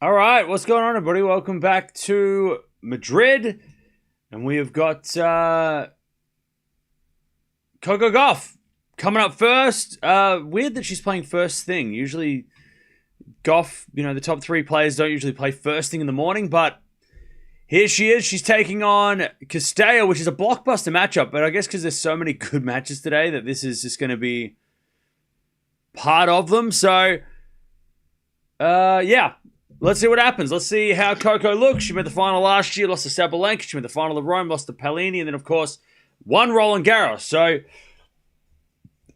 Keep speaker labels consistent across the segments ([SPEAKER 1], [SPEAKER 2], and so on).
[SPEAKER 1] All right, what's going on, everybody? Welcome back to Madrid. And we have got Coco Gauff coming up first. Weird that she's playing first thing. Usually Gauff, the top three players don't usually play first thing in the morning, but here she is. She's taking on Cirstea, which is a blockbuster matchup, but I guess because there's so many good matches today that this is just going to be part of them. So, yeah. Let's see what happens. Let's see how Coco looks. She made the final last year, lost to Sabalenka. She made the final of Rome, lost to Pellini, and then, of course, won Roland Garros. So, a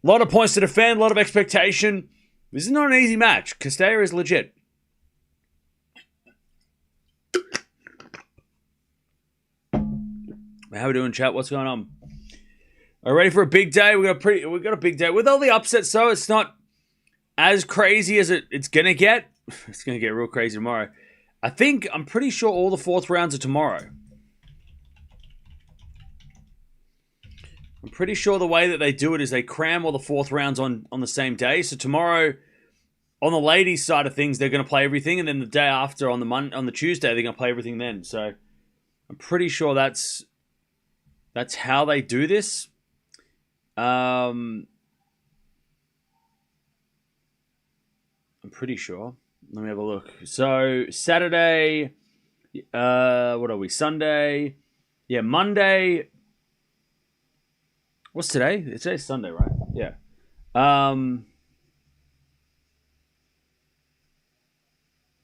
[SPEAKER 1] lot of points to defend, a lot of expectation. This is not an easy match. Cirstea is legit. How we doing, chat? What's going on? Are we ready for a big day? We got a big day with all the upsets. So it's not as crazy as it's gonna get. It's gonna get real crazy tomorrow. I'm pretty sure all the fourth rounds are tomorrow. I'm pretty sure the way that they do it is they cram all the fourth rounds on the same day. So tomorrow, on the ladies' side of things, they're gonna play everything, and then the day after on the Tuesday, they're gonna play everything then. So I'm pretty sure that's how they do this. I'm pretty sure. Let me have a look. So, Saturday, what are we? Sunday. Yeah, Monday. What's today? Today's Sunday, right? Yeah.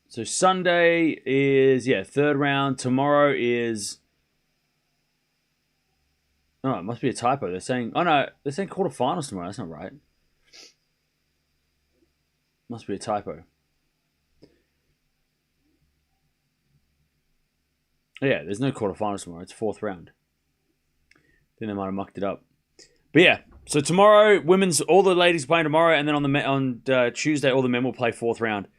[SPEAKER 1] So, Sunday is, third round. Tomorrow is... Oh, it must be a typo. They're saying quarterfinals tomorrow. That's not right. Must be a typo. Yeah, there's no quarterfinals tomorrow. It's fourth round. I think they might have mucked it up. But yeah, so tomorrow, all the ladies playing tomorrow, and then on Tuesday, all the men will play fourth round.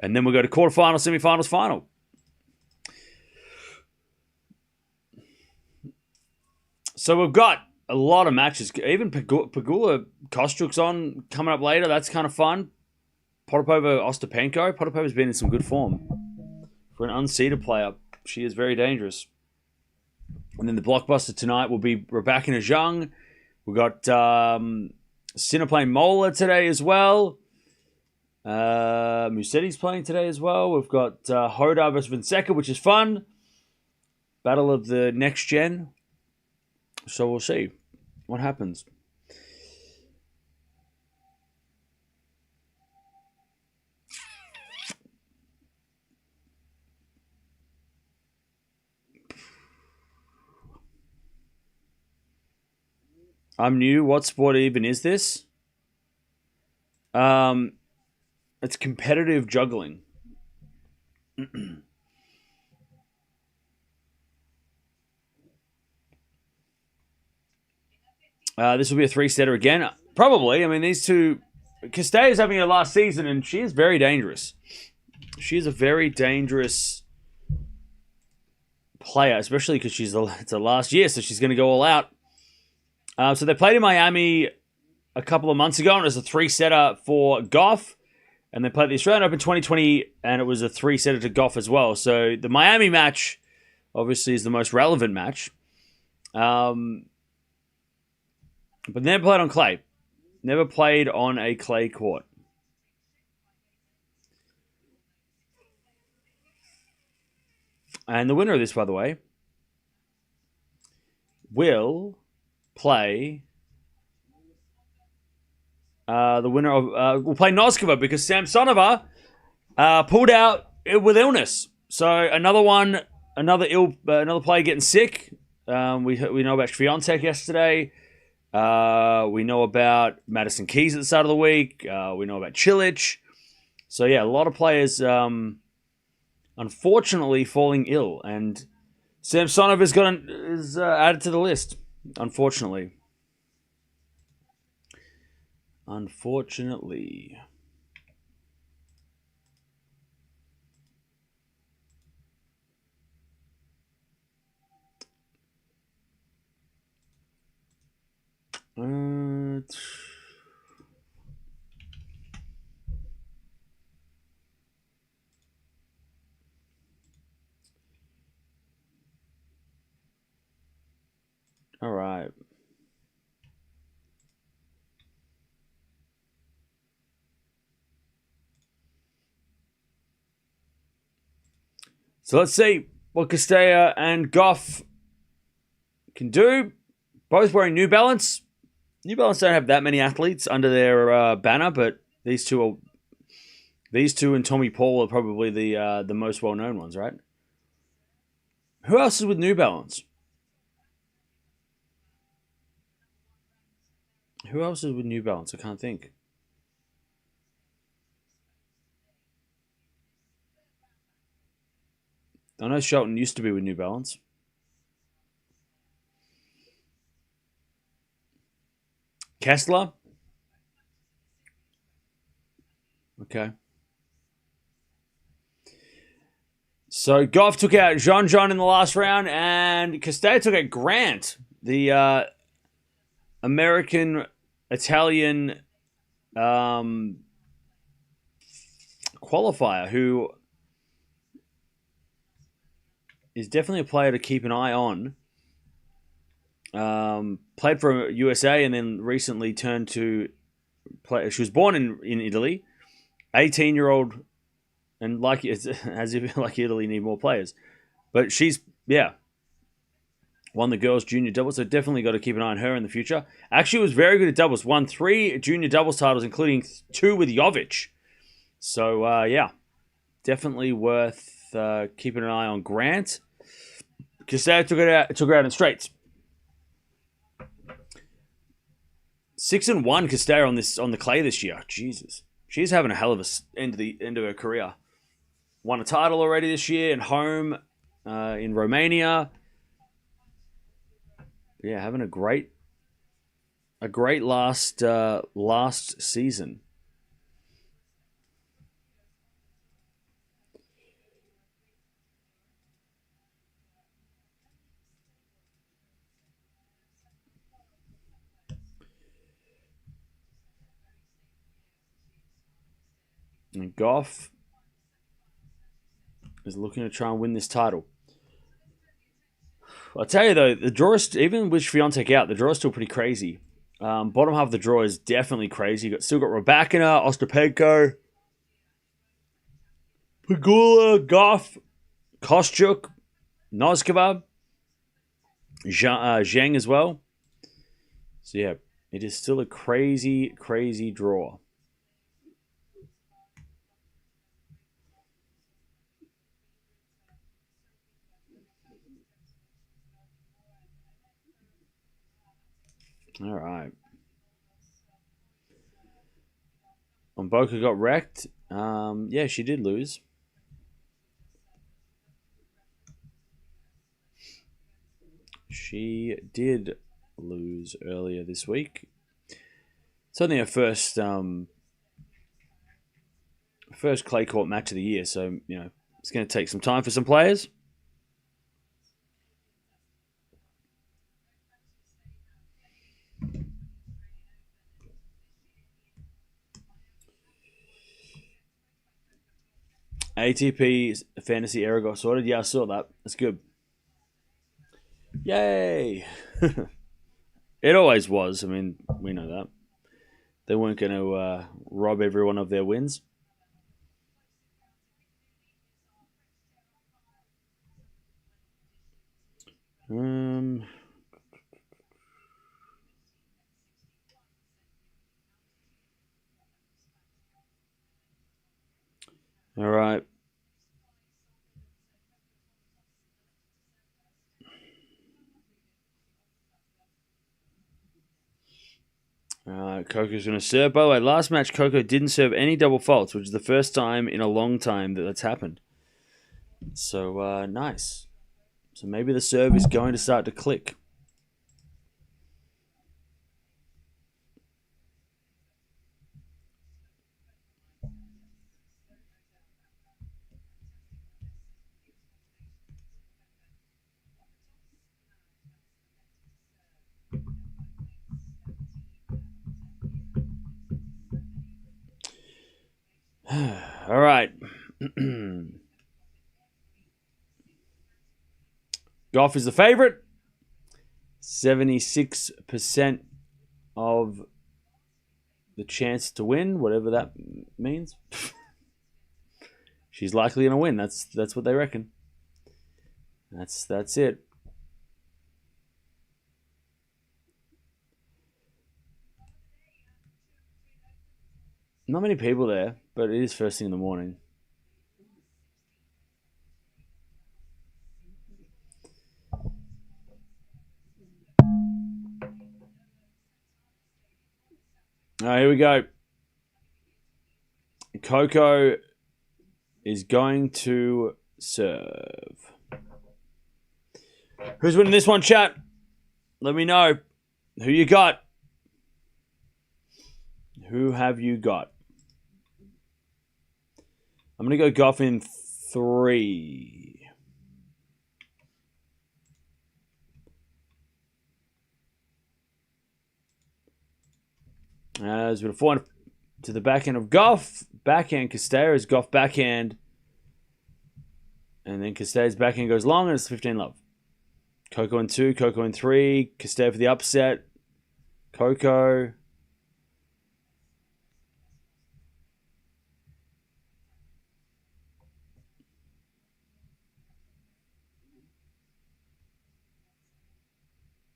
[SPEAKER 1] And then we'll go to quarterfinals, semifinals, final. So we've got a lot of matches. Even Pegula Kostyuk's on coming up later. That's kind of fun. Potapova Ostapenko. Potapova's been in some good form. For an unseeded player, she is very dangerous. And then the blockbuster tonight will be Raducanu Zhang. We've got Sinner playing Mola today as well. Musetti's playing today as well. We've got Hoda versus Fonseca, which is fun. Battle of the next gen. So we'll see what happens. I'm new. What sport even is this? It's competitive juggling. This will be a three-setter again. Probably. I mean, these two... Cirstea is having her last season, and she is very dangerous. She is a very dangerous player, especially because it's her last year, so she's going to go all out. So they played in Miami a couple of months ago, and it was a three-setter for Gauff. And they played the Australian Open 2020, and it was a three-setter to Gauff as well. So the Miami match, obviously, is the most relevant match. But never played on clay. Never played on a clay court. And the winner of this, by the way, will play... the winner of... will play Noskova because Samsonova pulled out with illness. So another player getting sick. We know about Swiatek yesterday. We know about Madison Keys at the start of the week. We know about Cilic. So yeah, a lot of players unfortunately falling ill, and Samsonov is added to the list. Unfortunately. All right. So let's see what Cirstea and Gauff can do. Both wearing New Balance. New Balance don't have that many athletes under their banner, but these two and Tommy Paul are probably the most well known ones, right? Who else is with New Balance? Who else is with New Balance? I can't think. I know Shelton used to be with New Balance. Kessler? Okay. So Gauff took out Jean in the last round, and Cirstea took out Grant, the American-Italian qualifier, who is definitely a player to keep an eye on. Played for USA and then recently turned to play. She was born in Italy, 18-year-old, and like it's as if like Italy need more players, but she's won the girls junior doubles, so definitely got to keep an eye on her in the future. Actually, was very good at doubles. Won 3 junior doubles titles, including 2 with Jovic. So definitely worth keeping an eye on. Grant. Cirstea took her out in straights. 6-1 Cirstea on the clay this year. Jesus, she's having a hell of a end of her career. Won a title already this year and home in Romania. Yeah, having a great last season. And Gauff is looking to try and win this title. I'll tell you though, the draw is, even with Swiatek out, the draw is still pretty crazy. Bottom half of the draw is definitely crazy. Still got Raducanu, Ostapenko, Pegula, Gauff, Kostyuk, Noskova, Zhang as well. So yeah, it is still a crazy, crazy draw. All right. Omboka got wrecked. Yeah, she did lose. She did lose earlier this week. It's only her first clay court match of the year, so it's going to take some time for some players. ATP Fantasy Era got sorted. Yeah, I saw that. That's good. Yay! It always was. I mean, we know that. They weren't going to rob everyone of their wins. All right. Coco's going to serve. By the way, last match, Coco didn't serve any double faults, which is the first time in a long time that that's happened. So, nice. So maybe the serve is going to start to click. All right. Gauff is the favorite. 76% of the chance to win, whatever that means. She's likely going to win. That's what they reckon. That's it. Not many people there, but it is first thing in the morning. All right, here we go. Coco is going to serve. Who's winning this one, chat? Let me know. Who you got? Who have you got? I'm going to go Gauff in 3. As we're forward to the backhand of Gauff. Backhand Cirstea is Gauff backhand. And then Cirstea's backhand goes long and it's 15 love. Coco in 2, Coco in 3. Cirstea for the upset. Coco.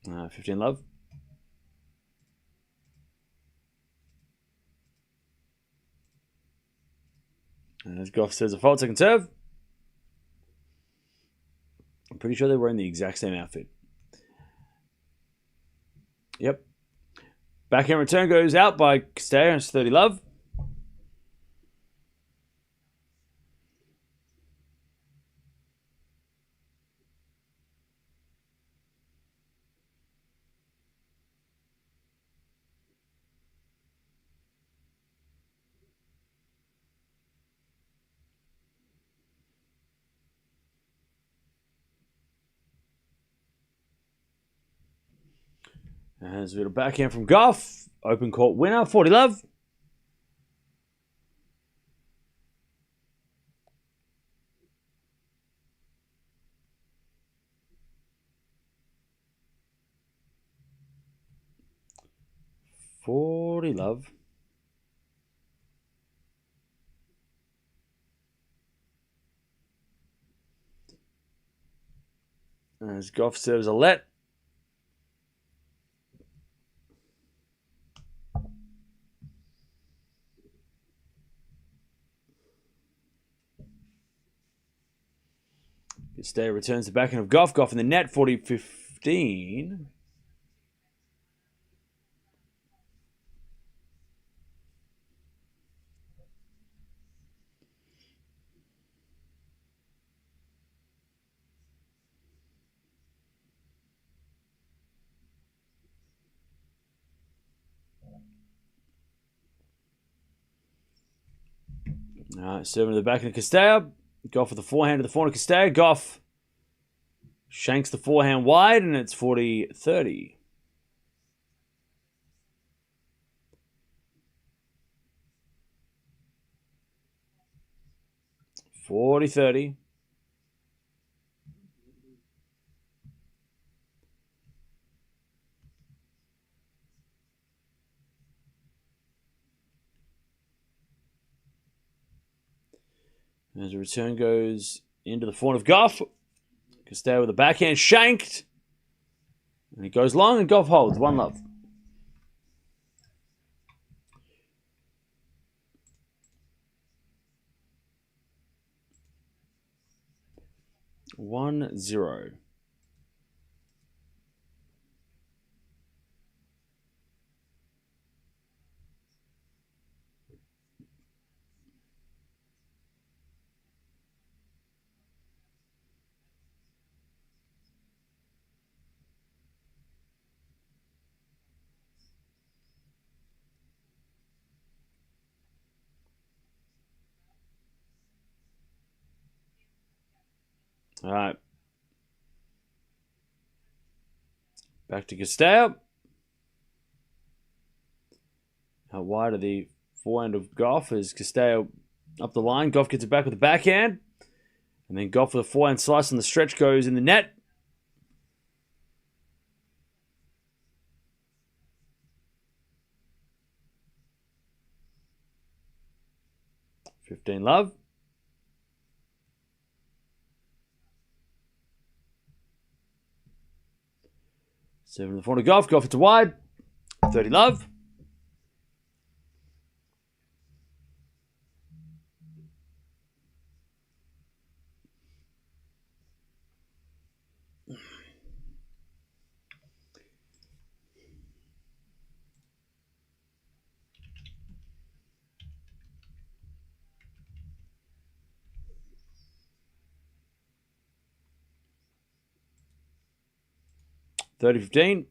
[SPEAKER 1] Uh, 15 love. And as Gauff says, a fault second serve. I'm pretty sure they're wearing the exact same outfit. Yep. Backhand return goes out by Cirstea. It's 30 love. As a little backhand from Gauff. Open court winner, 40 love. Love. As Gauff serves a let. Cirstea returns the backhand of Gauff. Gauff in the net, 40-15. Serving to the backhand of Cirstea. Gauff with the forehand to the forehand of Cirstea. Gauff shanks the forehand wide, and it's 40-30. As the return goes into the forehand of Gauff. Cirstea with the backhand shanked. And it goes long and Gauff holds. 1 love. One zero. All right. Back to Cirstea. How wide are the forehand of Gauff as Cirstea up the line. Gauff gets it back with the backhand. And then Gauff with a forehand slice on the stretch goes in the net. love. Serving the 400 Gauff. Gauff, it's a wide. 30 love. $30.15.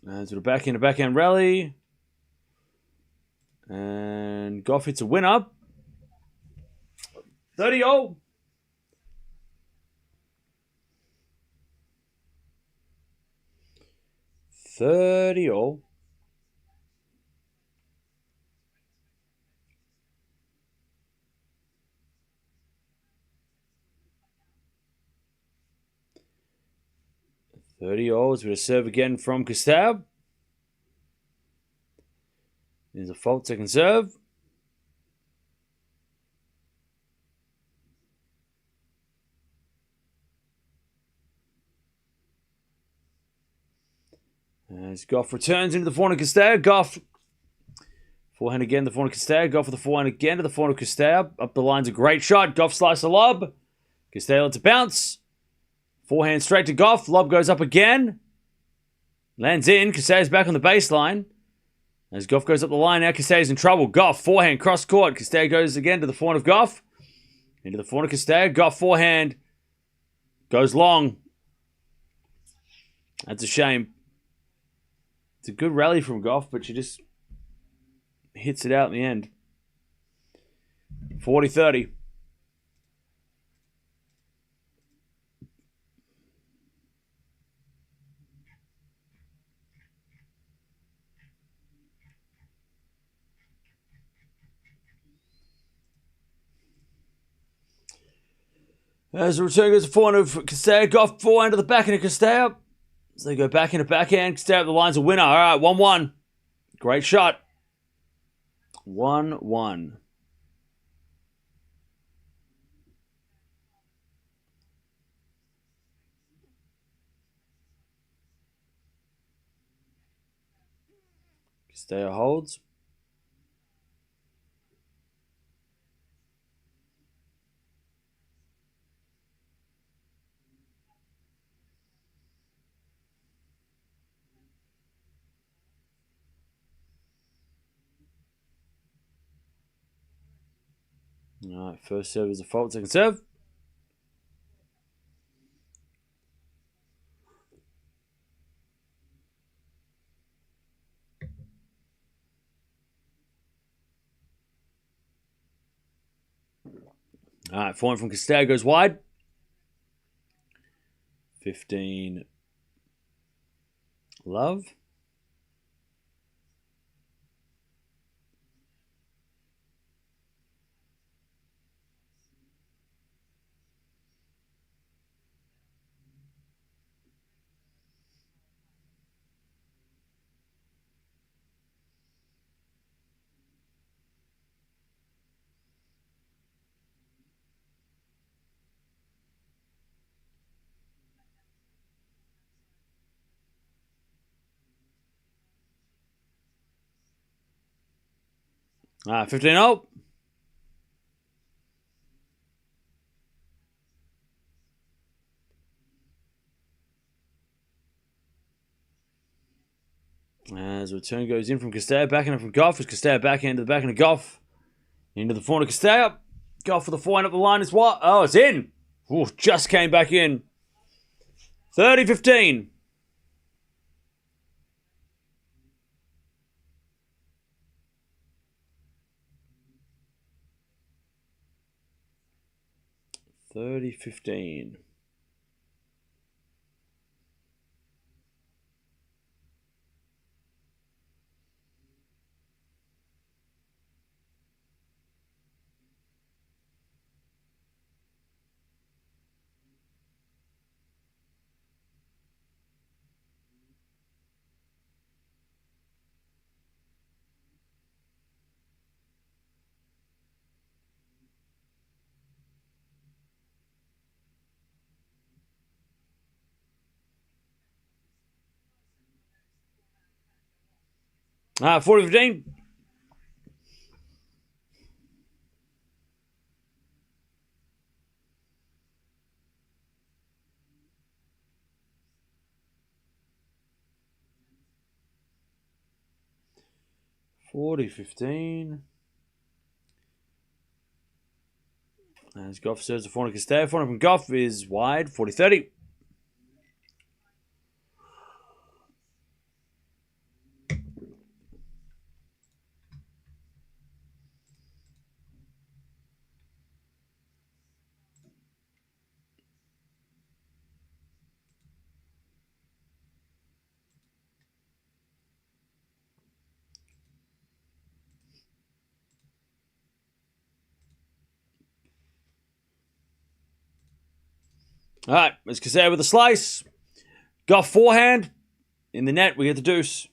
[SPEAKER 1] And sort of backhand rally. And Gauff hits a winner. 30-all. $30-all. $30-all. We're going to serve again from Costab. There's a fault second serve. As Gauff returns into the forehand Costab. Gauff. Forehand again, the forehand Costab. Gauff with the forehand again to the forehand Costab. Up the line's a great shot. Gauff slice a lob. Costab lets it bounce. Forehand straight to Gauff. Lob goes up again. Lands in. Costab's back on the baseline. As Gauff goes up the line, now Costab's in trouble. Gauff, forehand, cross court. Costab goes again to the forehand of Gauff. Into the forehand of Costab. Gauff, forehand. Goes long. That's a shame. It's a good rally from Gauff, but she just hits it out in the end. 40-30. As the return goes to forehand of Costab. Gauff, forehand to the backhand of Costab. So they go backhand to backhand. Costab, the line's a winner. All right, 1-1. Great shot. 1-1. Costab holds. All right, first serve is a fault, second serve. All right, forehand from Costab goes wide. 15 love. All right, 15-0. As return goes in from Costab, backhand from Gauff. As Costab backhand to the backhand of Gauff. Into the forehand of Costab. Gauff for the forehand up the line is what? Oh, it's in. Ooh, just came back in. 30-15. $30-15. 40-15. As Gauff serves the forehand to Cirstea. Forehand from Gauff is wide. 40-30. All right, it's Cirstea with a slice. Gauff forehand. In the net, we get the deuce.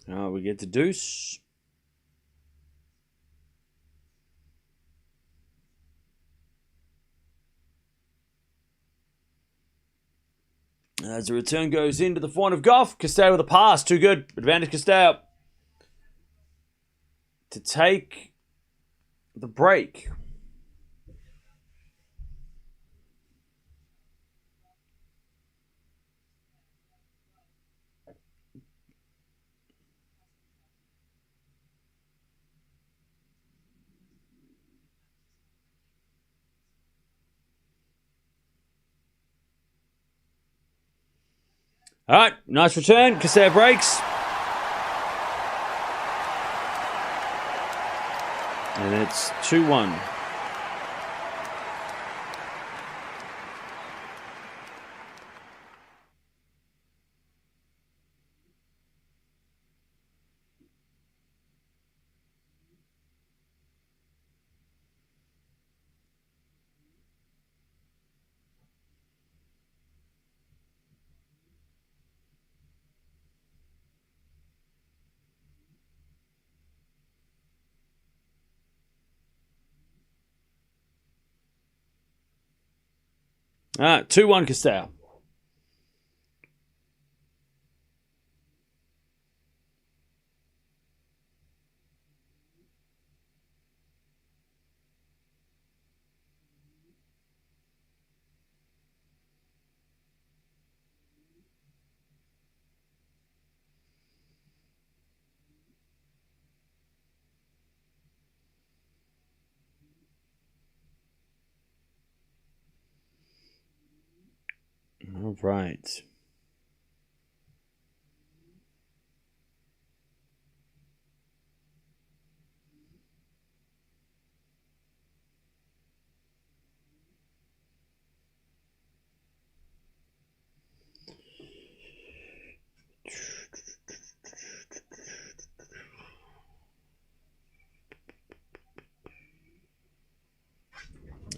[SPEAKER 1] We get the deuce. As the return goes into the forehand of Gauff, Cirstea with a pass. Too good. Advantage Cirstea. To take the break. All right, nice return. Cirstea breaks. And it's 2-1. All right, 2-1 Cirstea. All right.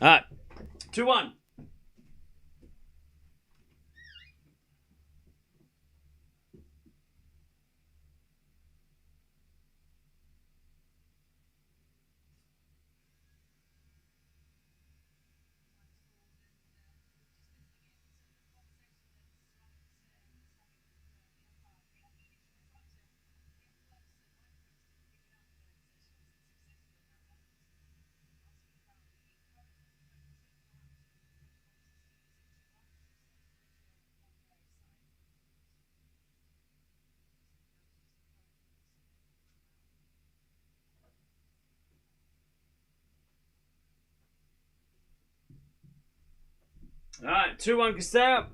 [SPEAKER 1] All right, 2-1. All right, 2-1 Cirstea.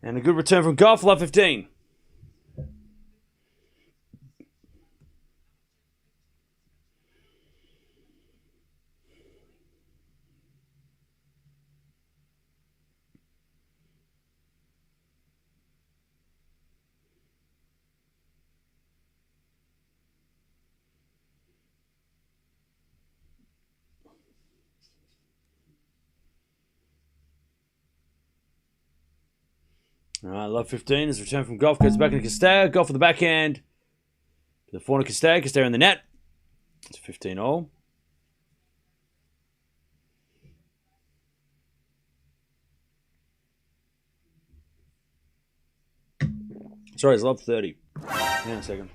[SPEAKER 1] And a good return from Gauff, love 15. All right, love 15 is return from Gauff. Goes back into Cirstea. Gauff for the backhand. To the forehand of Cirstea. Cirstea in the net. It's 15 all. Sorry, it's love 30. Hang on a second.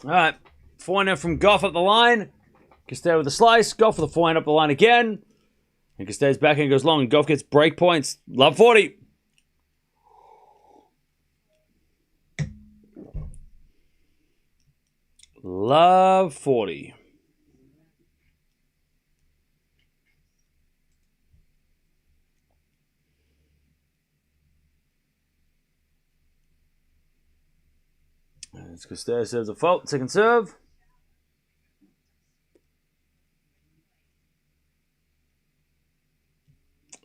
[SPEAKER 1] All right, forehand from Gauff up the line. Cirstea with a slice. Gauff with the forehand up the line again. And Cirstea's backhand goes long. And Gauff gets break points. Love 40. Love 40. It's Cirstea serves a fault. Second serve.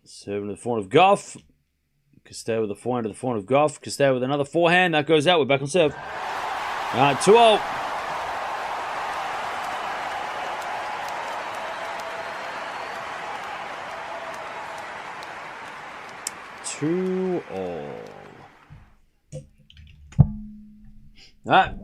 [SPEAKER 1] Serving to the forehand of Gauff. Cirstea with the forehand to the forehand of Gauff. Cirstea with another forehand. That goes out. We're back on serve. All right, 2-0. Two all. All right.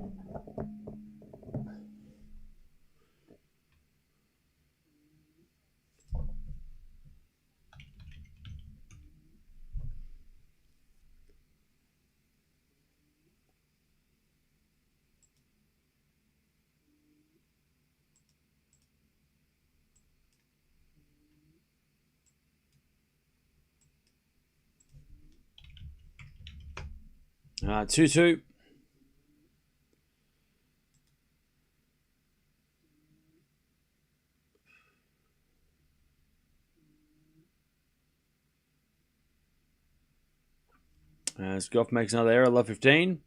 [SPEAKER 1] All right, 2-2. As Gauff makes another error, love 15.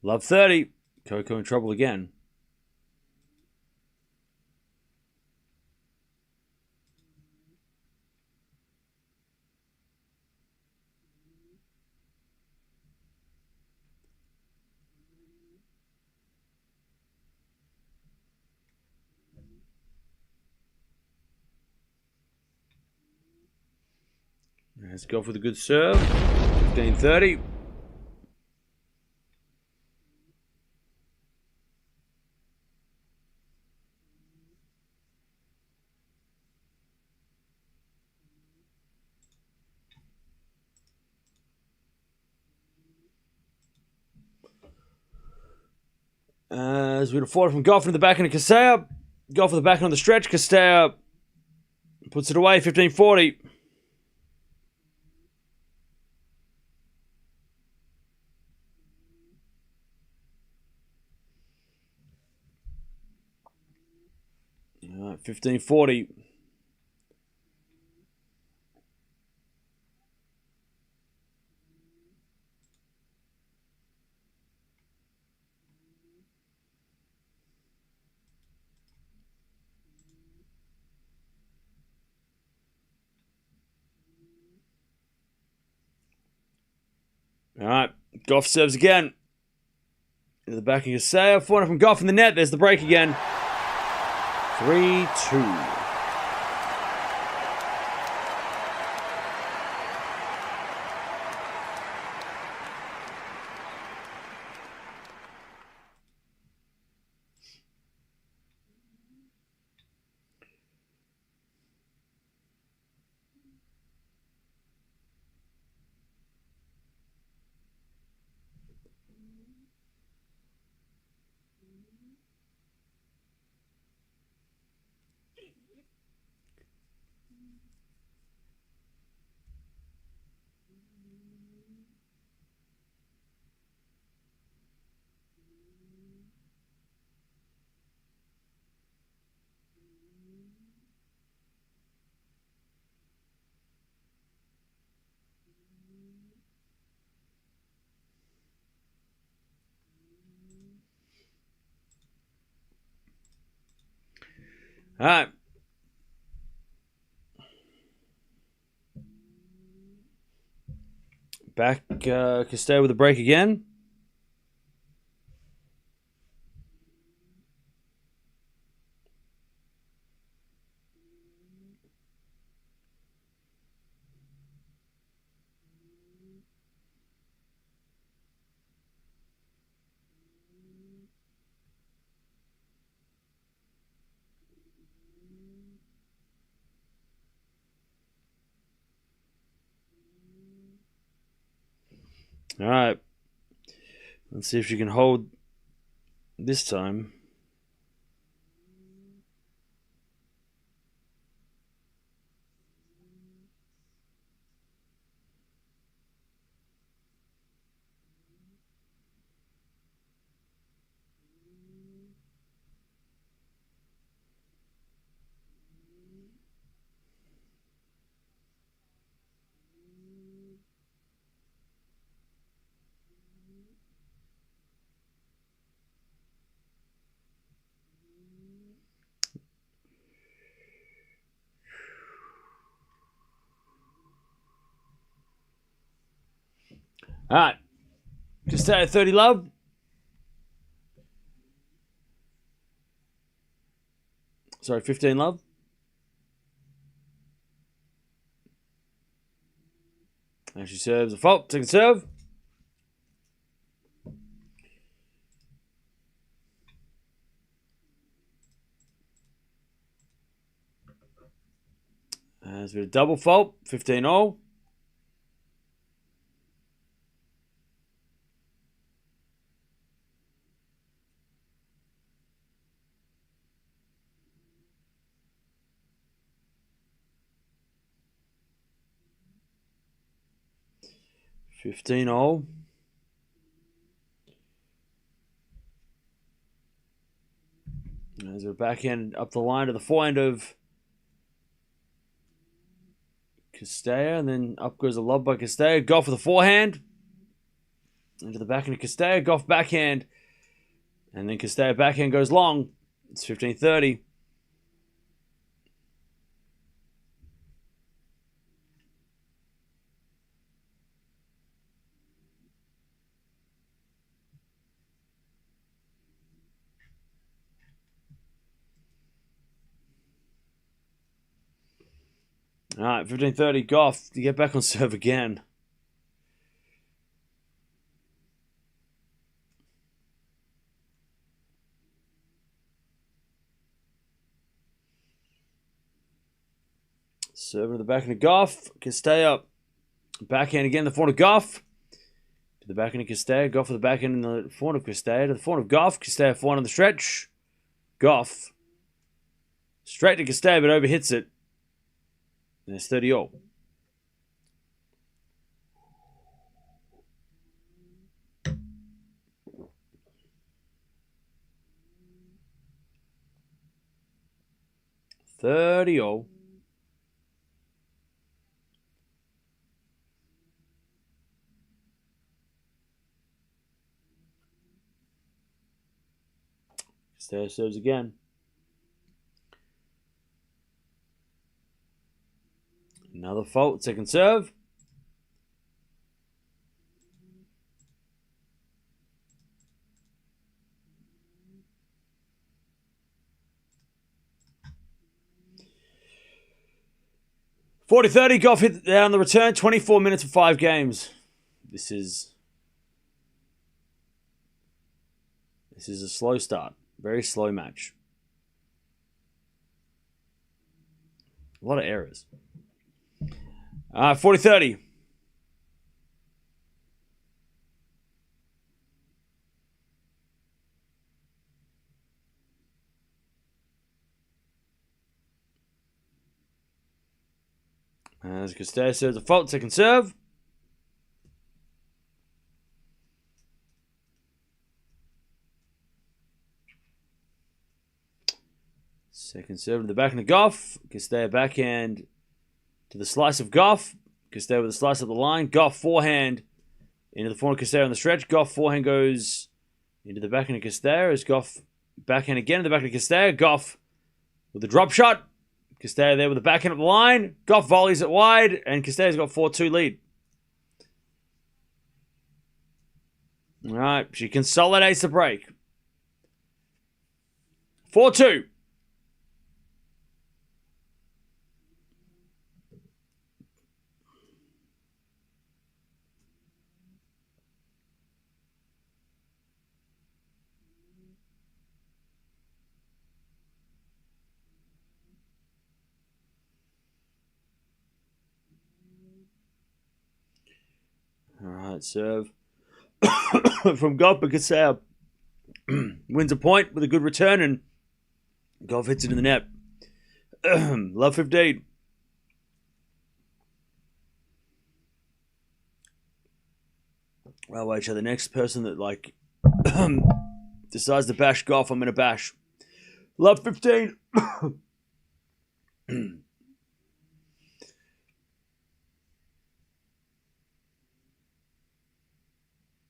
[SPEAKER 1] Love 30. Coco in trouble again. Let's go for the good serve. 15-30. As we look forward from Gauff into the back end of Cirstea. Gauff for the back end on the stretch. Cirstea puts it away. 15-40. All right, 15-40. All right, Gauff serves again. Into the back of Cirstea. Forehand from Gauff in the net. There's the break again. 3-2. All right. Back, Castell with a break again. All right. Let's see if she can hold this time. All right. Castell 30 love. Sorry, 15 love. And she serves a fault. Second serve. There's a bit of double fault. 15-all. There's a backhand up the line to the forehand of Castell, and then up goes a lob by Castell. Gauff with the forehand. Into the backhand of Castell. Gauff backhand. And then Castell backhand goes long. It's 15-30. All right, 15-30. Gauff to get back on serve again. Serving to the backhand of Gauff. Castell up. Backhand again, the forehand of Gauff. To the backhand of Castell. Gauff with the backhand in the forehand of Castell. To the forehand of Gauff. Castell forehand on the stretch. Gauff. Straight to Castell, but overhits it. And it's 30-all. Castell serves again. Another fault, second serve. (40-30). Gauff hit down the return. 24 minutes for 5 games. This is a slow start. Very slow match. A lot of errors. 40-30. As Castell serves a fault, second serve. Second serve to the backhand of Gauff. Castell backhand to the slice of Gauff. Castell with a slice of the line. Gauff forehand into the forehand of Castell on the stretch. Gauff forehand goes into the backhand of Castell. As Gauff backhand again in the backhand of Castell. Gauff with a drop shot. Cirstea there with the backhand up the line. Gauff volleys it wide, and Cirstea's got 4-2 lead. All right, she consolidates the break. 4-2. All right, serve from Gauff, but Cirstea wins a point with a good return, and Gauff hits it in the net. Love 15. Well, wait, the next person that like decides to bash Gauff, I'm gonna bash. Love 15.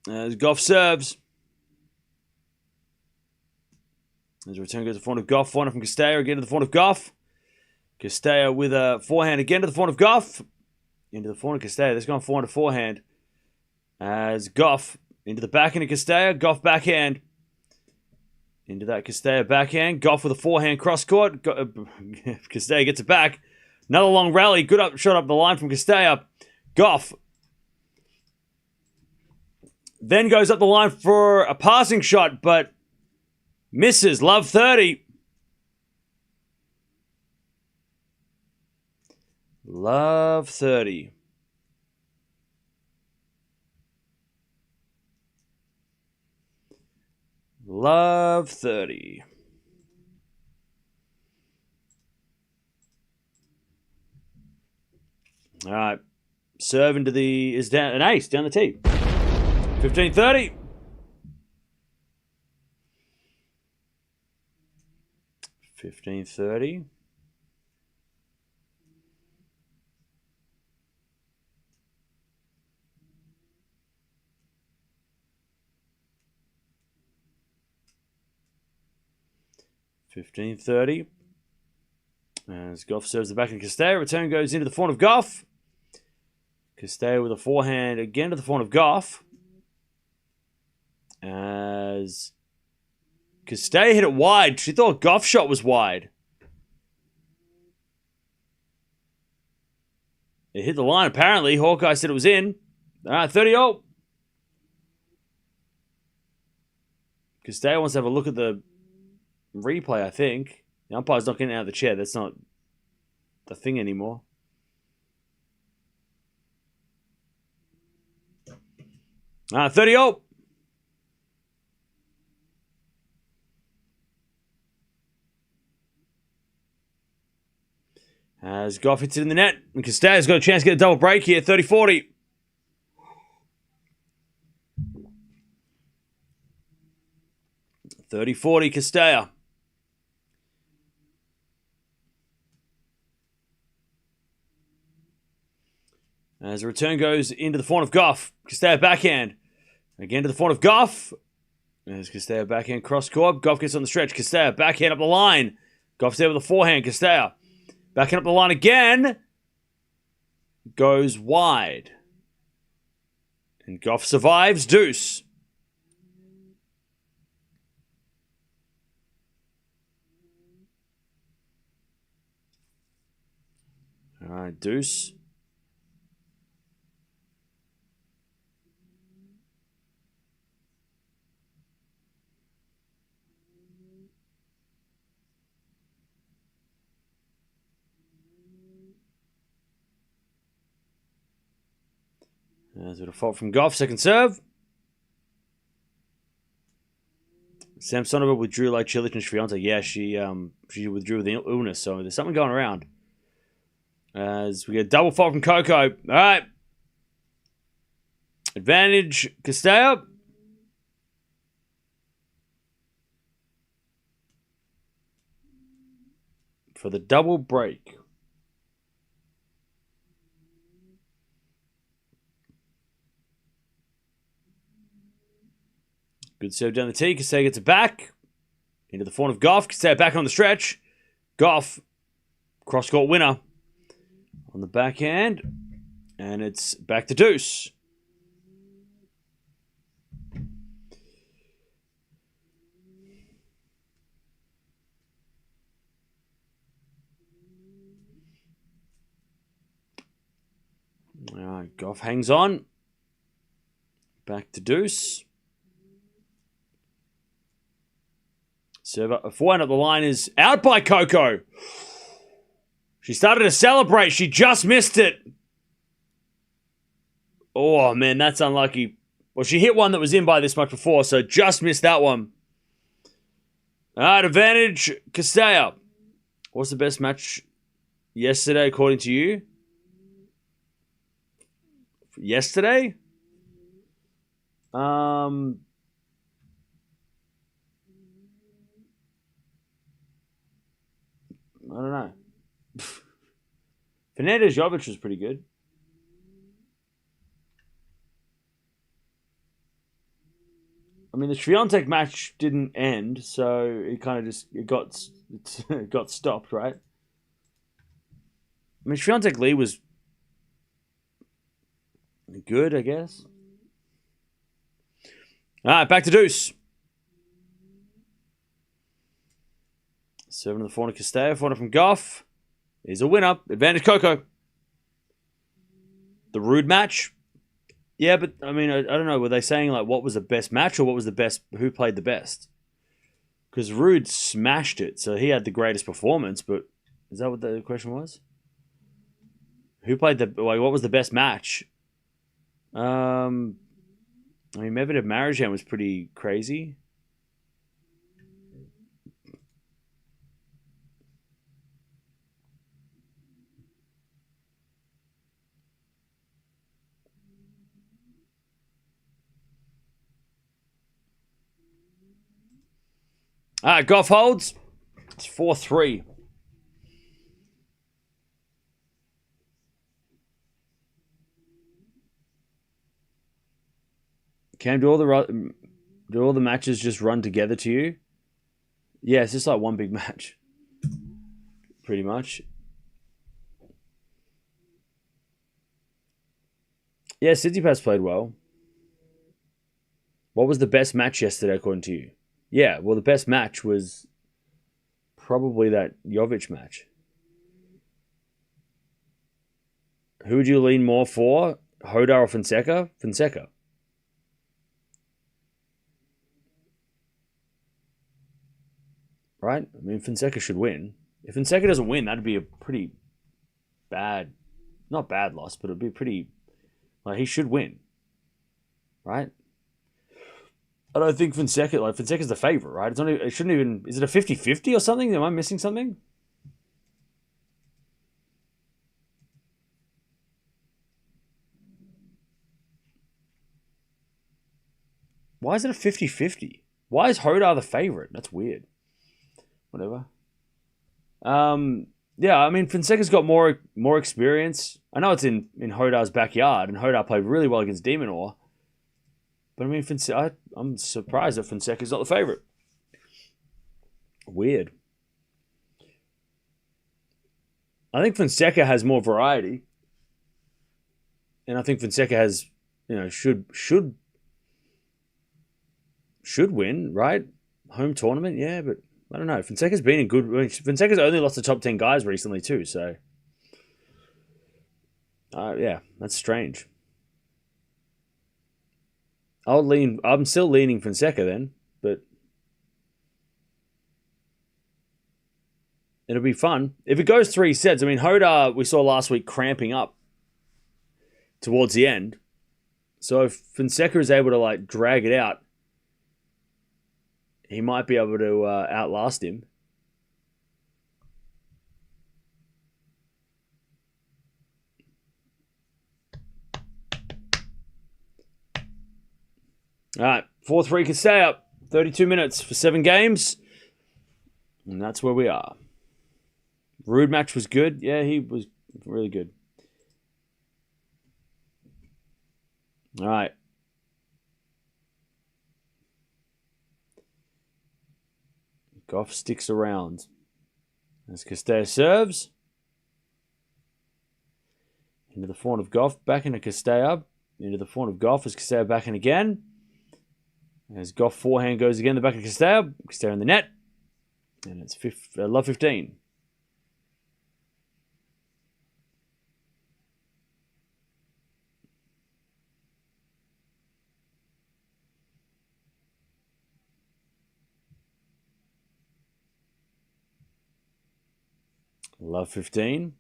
[SPEAKER 1] As Gauff serves. As a return goes to the front of Gauff. Forehand from Cirstea again to the front of Gauff. Cirstea with a forehand again to the front of Gauff. Into the forehand of Cirstea. That's going forehand to forehand. As Gauff into the backhand of Cirstea. Gauff backhand. Into that Cirstea backhand. Gauff with a forehand cross court. Cirstea gets it back. Another long rally. Good shot up the line from Cirstea. Gauff then goes up the line for a passing shot, but misses. Love 30. Love 30. Love 30. All right. Serve into the... is down an ace down the tee. 15-30. 15-30. As Gauff serves the back of Cirstea. Return goes into the front of Gauff. Cirstea with a forehand again to the front of Gauff. As Cirstea hit it wide. She thought Gauff's shot was wide. It hit the line, apparently. Hawkeye said it was in. All right, 30-0. Cirstea wants to have a look at the replay, I think. The umpire's not getting out of the chair. That's not the thing anymore. All right, 30-0. As Gauff hits it in the net. And Cirstea's got a chance to get a double break here. 30-40. Cirstea. As the return goes into the front of Gauff. Cirstea backhand. Again to the front of Gauff. As Cirstea backhand cross court. Gauff gets on the stretch. Cirstea backhand up the line. Gauff's there with a forehand. Cirstea backing up the line again. Goes wide. And Gauff survives. Deuce. All right, deuce. There's a fault from Gauff. Second serve. Samsonova withdrew like Cilic and Srianta. Yeah, she withdrew with the illness, so there's something going around. As we get a double fault from Coco. All right. Advantage, Cirstea. For the double break. Good serve down the tee. Cirstea gets it back. Into the front of Gauff. Cirstea back on the stretch. Gauff, cross-court winner on the backhand. And it's back to deuce. All right, Gauff hangs on. Back to deuce. Serve up, a forehand up the line is out by Coco. She started to celebrate. She just missed it. Oh, man, that's unlucky. Well, she hit one that was in by this much before, so just missed that one. All right, advantage, Cirstea. What's the best match yesterday, according to you? Yesterday? I don't know. Fernandez Jovic was pretty good. I mean, the Swiatek match didn't end, so it kind of just it got stopped, right? I mean, Swiatek Lee was good, I guess. All right, back to deuce. Serving to the forehand of Cirstea, forehand from Gauff. He's a winner. Advantage Coco. The Rude match. Yeah, but I mean, I don't know. Were they saying like what was the best match or what was the best? Who played the best? Because Rude smashed it, so he had the greatest performance. But is that what the question was? Who played the like? What was the best match? I mean, Medvedev Marijan was pretty crazy. All right, Gauff holds. It's 4-3. Cam, do all the matches just run together to you? Yeah, it's just like one big match. Pretty much. Yeah, Tsitsipas played well. What was the best match yesterday, according to you? Yeah, well, the best match was probably that Jovic match. Who would you lean more for? Hoda or Fonseca? Fonseca. Right? I mean, Fonseca should win. If Fonseca doesn't win, that'd be a pretty bad, not bad loss, but it'd be pretty, like, he should win. Right? I don't think Fonseca's the favorite, right? It shouldn't even, is it a 50-50 or something? Am I missing something? Why is it a 50-50? Why is Hoda the favorite? That's weird. Whatever. Yeah, I mean, Fonseca's got more experience. I know it's in Hoda's backyard, and Hoda played really well against De Minaur. But I mean, I'm surprised that Fonseca's not the favorite. Weird. I think Fonseca has more variety. And I think Fonseca has, should win, right? Home tournament, yeah, but I don't know. Fonseca's been in good. Fonseca's only lost the top 10 guys recently too, so yeah, that's strange. I'm still leaning Fonseca then, but it'll be fun if it goes 3 sets. I mean, Hoda we saw last week cramping up towards the end, so if Fonseca is able to like drag it out, he might be able to outlast him. All right, 4-3 can stay up. 32 minutes for 7 games. And that's where we are. Rude match was good. Yeah, he was really good. All right. Gauff sticks around. As Cirstea serves. Into the forehand of Gauff, back into Cirstea. Into the forehand of Gauff as Cirstea back in again. As Gauff forehand goes again, the back of Cirstea. Cirstea in the net. And it's love 15. Love 15.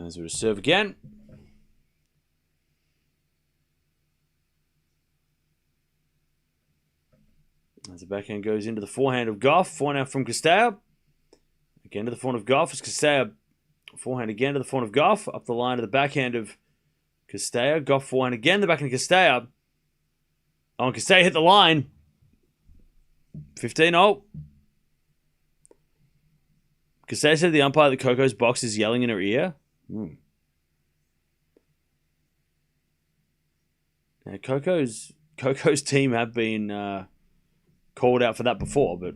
[SPEAKER 1] As we serve again. As the backhand goes into the forehand of Gauff. Forehand from Cirstea. Again to the forehand of Gauff. As Cirstea forehand again to the forehand of Gauff. Up the line to the backhand of Cirstea. Gauff forehand again. The backhand of Cirstea. Oh, and Cirstea hit the line. 15-0. Cirstea said the umpire that Coco's box is yelling in her ear. Now, Coco's team have been called out for that before, but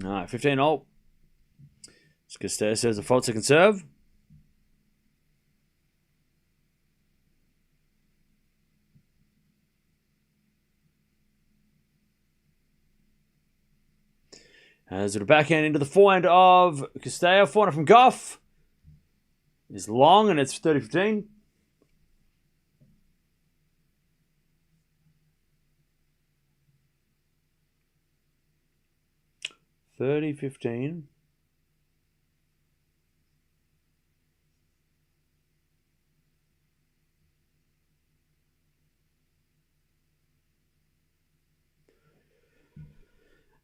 [SPEAKER 1] all right, 15-0. Cirstea says a fault second serve. As the backhand into the forehand of Cirstea. Forehand from Gauff is long, and it's 30-15.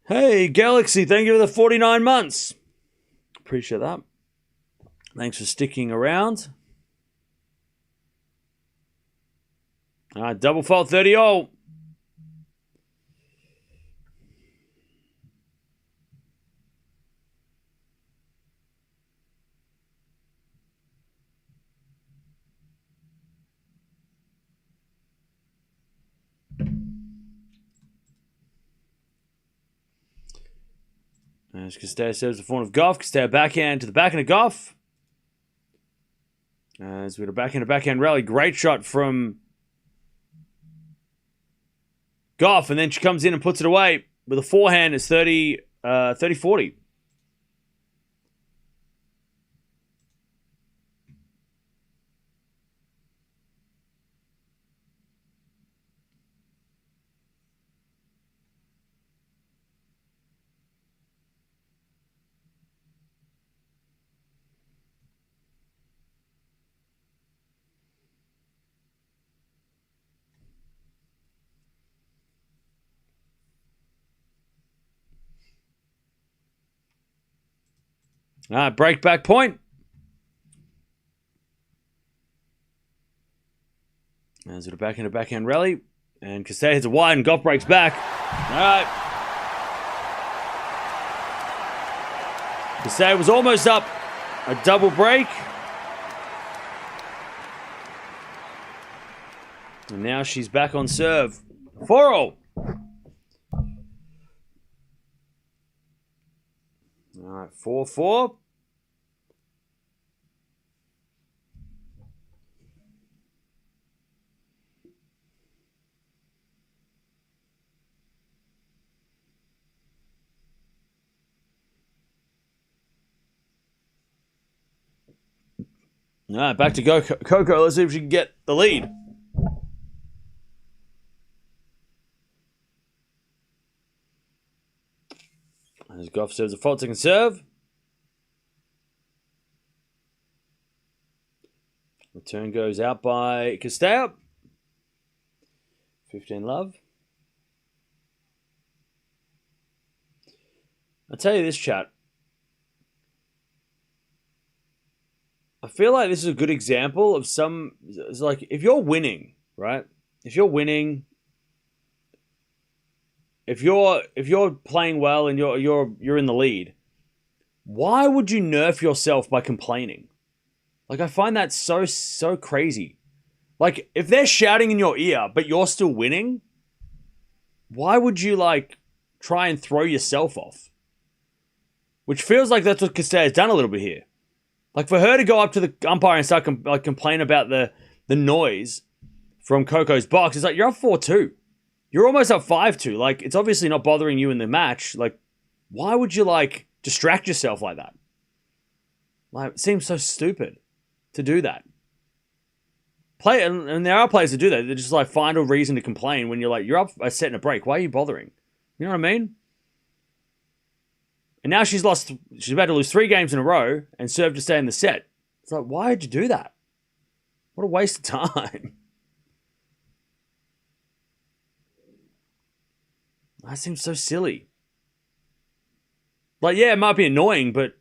[SPEAKER 1] Hey, Galaxy, thank you for the 49 months. Appreciate that. Thanks for sticking around. All right, double fault 30-0. As Cirstea serves the forehand of Gauff. Cirstea backhand to the backhand of Gauff. As we got a backhand rally. Great shot from Gauff. And then she comes in and puts it away with a forehand. It's 30-40. All right, break back point. As it a backhand rally. And Cirstea hits a wide and Gauff breaks back. All right. Cirstea was almost up a double break. And now she's back on serve. 4-0. All right, 4-4. All right, back to go, Coco. Let's see if she can get the lead. As Gauff serves a fault second serve. Return goes out by Cirstea. 15 love. I'll tell you this, chat. I feel like this is a good example of some. It's like if you're winning, right? If you're winning, if you're playing well and you're in the lead, Why would you nerf yourself by complaining? Like, I find that so crazy. Like, if they're shouting in your ear, but you're still winning, why would you, like, try and throw yourself off? Which feels like that's what Castella's done a little bit here. Like, for her to go up to the umpire and start complain about the noise from Coco's box, it's like, you're up 4-2. You're almost up 5-2. Like, it's obviously not bothering you in the match. Like, why would you, like, distract yourself like that? Like, it seems so stupid to do that. And there are players that do that. They just, like, find a reason to complain when you're like, you're up a set and a break. Why are you bothering? You know what I mean? And now she's about to lose 3 games in a row and serve to stay in the set. It's like, why did you do that? What a waste of time. That seems so silly. Like, yeah, it might be annoying, but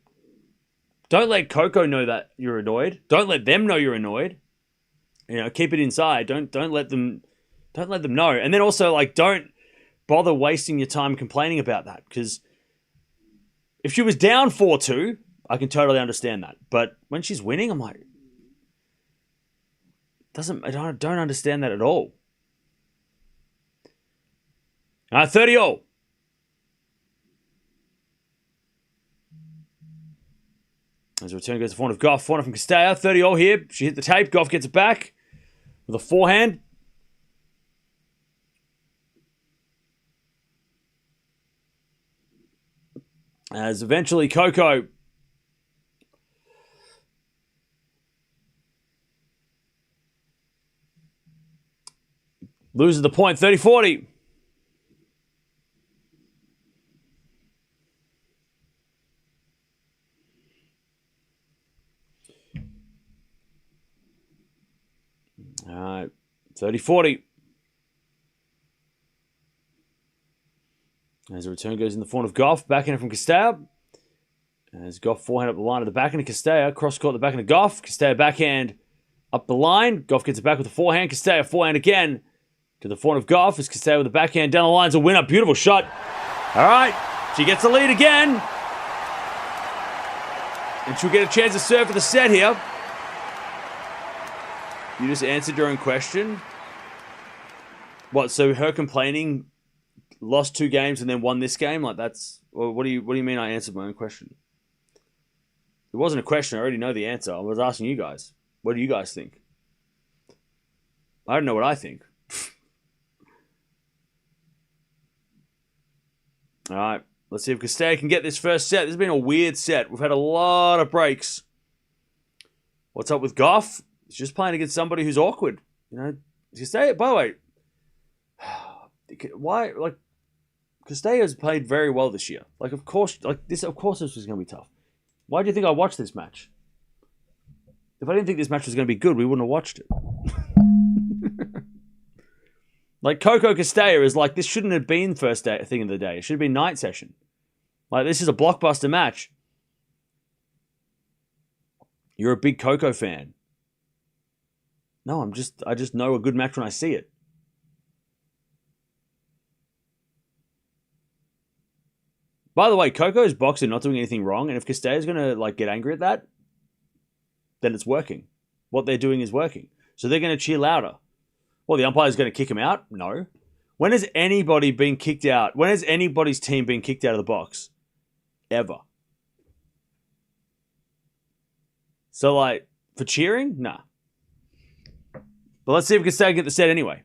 [SPEAKER 1] don't let Coco know that you're annoyed. Don't let them know you're annoyed. You know, keep it inside. Don't let them know. And then also, like, don't bother wasting your time complaining about that, because if she was down 4-2, I can totally understand that. But when she's winning, I'm like, I don't understand that at all. 30-all. As a return goes to forehand of Gauff. Forehand from Castella. 30-all here. She hit the tape. Gauff gets it back with a forehand. As eventually Coco loses the point, 30-40. All right, 30-40. As a return goes in the forehand of Gauff, backhand from Castella. As Gauff forehand up the line of the backhand of Castella, cross court the backhand of Gauff. Castella backhand up the line. Gauff gets it back with the forehand. Castella forehand again to the forehand of Gauff. As Castella with the backhand down the line is a winner. Beautiful shot. All right, she gets the lead again. And she'll get a chance to serve for the set here. You just answered your own question. What, so her complaining lost 2 games and then won this game? Like, that's... Well, what do you mean I answered my own question? It wasn't a question. I already know the answer. I was asking you guys. What do you guys think? I don't know what I think. All right. Let's see if Castella can get this first set. This has been a weird set. We've had a lot of breaks. What's up with Gauff? He's just playing against somebody who's awkward. You know, Castella, by the way, why, like, Castella's played very well this year. Like, of course this was going to be tough. Why do you think I watched this match? If I didn't think this match was going to be good, we wouldn't have watched it. Like, Coco Castella is like, this shouldn't have been first thing of the day. It should have been night session. Like, this is a blockbuster match. You're a big Coco fan. No, I just know a good match when I see it. By the way, Coco's boxing not doing anything wrong, and if Castella's going to, like, get angry at that, then it's working. What they're doing is working. So they're going to cheer louder. Well, the umpire's going to kick him out? No. When has anybody been kicked out? When has anybody's team been kicked out of the box? Ever. So, like, for cheering? Nah. But let's see if Castella can get the set anyway.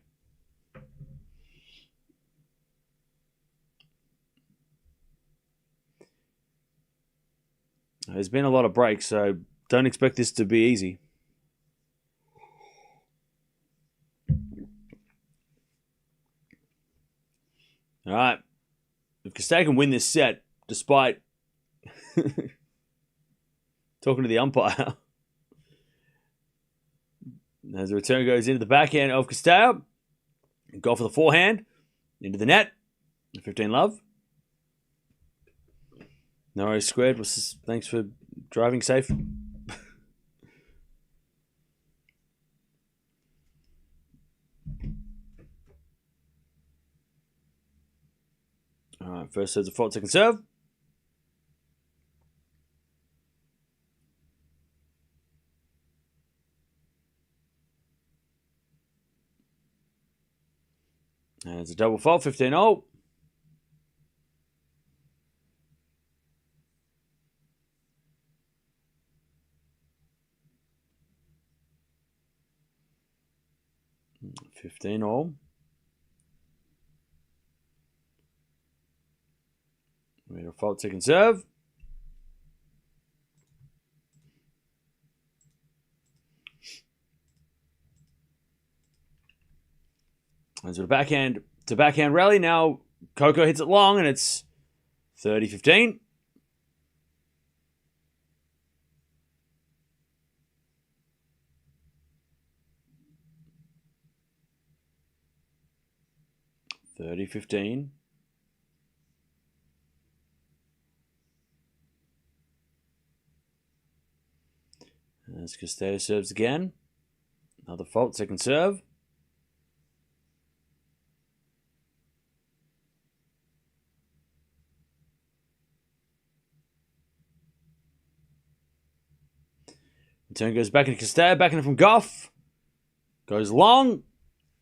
[SPEAKER 1] There's been a lot of breaks, so don't expect this to be easy. All right. If Castella can win this set, despite talking to the umpire, as the return goes into the backhand of Castella, go for the forehand, into the net, 15 love. No worries squared. Thanks for driving safe. All right, first serve's a fault, second serve. There's a double fault, 15-0. We have a fault second serve. And so backhand to backhand rally. Now Coco hits it long and it's 30-15. As Cirstea serves again. Another fault, second serve. Turn goes back into Cirstea, back in from Gauff. Goes long.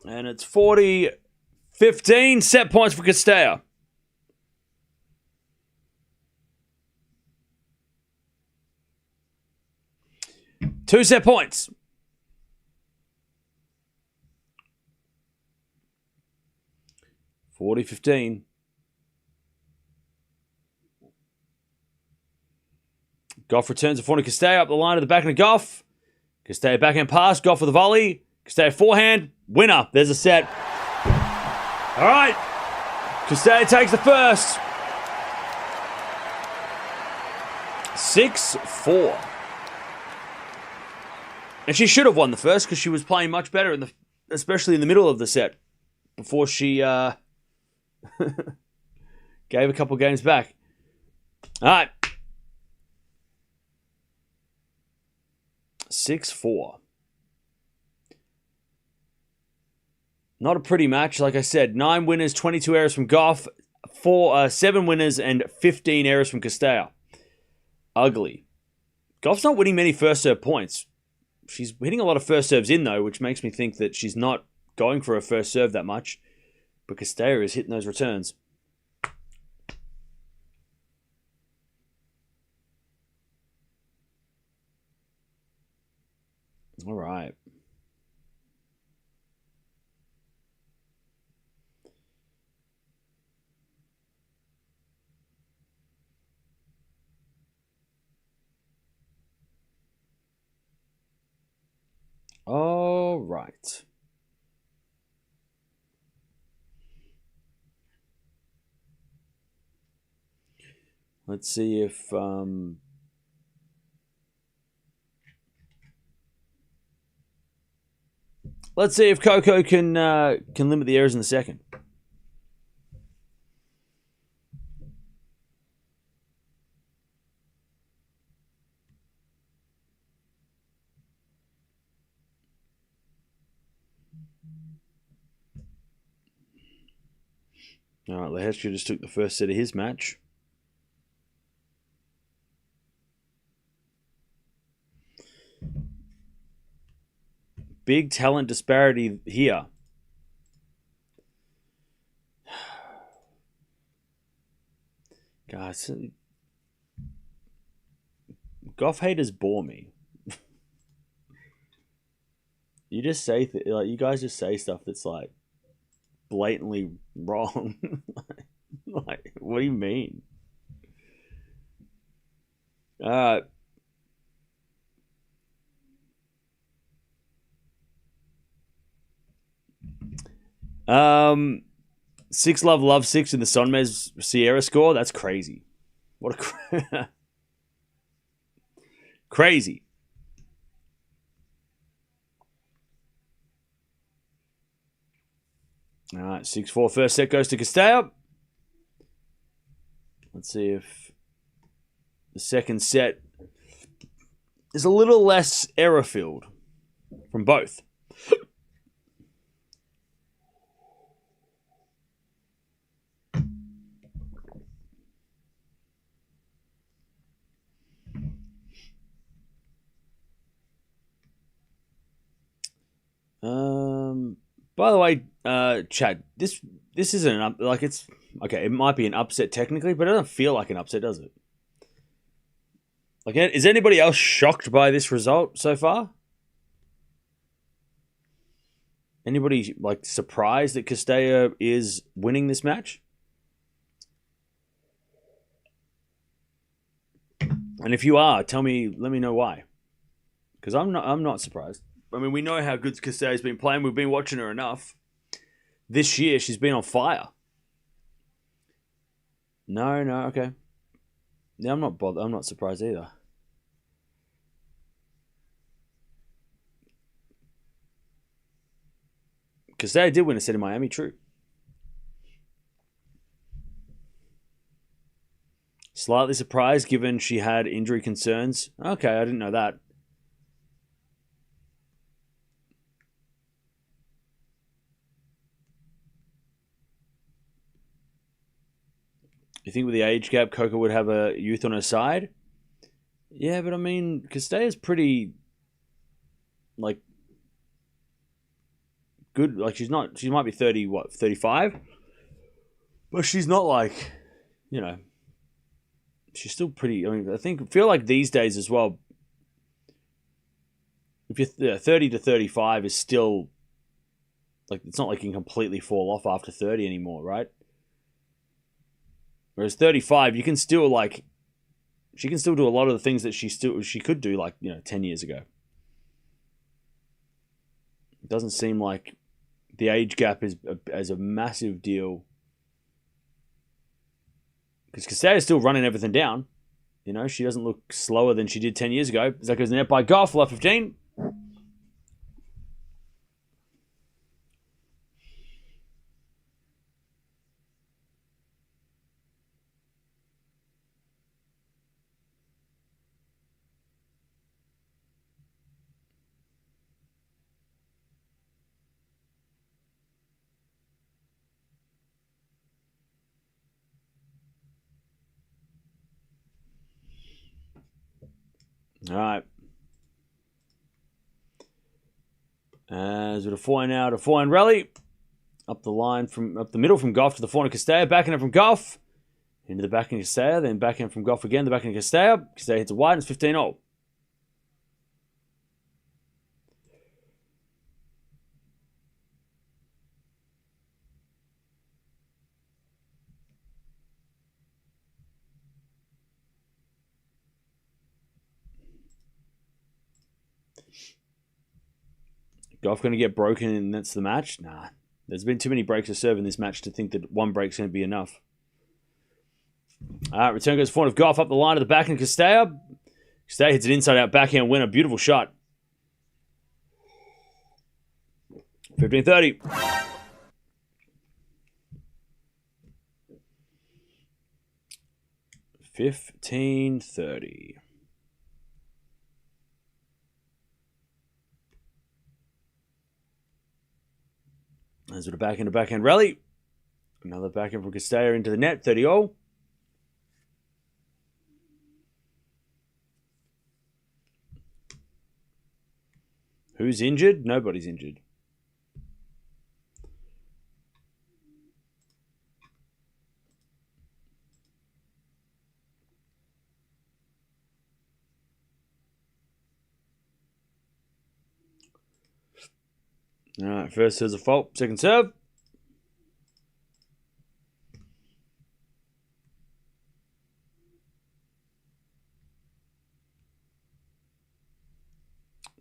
[SPEAKER 1] And it's 40-15. Set points for Cirstea. Two set points. (40-15). Gauff returns a forehand to Cirstea up the line of the back of Gauff. Cirstea backhand pass. Gauff with a volley. Cirstea forehand. Winner. There's a set. All right. Cirstea takes the first. 6-4. And she should have won the first because she was playing much better, especially in the middle of the set, before she gave a couple games back. All right. 6-4. Not a pretty match, like I said. 9 winners, 22 errors from Gauff, 7 winners, and 15 errors from Cirstea. Ugly. Gauff's not winning many first serve points. She's hitting a lot of first serves in, though, which makes me think that she's not going for her first serve that much. But Cirstea is hitting those returns. All right. All right. Let's see if Coco can limit the errors in the second. All right, Lehestia just took the first set of his match. Big talent disparity here. Guys, Gauff haters bore me. You just say you guys just say stuff that's like blatantly wrong. Like, what do you mean? Six love 6 in the Sonmez Sierra score. That's crazy. What a crazy. All right, 6-4. First set goes to Cirstea. Let's see if the second set is a little less error-filled from both. By the way, Chad, this isn't it's okay. It might be an upset technically, but it doesn't feel like an upset, does it? Like, is anybody else shocked by this result so far? Anybody surprised that Cirstea is winning this match? And if you are, let me know why. Because I'm not surprised. I mean, we know how good Cirstea's been playing. We've been watching her enough. This year, she's been on fire. No, okay. Yeah, I'm not bothered. I'm not surprised either. Cirstea did win a set in Miami, true. Slightly surprised given she had injury concerns. Okay, I didn't know that. You think with the age gap, Coco would have a youth on her side? Yeah, but I mean, Cirstea's pretty, good. She might be 30, 35? But she's not she's still pretty, I mean, feel like these days as well, if you're 30 to 35 is still, it's not like you can completely fall off after 30 anymore, right? Whereas 35, you can still she can still do a lot of the things that she could do 10 years ago. It doesn't seem like the age gap is a massive deal. Because Cirstea is still running everything down. She doesn't look slower than she did 10 years ago. That goes in the net by Gauff, left 15. All right. As with a forehand now to forehand rally. Up the middle from Gauff to the forehand of Cirstea. Backhand from Gauff. Into the backhand of Cirstea. Then backhand from Gauff again. The backhand of Cirstea. Cirstea hits a wide and it's 15-0. Gauff going to get broken and that's the match? Nah. There's been too many breaks of serve in this match to think that one break's going to be enough. All right, return goes forward of Gauff up the line to the backhand of Cirstea. Cirstea hits an inside-out backhand winner. Beautiful shot. 15-30. $15.30. As with a backhand rally. Another backhand from Cirstea into the net, 30-0. Who's injured? Nobody's injured. All right, first serve's a fault. Second serve.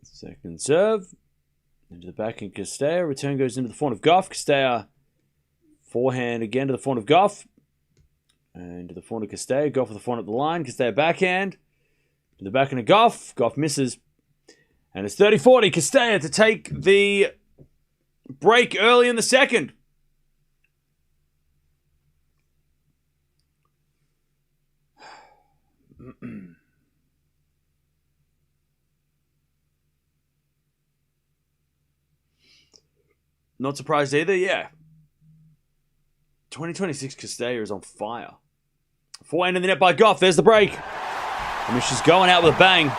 [SPEAKER 1] Second serve. Into the backhand Cirstea. Return goes into the forehand of Gauff. Cirstea forehand again to the forehand of Gauff. And to the forehand of Cirstea. Gauff with the forehand at the line. Cirstea backhand. To the backhand of Gauff. Gauff misses. And it's 30-40. Cirstea to take the break early in the second. Not surprised either, yeah. 2026 Cirstea is on fire. Forehand in the net by Gauff. There's the break. I mean, she's going out with a bang.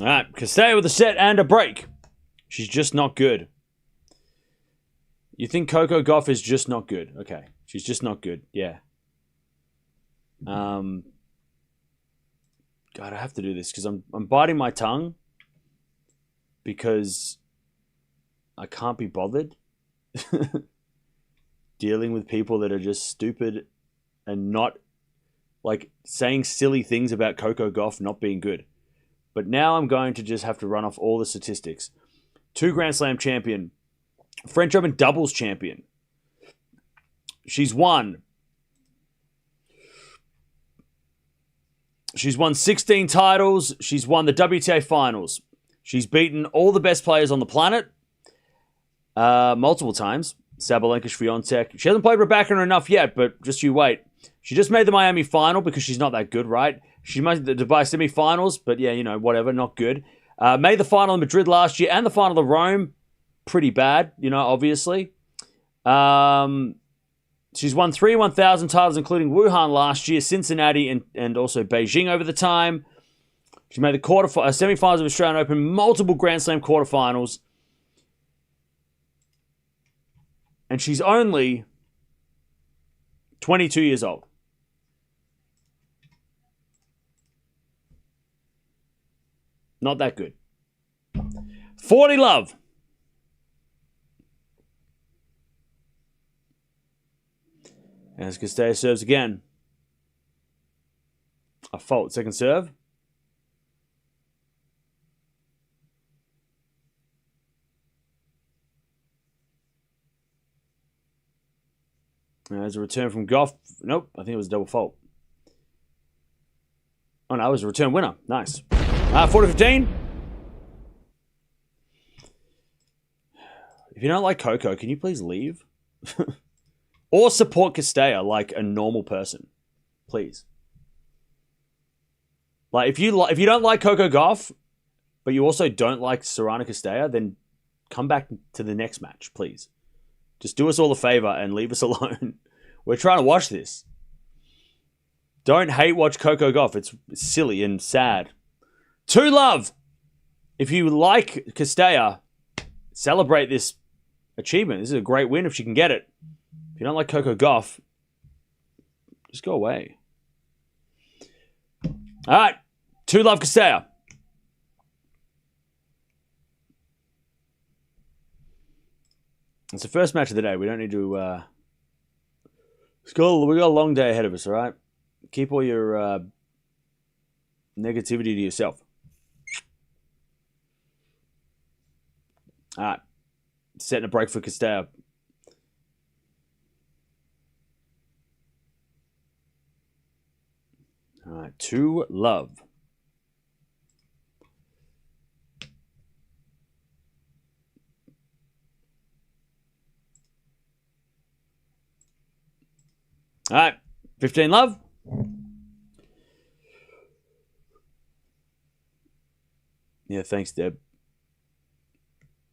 [SPEAKER 1] All right, Cirstea with a set and a break. She's just not good. You think Coco Gauff is just not good? Okay, she's just not good. Yeah. God, I have to do this because I'm biting my tongue because I can't be bothered dealing with people that are just stupid and not like saying silly things about Coco Gauff not being good. But now I'm going to just have to run off all the statistics. 2 Grand Slam champion, French Open doubles champion. She's won 16 titles. She's won the WTA finals. She's beaten all the best players on the planet multiple times. Sabalenka, Swiatek. She hasn't played Raducanu enough yet, but just you wait. She just made the Miami final because she's not that good, right? She made the Dubai semi-finals, but yeah, you know, whatever, not good. Made the final in Madrid last year and the final of Rome. Pretty bad, you know, obviously. She's won 3 1,000 titles, including Wuhan last year, Cincinnati, and also Beijing over the time. She made the semi-finals of Australian Open, multiple Grand Slam quarterfinals. And she's only 22 years old. Not that good. 40 love. As Cirstea serves again. A fault. Second serve. There's a return from Gauff. Nope, I think it was a double fault. Oh no, it was a return winner. Nice. 40-15. If you don't like Coco, can you please leave? Or support Cirstea like a normal person. Please. Like, if you don't like Coco Gauff, but you also don't like Sorana Cirstea, then come back to the next match, please. Just do us all a favor and leave us alone. We're trying to watch this. Don't hate watch Coco Gauff. It's silly and sad. 2 love. If you like Cirstea, celebrate this achievement. This is a great win if she can get it. If you don't like Coco Gauff, just go away. All right. 2 love Cirstea. It's the first match of the day. We don't need to... we got a long day ahead of us, all right? Keep all your negativity to yourself. All right. Setting a break for Cirstea. All right. 2 love. All right, 15 love. Yeah, thanks, Deb.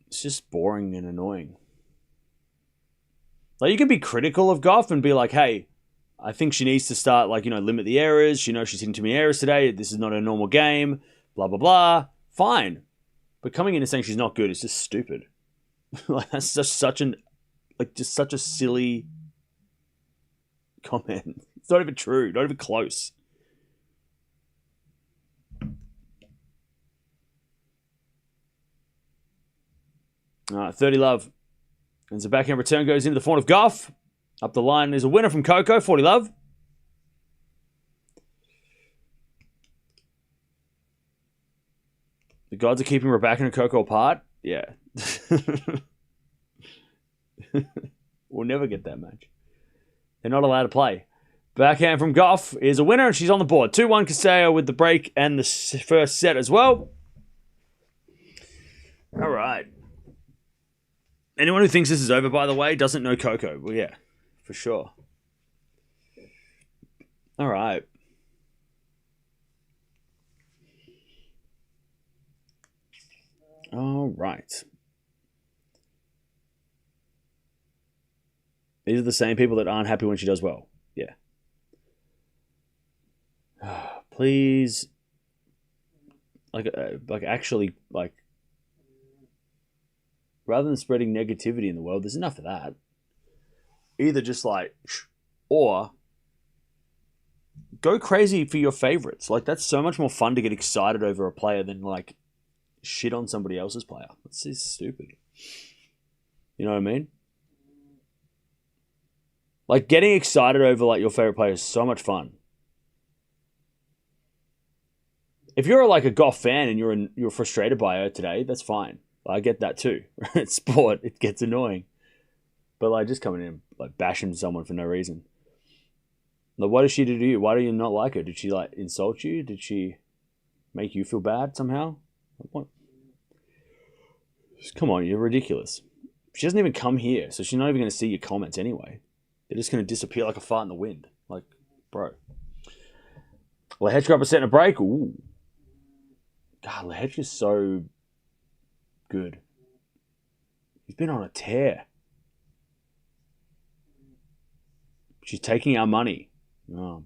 [SPEAKER 1] It's just boring and annoying. Like, you can be critical of Gauff and be like, hey, I think she needs to start, like, you know, limit the errors. You know, she's hitting too many errors today. This is not a normal game. Blah, blah, blah. Fine. But coming in and saying she's not good is just stupid. Like, that's just such a silly comment. It's not even true. Not even close. All right, 30 love. And the backhand return goes into the front of Gauff. Up the line is a winner from Coco, 40 love. The gods are keeping Raducanu and Coco apart. Yeah. We'll never get that match. They're not allowed to play. Backhand from Gauff is a winner, and she's on the board. 2-1 Cirstea with the break and the first set as well. All right. Anyone who thinks this is over, by the way, doesn't know Coco. Well, yeah, for sure. All right. All right. These are the same people that aren't happy when she does well. Yeah. Please like actually, like, rather than spreading negativity in the world, there's enough of that. Either just like, or go crazy for your favorites. Like, that's so much more fun to get excited over a player than like shit on somebody else's player. That's just stupid. You know what I mean? Like, getting excited over like your favorite player is so much fun. If you're like a Gauff fan and you're frustrated by her today, that's fine. I get that too. It's sport. It gets annoying. But like, just coming in and like bashing someone for no reason. Like, what did she do to you? Why do you not like her? Did she like insult you? Did she make you feel bad somehow? What? Come on, you're ridiculous. She doesn't even come here, so she's not even going to see your comments anyway. They're just going to disappear like a fart in the wind. Like, bro. Lehechka up a set and a break. Ooh. God, Lehechka's so good. He's been on a tear. She's taking our money. Oh.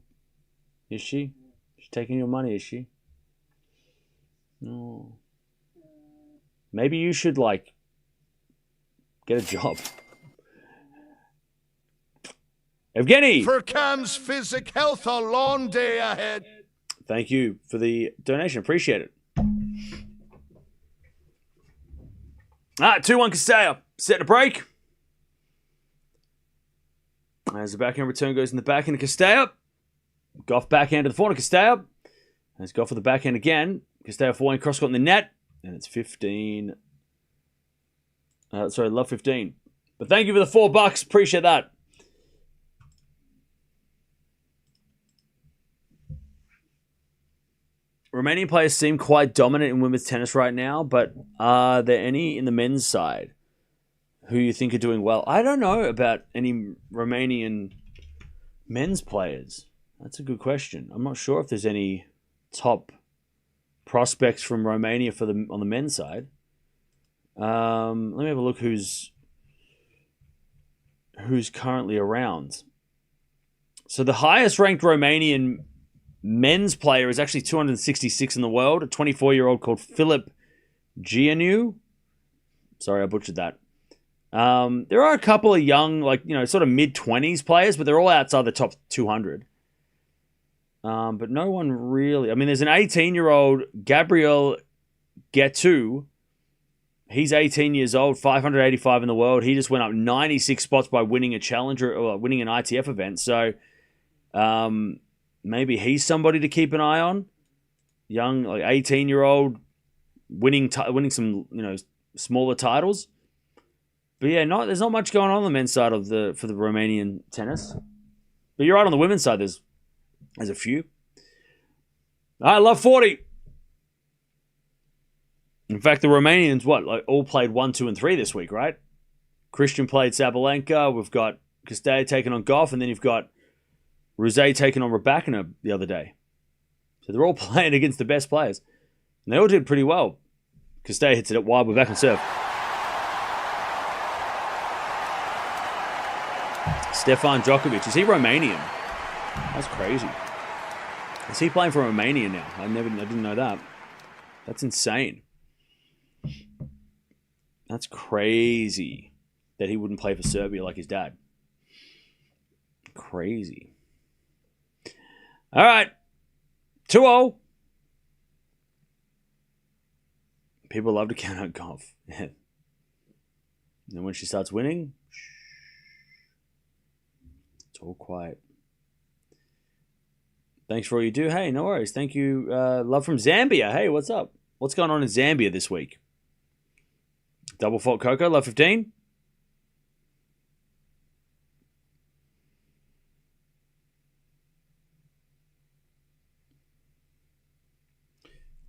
[SPEAKER 1] Is she? She's taking your money, is she? No. Maybe you should, like, get a job. Evgeny!
[SPEAKER 2] For Cam's physic health, a long day ahead.
[SPEAKER 1] Thank you for the donation. Appreciate it. 2-1 Castella. Set a break. As the backhand return goes in the backhand of Castella. Gauff backhand to the forehand of Castella. As Gauff for the backhand again. Castella forehand cross court in the net. And it's 15. Love 15. But thank you for the $4. Appreciate that. Romanian players seem quite dominant in women's tennis right now, but are there any in the men's side who you think are doing well? I don't know about any Romanian men's players. That's a good question. I'm not sure if there's any top prospects from Romania on the men's side. Let me have a look who's currently around. So the highest ranked Romanian men's player is actually 266 in the world, a 24-year-old called Filip Gianu. Sorry, I butchered that. There are a couple of young, like, you know, sort of mid-20s players, but they're all outside the top 200. But no one really... I mean, there's an 18-year-old, Gabriel Getu. He's 18 years old, 585 in the world. He just went up 96 spots by winning a challenger, or winning an ITF event. So, maybe he's somebody to keep an eye on. Young, like 18-year-old, winning some, you know, smaller titles. But yeah, there's not much going on the men's side for the Romanian tennis. But you're right, on the women's side, there's a few. I love 40. In fact, the Romanians, all played 1, 2, and 3 this week, right? Christian played Sabalenka. We've got Castella taking on Gauff, and then you've got Rosé taking on Raducanu the other day. So they're all playing against the best players. And they all did pretty well. Castella hits it up wide. We're back on serve. Stefan Djokovic. Is he Romanian? That's crazy. Is he playing for Romania now? I didn't know that. That's insane. That's crazy that he wouldn't play for Serbia like his dad. Crazy. All right. 2-0. People love to count out Gauff. And then when she starts winning, it's all quiet. Thanks for all you do. Hey, no worries. Thank you. Love from Zambia. Hey, what's up? What's going on in Zambia this week? Double fault Coco. Love 15.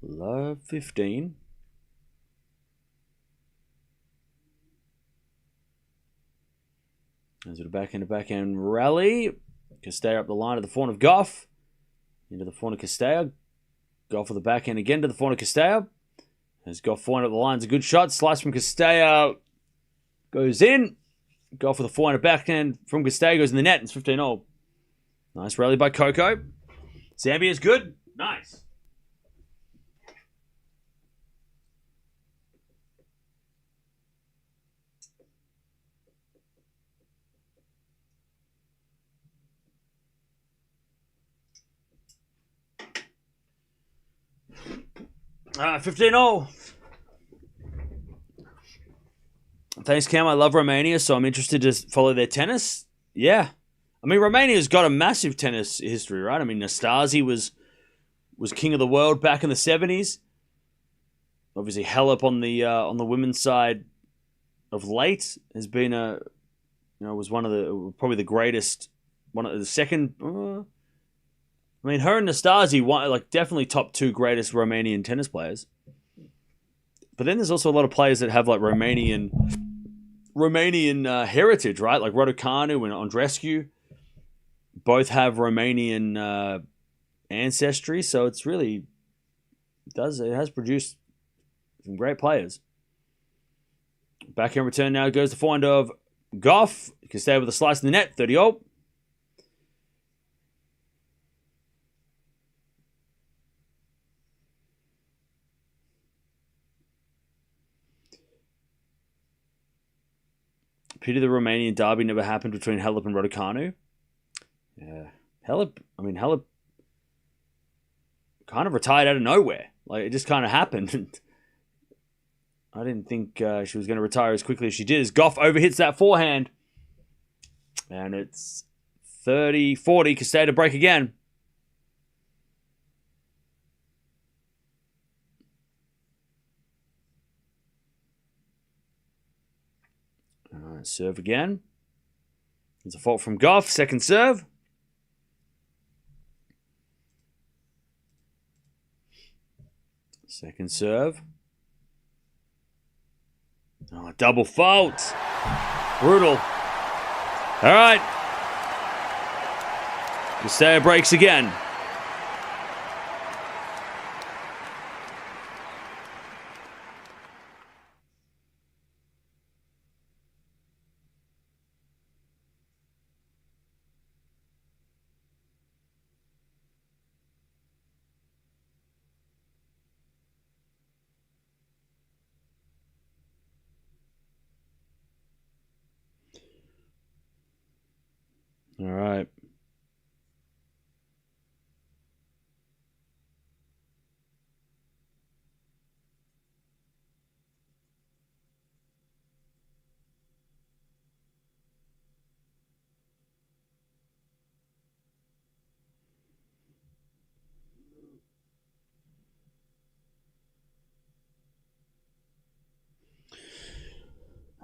[SPEAKER 1] Love 15. As a backhand rally. Castella up the line to the forehand of Gauff. Into the forehand of Castella. Gauff with the backhand again to the forehand of Castella. As Gauff forehand up the line. It's a good shot. Slice from Castella. Goes in. Gauff with the forehand backhand from Castella. Goes in the net. It's 15-0. Nice rally by Coco. Zambia is good. Nice. 15-all. Thanks, Cam. I love Romania, so I'm interested to follow their tennis. Yeah. I mean, Romania's got a massive tennis history, right? I mean, Nastase was king of the world back in the 70s. Obviously, Halep on the women's side of late has been was one of the probably the greatest, one of the second. I mean, her and Nastase, definitely top 2 greatest Romanian tennis players. But then there's also a lot of players that have like Romanian heritage, right? Like Raducanu and Andreescu both have Romanian ancestry, so it's really it has produced some great players. Backhand return now goes to forehand of Gauff. You can stay with a slice in the net, 30-all. Pity the Romanian derby never happened between Halep and Raducanu. Yeah. Halep kind of retired out of nowhere. Like, it just kind of happened. I didn't think she was going to retire as quickly as she did. As Gauff overhits that forehand. And it's 30-40. Castella to break again. Serve again. There's a fault from Gauff. Second serve. Second serve. Oh, double fault. Brutal. All right. Castella breaks again. All right.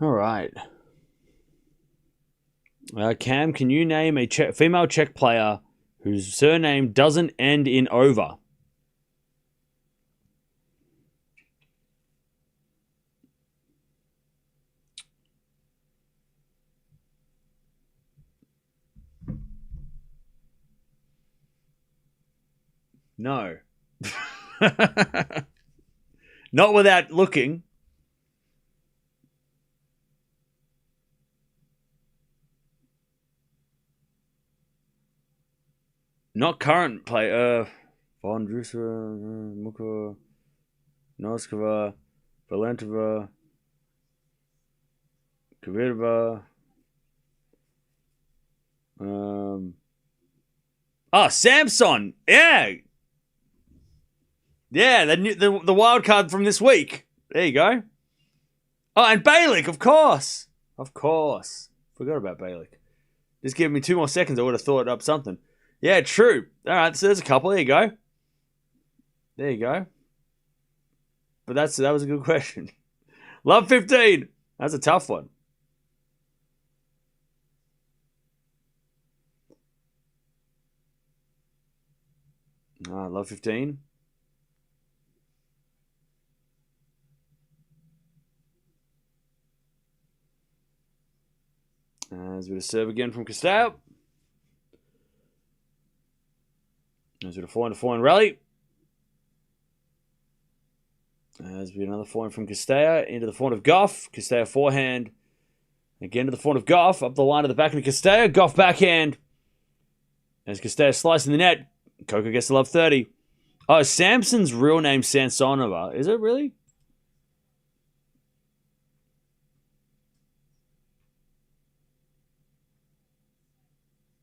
[SPEAKER 1] All right. Cam, can you name a female Czech player whose surname doesn't end in over? No. Not without looking. Not current play. Von Druser, Muka, Noskova, Valentova, Kvitova. Samson. Yeah. Yeah, the wild card from this week. There you go. Oh, and Balick, of course. Of course. Forgot about Balick. Just give me 2 more seconds, I would have thought up something. Yeah, true. All right, so there's a couple. There you go. There you go. But that was a good question. Love 15. That's a tough one. Love 15. As we serve again from Castell. As we forehand rally. As we another forehand from Castella into the forehand of Gauff. Castella forehand. Again to the forehand of Gauff. Up the line to the back of Castella. Gauff backhand. As Castella slicing the net. Coco gets to love 30. Oh, Samson's real name Sansonova. Is it really?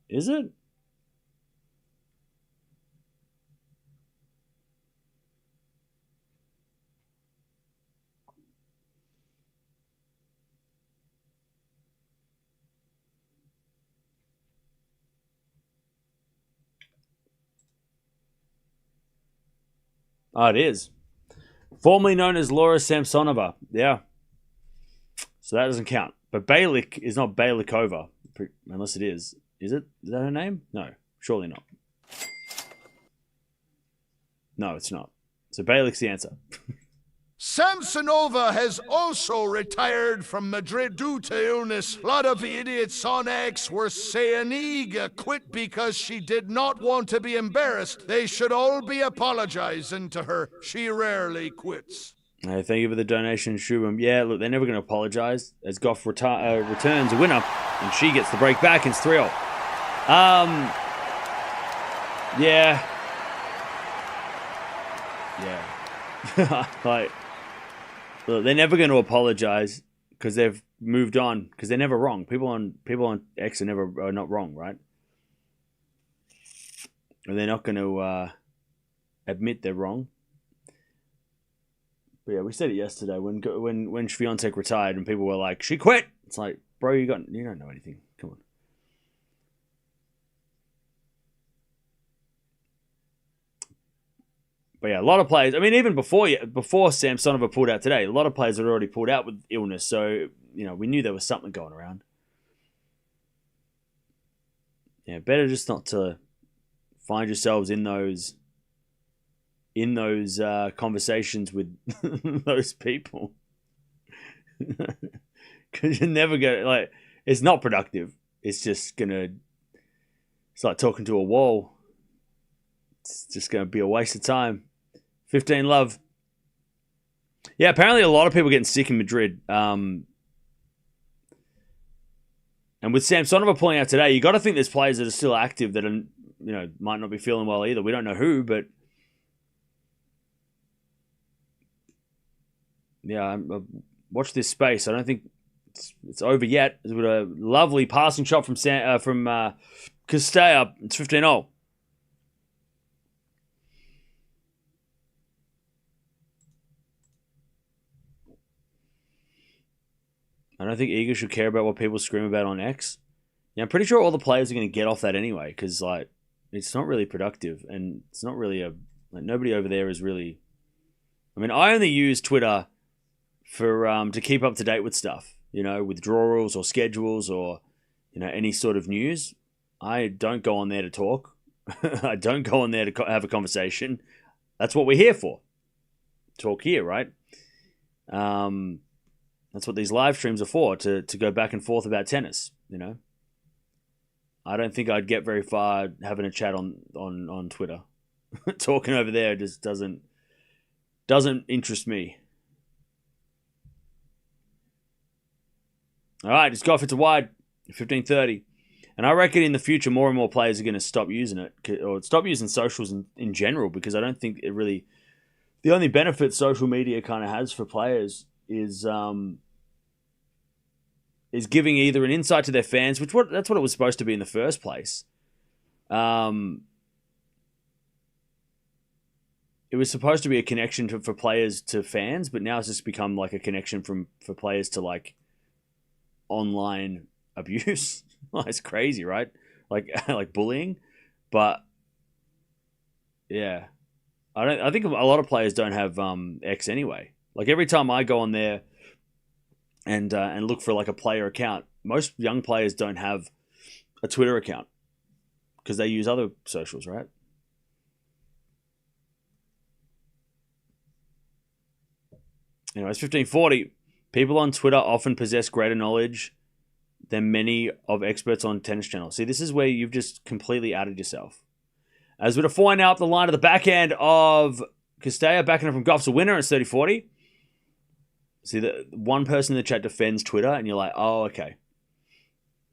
[SPEAKER 1] Is it? Oh, it is. Formerly known as Laura Samsonova. Yeah. So that doesn't count. But Balick is not Bailikova, unless it is. Is it? Is that her name? No, surely not. No, it's not. So Balick's the answer.
[SPEAKER 2] Samsonova has also retired from Madrid due to illness. A lot of idiots on X were saying Iga quit because she did not want to be embarrassed. They should all be apologizing to her. She rarely quits.
[SPEAKER 1] Hey, thank you for the donation, Shubham. Yeah, look, they're never going to apologize as Gauff returns a winner, and she gets the break back. It's 3-0. Yeah. Like, look, they're never going to apologize because they've moved on, because they're never wrong. People on X are not wrong, right? And they're not going to admit they're wrong. But yeah, we said it yesterday when Swiatek retired and people were like, "She quit." It's like, bro, you don't know anything. Come on. But yeah, a lot of players. I mean, even before Samsonova pulled out today, a lot of players had already pulled out with illness. So we knew there was something going around. Yeah, better just not to find yourselves in those conversations with those people, because you're never gonna it's not productive. It's just it's like talking to a wall. It's just gonna be a waste of time. 15 love. Yeah, apparently a lot of people getting sick in Madrid. And with Samsonova pulling out today, you got to think there's players that are still active that are, might not be feeling well either. We don't know who, but yeah, watch this space. I don't think it's over yet. With a lovely passing shot from Cirstea. It's 15-0. I don't think Iga should care about what people scream about on X. Yeah, I'm pretty sure all the players are going to get off that anyway, because it's not really productive, and it's not really nobody over there is really. I mean, I only use Twitter for to keep up to date with stuff, withdrawals or schedules or any sort of news. I don't go on there to talk. I don't go on there to have a conversation. That's what we're here for. Talk here, right? That's what these live streams are for, to go back and forth about tennis, I don't think I'd get very far having a chat on Twitter. Talking over there just doesn't interest me. All right, it's Gauff. It's a wide, 15:30. And I reckon in the future more and more players are going to stop using it, or stop using socials in general, because I don't think it really... The only benefit social media kind of has for players is giving either an insight to their fans, that's what it was supposed to be in the first place. It was supposed to be a connection for players to fans, but now it's just become like a connection for players to online abuse. It's crazy, right? Like bullying, but yeah, I think a lot of players don't have X anyway. Like every time I go on there and look for a player account, most young players don't have a Twitter account because they use other socials, right? Anyway, it's 15:40. People on Twitter often possess greater knowledge than many of experts on tennis channels. See, this is where you've just completely outed yourself. As with a 4 now up the line of the backhand of Cirstea, backhand from Gauff's a winner. It's 30-40. See, the one person in the chat defends Twitter, and you're like, oh, okay.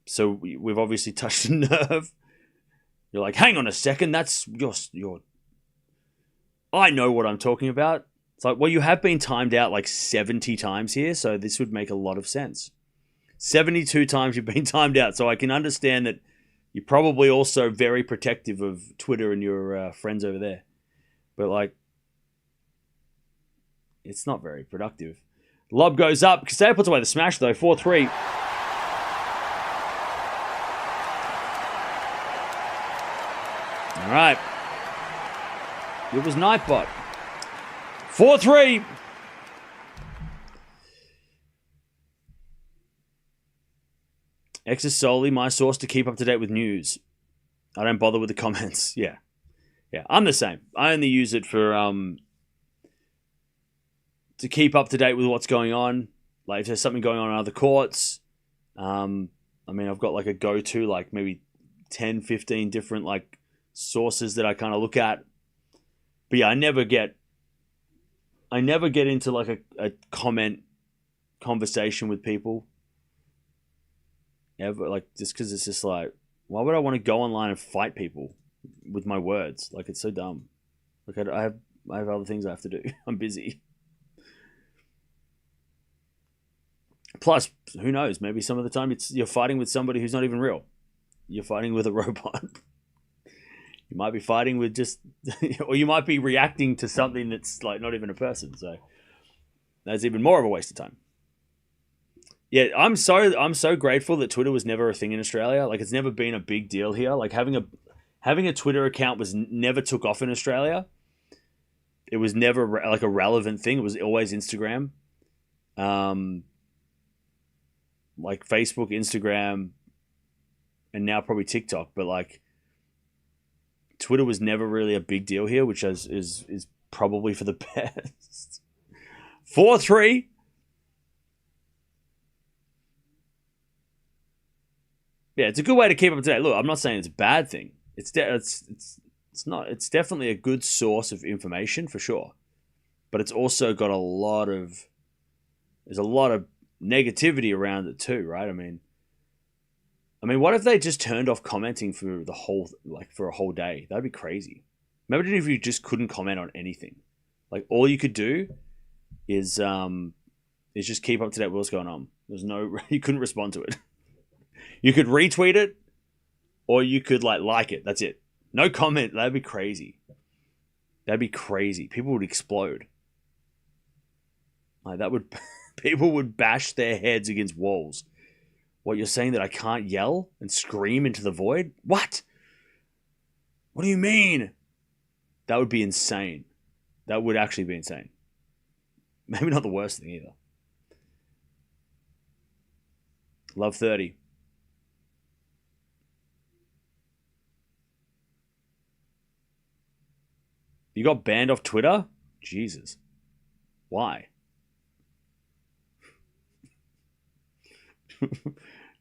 [SPEAKER 1] So we've obviously touched a nerve. You're like, hang on a second, that's your. I know what I'm talking about. It's like, well, you have been timed out 70 times here, so this would make a lot of sense. 72 times you've been timed out, so I can understand that you're probably also very protective of Twitter and your friends over there. But, it's not very productive. Lob goes up. Cirstea puts away the smash, though. 4-3. All right. It was Nightbot. 4-3. X is solely my source to keep up to date with news. I don't bother with the comments. Yeah. I'm the same. I only use it for to keep up to date with what's going on. Like if there's something going on in other courts. I mean, I've got like a go-to, like maybe 10, 15 different like sources that I kind of look at. But yeah, I never get into like a comment conversation with people. Ever, like, just because it's just like, why would I want to go online and fight people with my words? Like, it's so dumb. Like, I have other things I have to do. I'm busy. Plus, who knows? Maybe some of the time you're fighting with somebody who's not even real. You're fighting with a robot. You might be fighting with just, or you might be reacting to something that's like not even a person. So that's even more of a waste of time. Yeah, I'm so grateful that Twitter was never a thing in Australia. Like, it's never been a big deal here. Like, having a Twitter account never took off in Australia. It was never like a relevant thing. It was always Instagram, like Facebook, Instagram, and now probably TikTok. But like, Twitter was never really a big deal here, which is probably for the best. 4-3. Yeah, it's a good way to keep up to date. Look, I'm not saying it's a bad thing. It's not. It's definitely a good source of information for sure, but it's also got there's a lot of negativity around it too, right? I mean, what if they just turned off commenting for for a whole day? That'd be crazy. Imagine if you just couldn't comment on anything. Like, all you could do is just keep up to date with what's going on. You couldn't respond to it. You could retweet it, or you could like it. That's it. No comment. That'd be crazy. That'd be crazy. People would explode. Like, people would bash their heads against walls. What, you're saying that I can't yell and scream into the void? What? What do you mean? That would be insane. That would actually be insane. Maybe not the worst thing either. Love 30. You got banned off Twitter? Jesus. Why?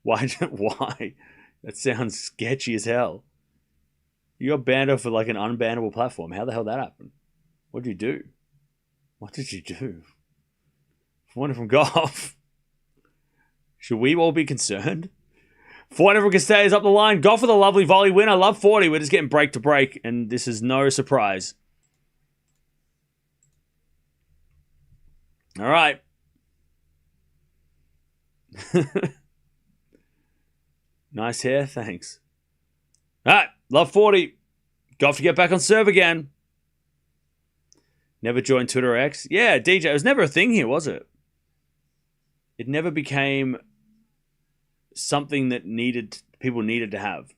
[SPEAKER 1] Why? That sounds sketchy as hell. You got banned off of like an unbannable platform. How the hell did that happen? What did you do? What did you do? One from Gauff. Should we all be concerned? 400 from Cirstea is up the line. Gauff with a lovely volley win. I love 40. We're just getting break to break, and this is no surprise. All right. Nice hair, thanks. All right, love 40. Gauff to get back on serve again. Never joined Twitter or X. Yeah, DJ, it was never a thing here, was it? It never became something that people needed to have.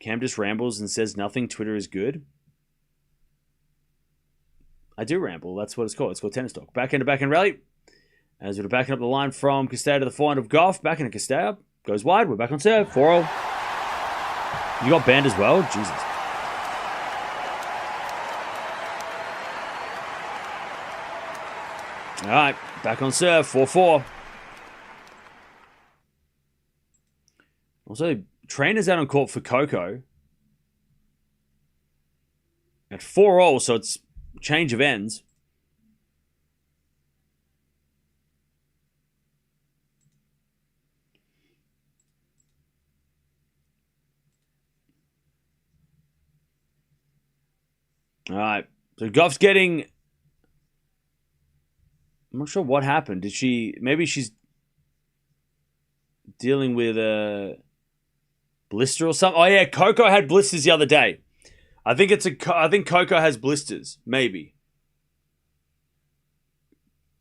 [SPEAKER 1] Cam just rambles and says nothing. Twitter is good. I do ramble. That's what it's called. It's called Tennis Talk. Backhand to backhand rally. As we're backing up the line from Cirstea to the forehand of Gauff. Backhand to Cirstea. Goes wide. We're back on serve. 4-0. You got banned as well? Jesus. All right. Back on serve. 4-4. Also, trainers out on court for Coco. At 4-0, so it's change of ends. All right. So Gauff's getting... I'm not sure what happened. Maybe she's dealing with a blister or something. Oh yeah, Coco had blisters the other day. I think Coco has blisters. Maybe.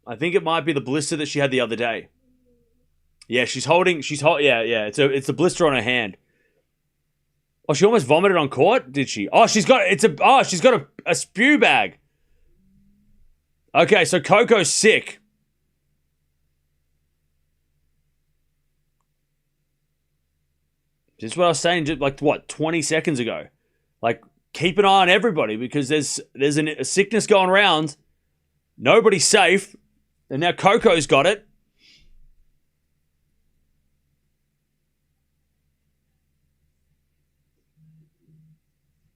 [SPEAKER 1] I think it might be the blister that she had the other day. Yeah, yeah. It's a blister on her hand. Oh, she almost vomited on court, did she? Oh, she's got a spew bag. Okay, so Coco's sick. This is what I was saying, just like, what, 20 seconds ago? Like, keep an eye on everybody because there's a sickness going around. Nobody's safe. And now Coco's got it.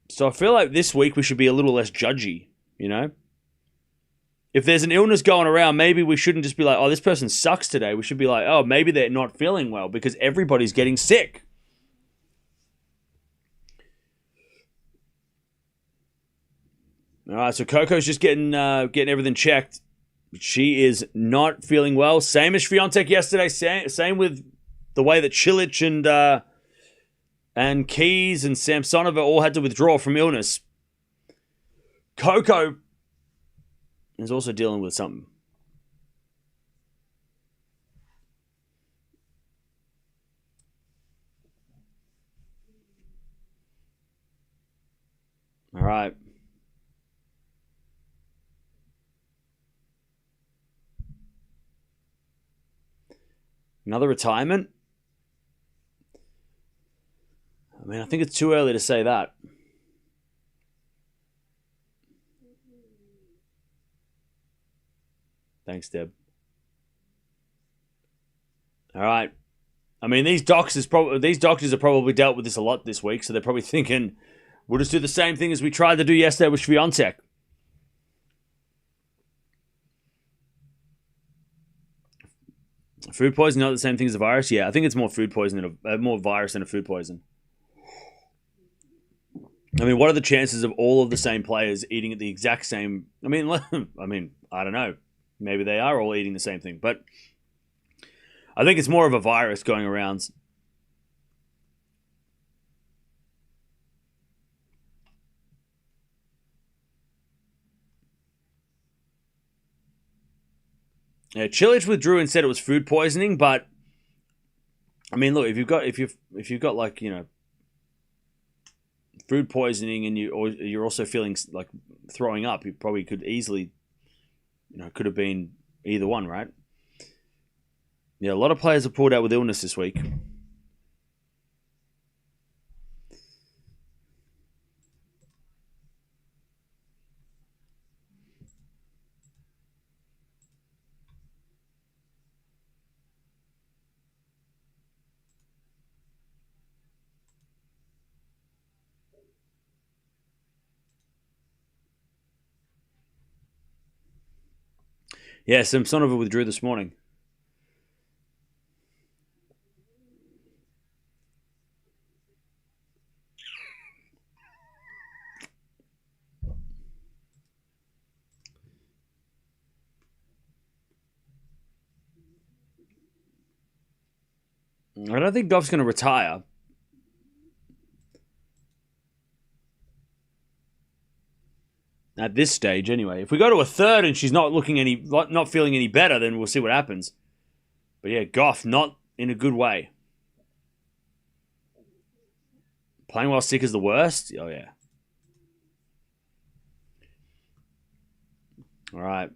[SPEAKER 1] So I feel like this week we should be a little less judgy, you know? If there's an illness going around, maybe we shouldn't just be like, oh, this person sucks today. We should be like, oh, maybe they're not feeling well because everybody's getting sick. All right, so Coco's just getting everything checked. She is not feeling well. Same as Swiatek yesterday. Same with the way that Cilic and Keys and Samsonova all had to withdraw from illness. Coco is also dealing with something. All right. Another retirement? I mean, I think it's too early to say that. Thanks, Deb. All right. I mean, these doctors have probably dealt with this a lot this week, so they're probably thinking, we'll just do the same thing as we tried to do yesterday with Swiatek. Food poisoning, not the same thing as a virus? Yeah, I think it's more food poisoning, more virus than a food poison. I mean, what are the chances of all of the same players eating at the exact same... I mean, I don't know. Maybe they are all eating the same thing, but I think it's more of a virus going around. Yeah, Cilic withdrew and said it was food poisoning, but I mean, look, if you've got like, you know, food poisoning and you're also feeling like throwing up, you probably could easily, you know, could have been either one, right? Yeah, a lot of players have pulled out with illness this week. Yeah, Samsonova withdrew this morning. I don't think Gauff's going to retire. At this stage, anyway. If we go to a third and she's not feeling any better, then we'll see what happens. But yeah, Gauff not in a good way. Playing while sick is the worst? Oh yeah. All right.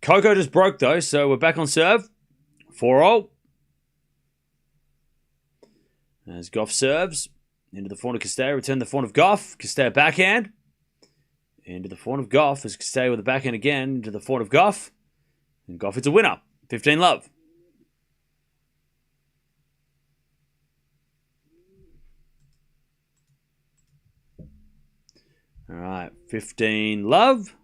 [SPEAKER 1] Coco just broke though, so we're back on serve. 4-0. As Gauff serves. Into the forehand of Cirstea, return the forehand of Gauff. Cirstea backhand. Into the forehand of Gauff as Cirstea with the backhand again. Into the forehand of Gauff. And Gauff hits a winner. 15-love. All right, 15-love.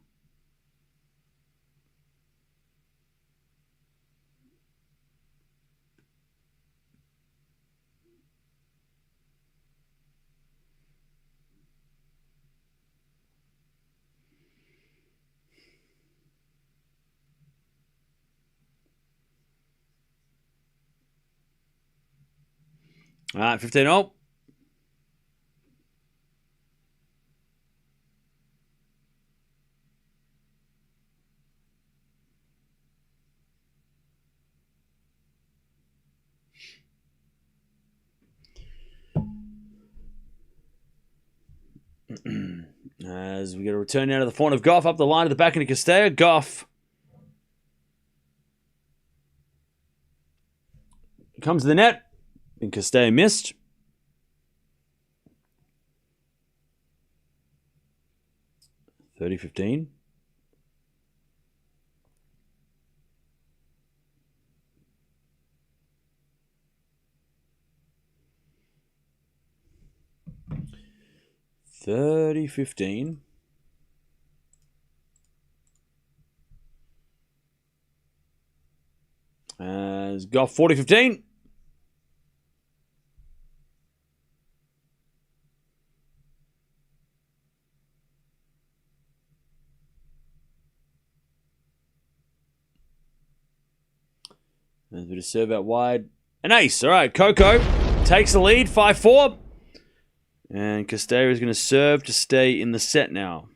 [SPEAKER 1] All right, 15-0. All As we get a return now to the front of Gauff, up the line to the back into Cirstea. Gauff comes to the net, and Cirstea missed. (30-15). As Gauff 40-15. There's a bit of serve out wide. An ace. All right, Coco takes the lead, 5-4. And Cirstea is going to serve to stay in the set now.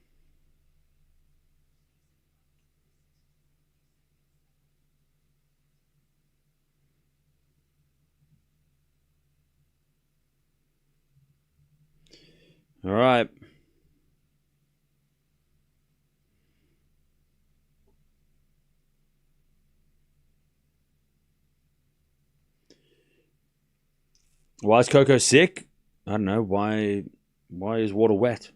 [SPEAKER 1] All right. Why is Coco sick? I don't know. Why is water wet?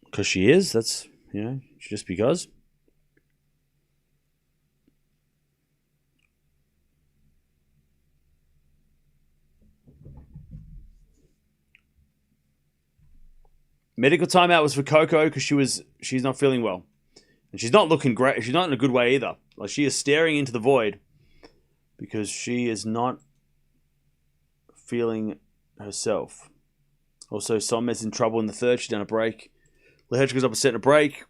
[SPEAKER 1] Because she is. That's, just because. Medical timeout was for Coco because she's not feeling well. And she's not looking great. She's not in a good way either. Like, she is staring into the void because she is not feeling herself. Also, Sommer's in trouble in the third. She's done a break. Lehech goes up a set and a break.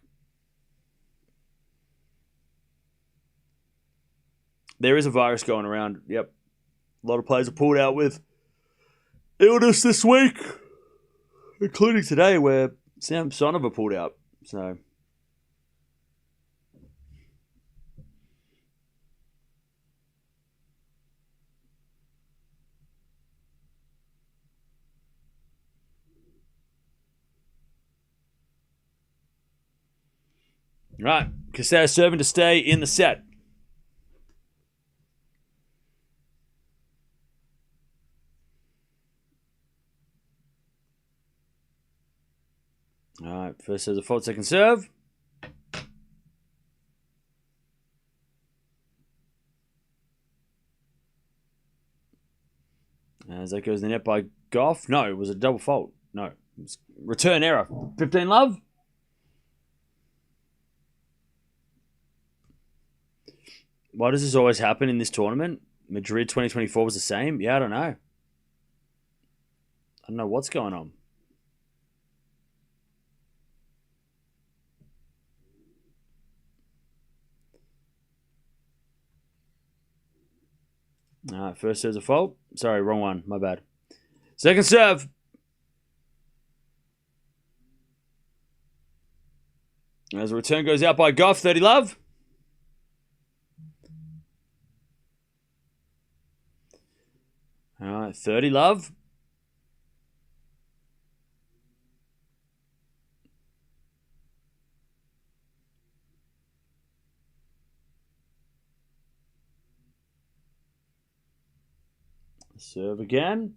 [SPEAKER 1] There is a virus going around. Yep. A lot of players are pulled out with illness this week, including today where Sam Sonova pulled out. So, right, Cirstea serving to stay in the set. All right, first serve a fault, second serve. As that goes in the net by Gauff. No, it was a double fault. No, it was return error. 15 love. Why does this always happen in this tournament? Madrid 2024 was the same? Yeah, I don't know. I don't know what's going on. All right, first serve's a fault. Sorry, wrong one. My bad. Second serve. As the return goes out by Gauff, 30 love. All right, 30 love. Serve again.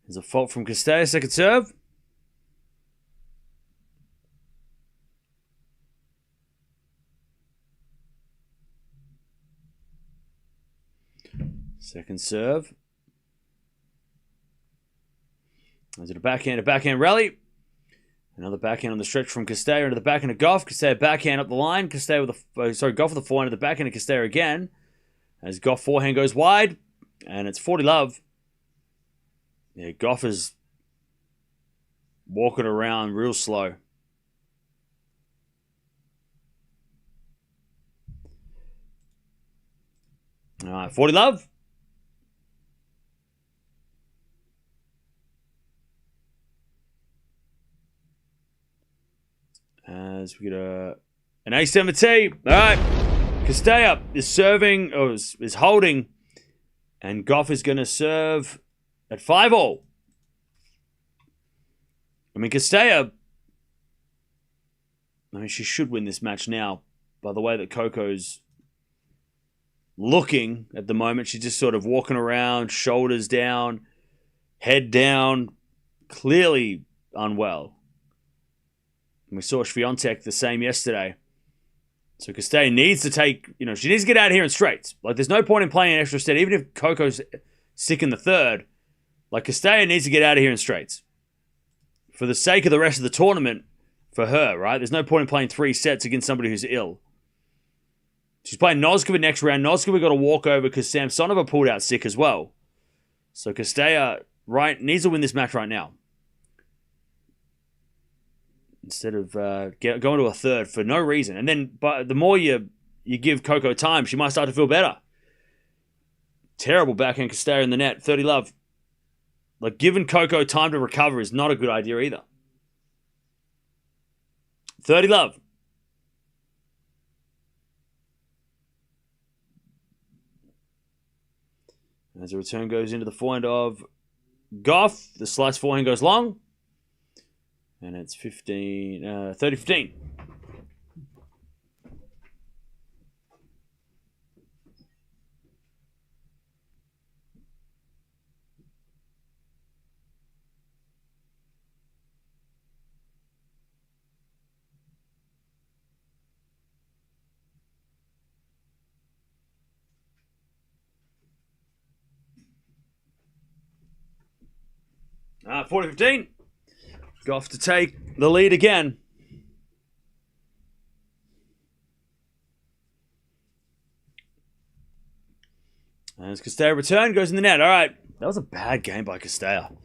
[SPEAKER 1] There's a fault from Cirstea, second serve. Second serve. There's a backhand rally. Another backhand on the stretch from Cirstea into the backhand of Gauff. Cirstea backhand up the line. Cirstea with Gauff with the forehand to the backhand of Cirstea again. As Gauff forehand goes wide, and it's 40 love. Yeah, Gauff is walking around real slow. All right, 40 love. As we get an ace down the tee. All right. Cirstea is serving, or is holding And Gauff is going to serve at 5-all. I mean, Cirstea, she should win this match now by the way that Coco's looking at the moment. She's just sort of walking around, shoulders down, head down, clearly unwell. And we saw Swiatek the same yesterday. So Cirstea needs to take, she needs to get out of here in straights. Like, there's no point in playing an extra set, even if Coco's sick in the third. Like, Cirstea needs to get out of here in straights. For the sake of the rest of the tournament, for her, right? There's no point in playing 3 sets against somebody who's ill. She's playing Noskova next round. Noskova got a walkover because Samsonova pulled out sick as well. So Cirstea, needs to win this match right now. Instead of going to a third for no reason. And then but the more you give Coco time, she might start to feel better. Terrible backhand Cirstea in the net. 30-love. Like, giving Coco time to recover is not a good idea either. 30-love. As the return goes into the forehand of Gauff, the slice forehand goes long. And it's 30-15. Ah, 40-15. Gauff to take the lead again. As Cirstea return, goes in the net. All right. That was a bad game by Cirstea.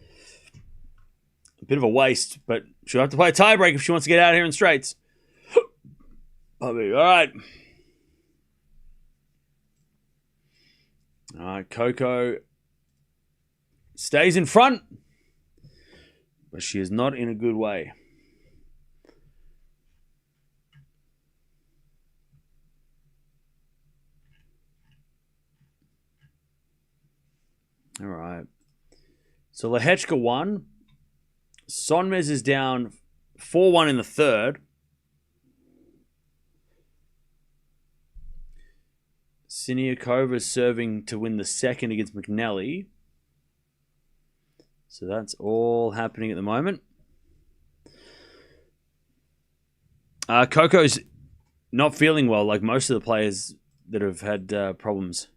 [SPEAKER 1] A bit of a waste, but she'll have to play a tiebreak if she wants to get out of here in straights. All right. All right, Coco stays in front, but she is not in a good way. All right. So Lehechka won. Sonmez is down 4-1 in the third. Siniakova is serving to win the second against McNally. So that's all happening at the moment. Coco's not feeling well, like most of the players that have had problems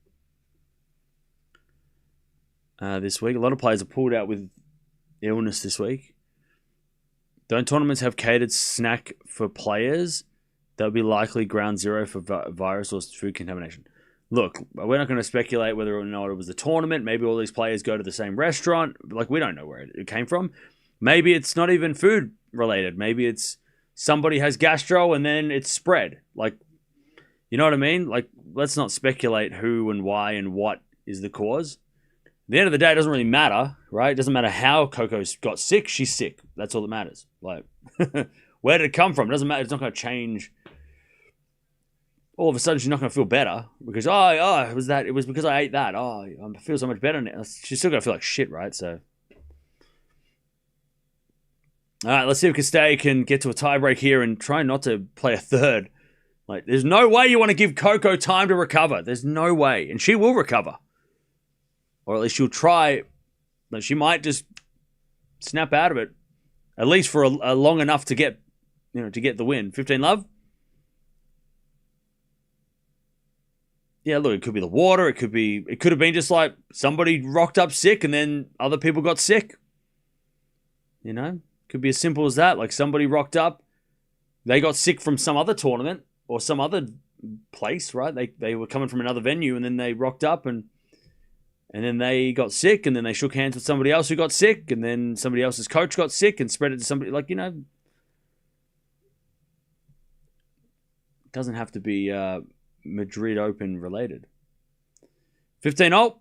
[SPEAKER 1] this week. A lot of players are pulled out with illness this week. Don't tournaments have catered snack for players? That would be likely ground zero for virus or food contamination. Look, we're not going to speculate whether or not it was the tournament. Maybe all these players go to the same restaurant. Like, we don't know where it came from. Maybe it's not even food related. Maybe it's somebody has gastro and then it's spread. Like, you know what I mean? Like, let's not speculate who and why and what is the cause. At the end of the day, it doesn't really matter, right? It doesn't matter how Coco's got sick. She's sick. That's all that matters. Like, where did it come from? It doesn't matter. It's not going to change. All of a sudden, she's not going to feel better because, it was because I ate that. Oh, I feel so much better now. She's still going to feel like shit, right? So, all right, let's see if Cirstea can get to a tiebreak here and try not to play a third. Like, there's no way you want to give Coco time to recover. There's no way. And she will recover. Or at least she'll try. But she might just snap out of it. At least for a long enough to get the win. 15-love. Yeah, look, it could be the water. It could have been just like somebody rocked up sick and then other people got sick. You know? Could be as simple as that. Like, somebody rocked up. They got sick from some other tournament or some other place, right? They were coming from another venue and then they rocked up and then they got sick and then they shook hands with somebody else who got sick and then somebody else's coach got sick and spread it to somebody. Like, it doesn't have to be Madrid Open related. 15-0.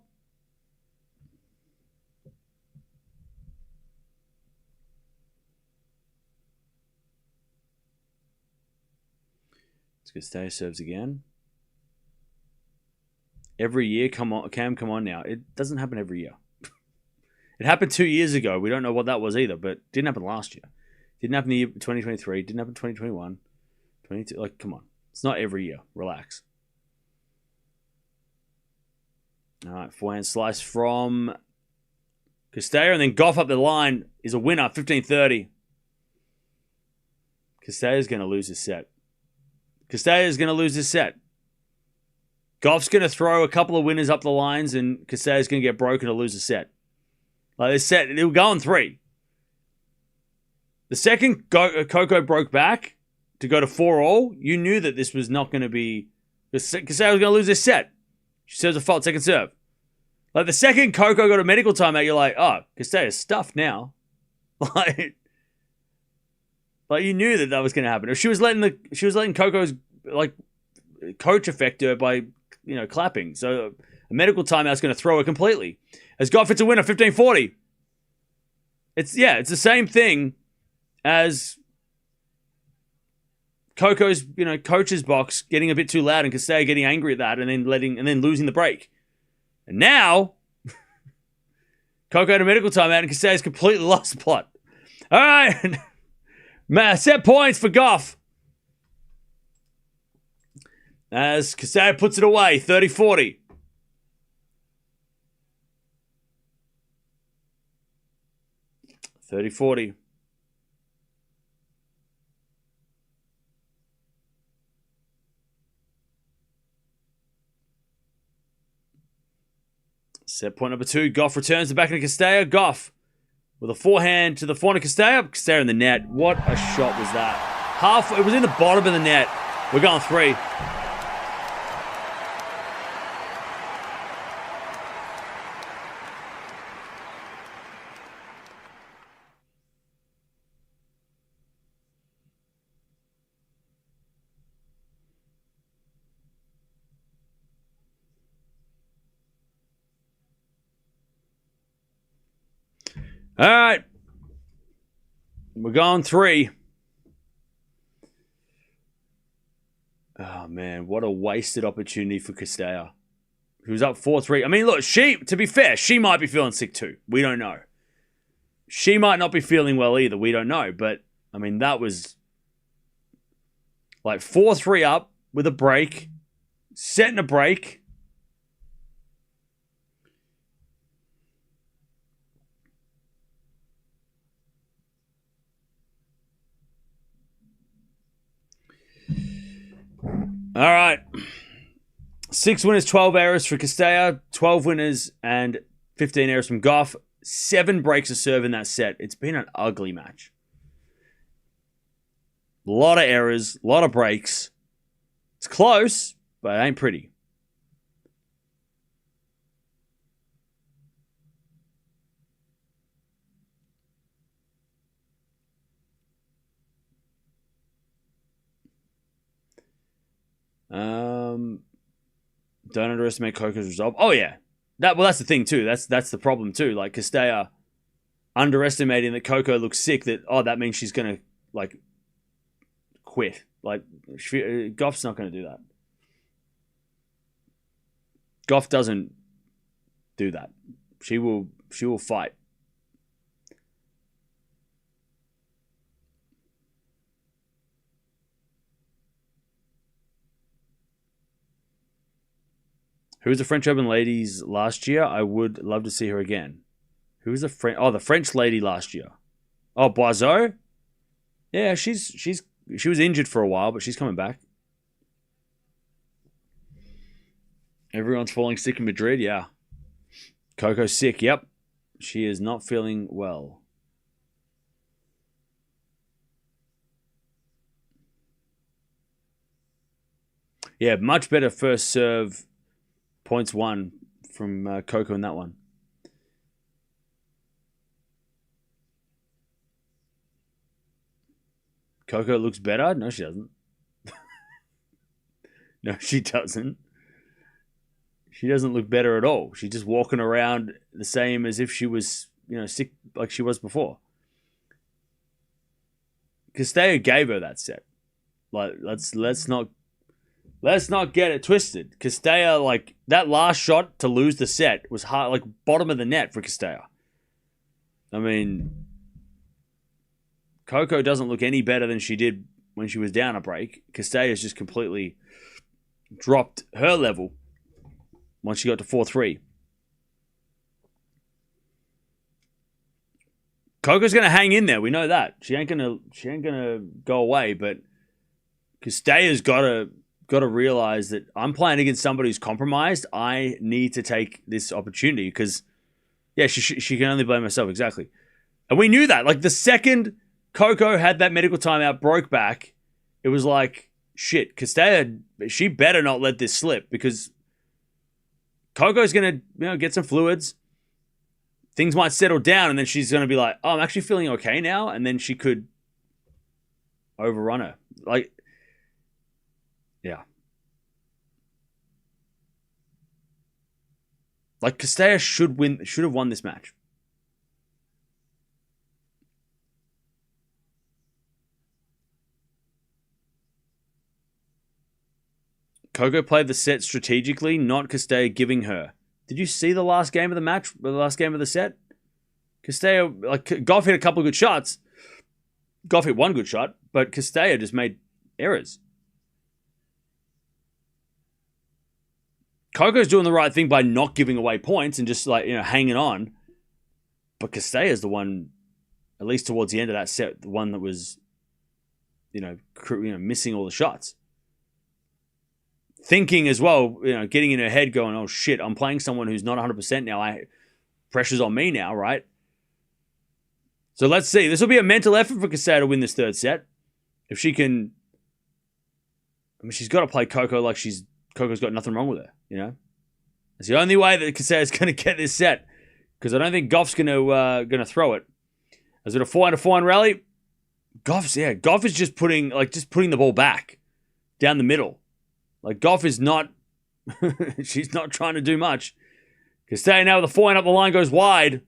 [SPEAKER 1] Cirstea serves again. Every year? Come on, Cam, come on now. It doesn't happen every year. It happened 2 years ago. We don't know what that was either, but it didn't happen last year. Didn't happen in 2023. Didn't happen 2021. 22. Like, come on. It's not every year. Relax. All right, forehand slice from Cirstea, and then Gauff up the line is a winner, 15-30. Cirstea is going to lose this set. Cirstea is going to lose this set. Gauff's going to throw a couple of winners up the lines, and Cirstea is going to get broken to lose the set. Like this set, it'll go on 3. The second Coco broke back to go to 4-all, you knew that this was not going to be... Cirstea was going to lose this set. She serves a fault, second serve. Like, the second Coco got a medical timeout, you're like, oh, Cirstea's stuffed now. Like, you knew that was going to happen. If she was letting Coco's, like, coach affect her by, clapping. So, a medical timeout's going to throw her completely. As Gauff hits a winner, 15-40. It's the same thing as Coco's, coach's box getting a bit too loud and Cirstea getting angry at that and then losing the break. And now, Coco had a medical timeout and Cirstea's completely lost the plot. All right. Set points for Gauff. As Cirstea puts it away, 30-40. Set point number 2. Gauff returns the back into Cirstea. Gauff with a forehand to the forehand of Cirstea. Cirstea in the net. What a shot was that? It was in the bottom of the net. We're going 3. All right. We're going 3. Oh, man. What a wasted opportunity for Cirstea. Who was up 4-3. I mean, look, to be fair, she might be feeling sick too. We don't know. She might not be feeling well either. We don't know. But, I mean, that was like 4-3 up with a break. Setting a break. All right. 6 winners, 12 errors for Cirstea. 12 winners and 15 errors from Gauff. 7 breaks of serve in that set. It's been an ugly match. A lot of errors, a lot of breaks. It's close, but it ain't pretty. Don't underestimate Coco's resolve. Oh yeah, that's the thing too. That's the problem too. Like Cirstea underestimating that Coco looks sick. That means she's gonna quit. Like Gauff's not gonna do that. Gauff doesn't do that. She will fight. Who was the French Open ladies last year? I would love to see her again. Who was the French? Oh, the French lady last year. Oh, Boiseau? Yeah, she was injured for a while, but she's coming back. Everyone's falling sick in Madrid, yeah. Coco's sick, yep. She is not feeling well. Yeah, much better first serve. Points won from Coco in that one. Coco looks better? No, she doesn't. No, she doesn't. She doesn't look better at all. She's just walking around the same as if she was, sick like she was before. Cirstea gave her that set. Like, let's not let's not get it twisted. Cirstea, like, that last shot to lose the set was hard, like, bottom of the net for Cirstea. I mean, Coco doesn't look any better than she did when she was down a break. Cirstea just completely dropped her level once she got to 4-3. Coco's gonna hang in there. We know that. She ain't gonna go away. But Cirstea's gotta realize that I'm playing against somebody who's compromised. I need to take this opportunity because, yeah, she can only blame herself, exactly. And we knew that. Like, the second Coco had that medical timeout, broke back, it was like, shit, Cirstea, she better not let this slip because Coco's gonna, get some fluids. Things might settle down, and then she's going to be like, oh, I'm actually feeling okay now, and then she could overrun her. Like, yeah. Like, Cirstea should have won this match. Coco played the set strategically, not Cirstea giving her. Did you see the last game of the match? The last game of the set? Cirstea, like, Gauff hit a couple of good shots. Gauff hit one good shot, but Cirstea just made errors. Coco's doing the right thing by not giving away points and just, like, hanging on. But Cirstea is the one, at least towards the end of that set, the one that was, missing all the shots. Thinking as well, getting in her head going, oh shit, I'm playing someone who's not 100% now. Pressure's on me now, right? So let's see. This will be a mental effort for Cirstea to win this third set. If she can, she's got to play Coco like Coco's got nothing wrong with her, It's the only way that Cirstea's going to get this set because I don't think Gauff's going to throw it. Is it a 4-4 rally? Gauff is just putting the ball back down the middle. Like, Gauff is not, she's not trying to do much. Cirstea now with the 4 up the line goes wide.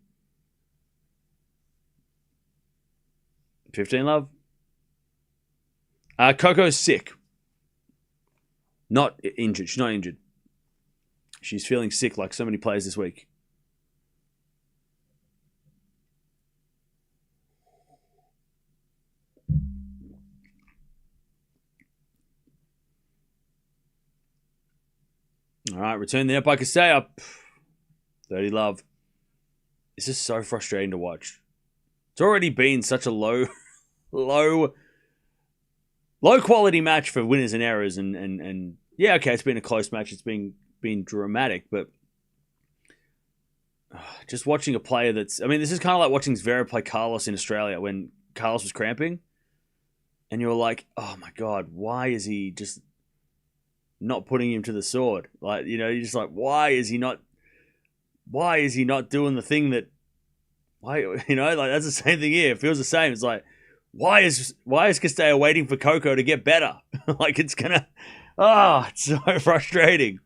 [SPEAKER 1] 15 love. Coco's sick. Not injured. She's not injured. She's feeling sick like so many players this week. All right, return the net by Cirstea. 30 love. This is so frustrating to watch. It's already been such a low quality match for winners and errors, and yeah, okay, it's been a close match. It's been dramatic, but just watching a player this is kind of like watching Zverev play Carlos in Australia when Carlos was cramping, and you're like, oh my god, why is he just not putting him to the sword? Like, you're just like, why is he not doing the thing that, why, like, that's the same thing here. It feels the same. It's like, why is Cirstea waiting for Coco to get better? Like, it's so frustrating.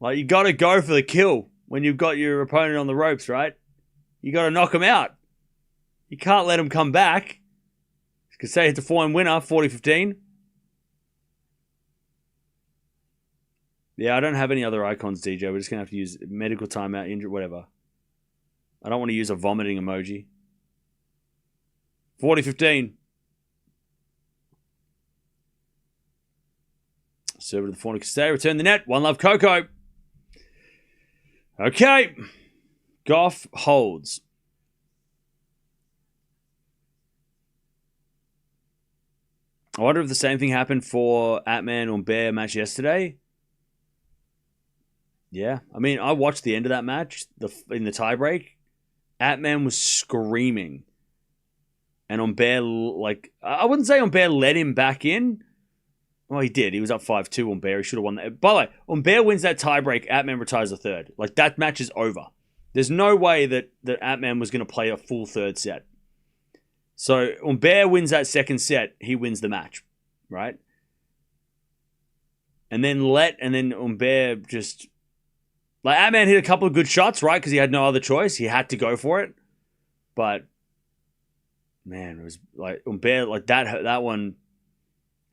[SPEAKER 1] Like, you got to go for the kill when you've got your opponent on the ropes, right? You got to knock him out. You can't let him come back. Cirstea hits a 4-1 winner, 40-15. Yeah, I don't have any other icons, DJ. We're just going to have to use medical timeout, injury, whatever. I don't want to use a vomiting emoji. 40-15. Serve to the forehand, Cirstea. Return the net. One love, Coco. Okay. Gauff holds. I wonder if the same thing happened for Atman-Humbert match yesterday. Yeah. I watched the end of that match in the tiebreak. Atman was screaming. And Humbert, I wouldn't say Humbert let him back in. Well, he did. He was up 5-2, Humbert. He should have won that. By the way, Humbert wins that tiebreak. Atman retires the third. Like, that match is over. There's no way that Atman was going to play a full third set. So, Humbert wins that second set. He wins the match. Right? And then Humbert just... Like, Atman hit a couple of good shots, right? Because he had no other choice. He had to go for it. But, man, it was like Humbert, like that one.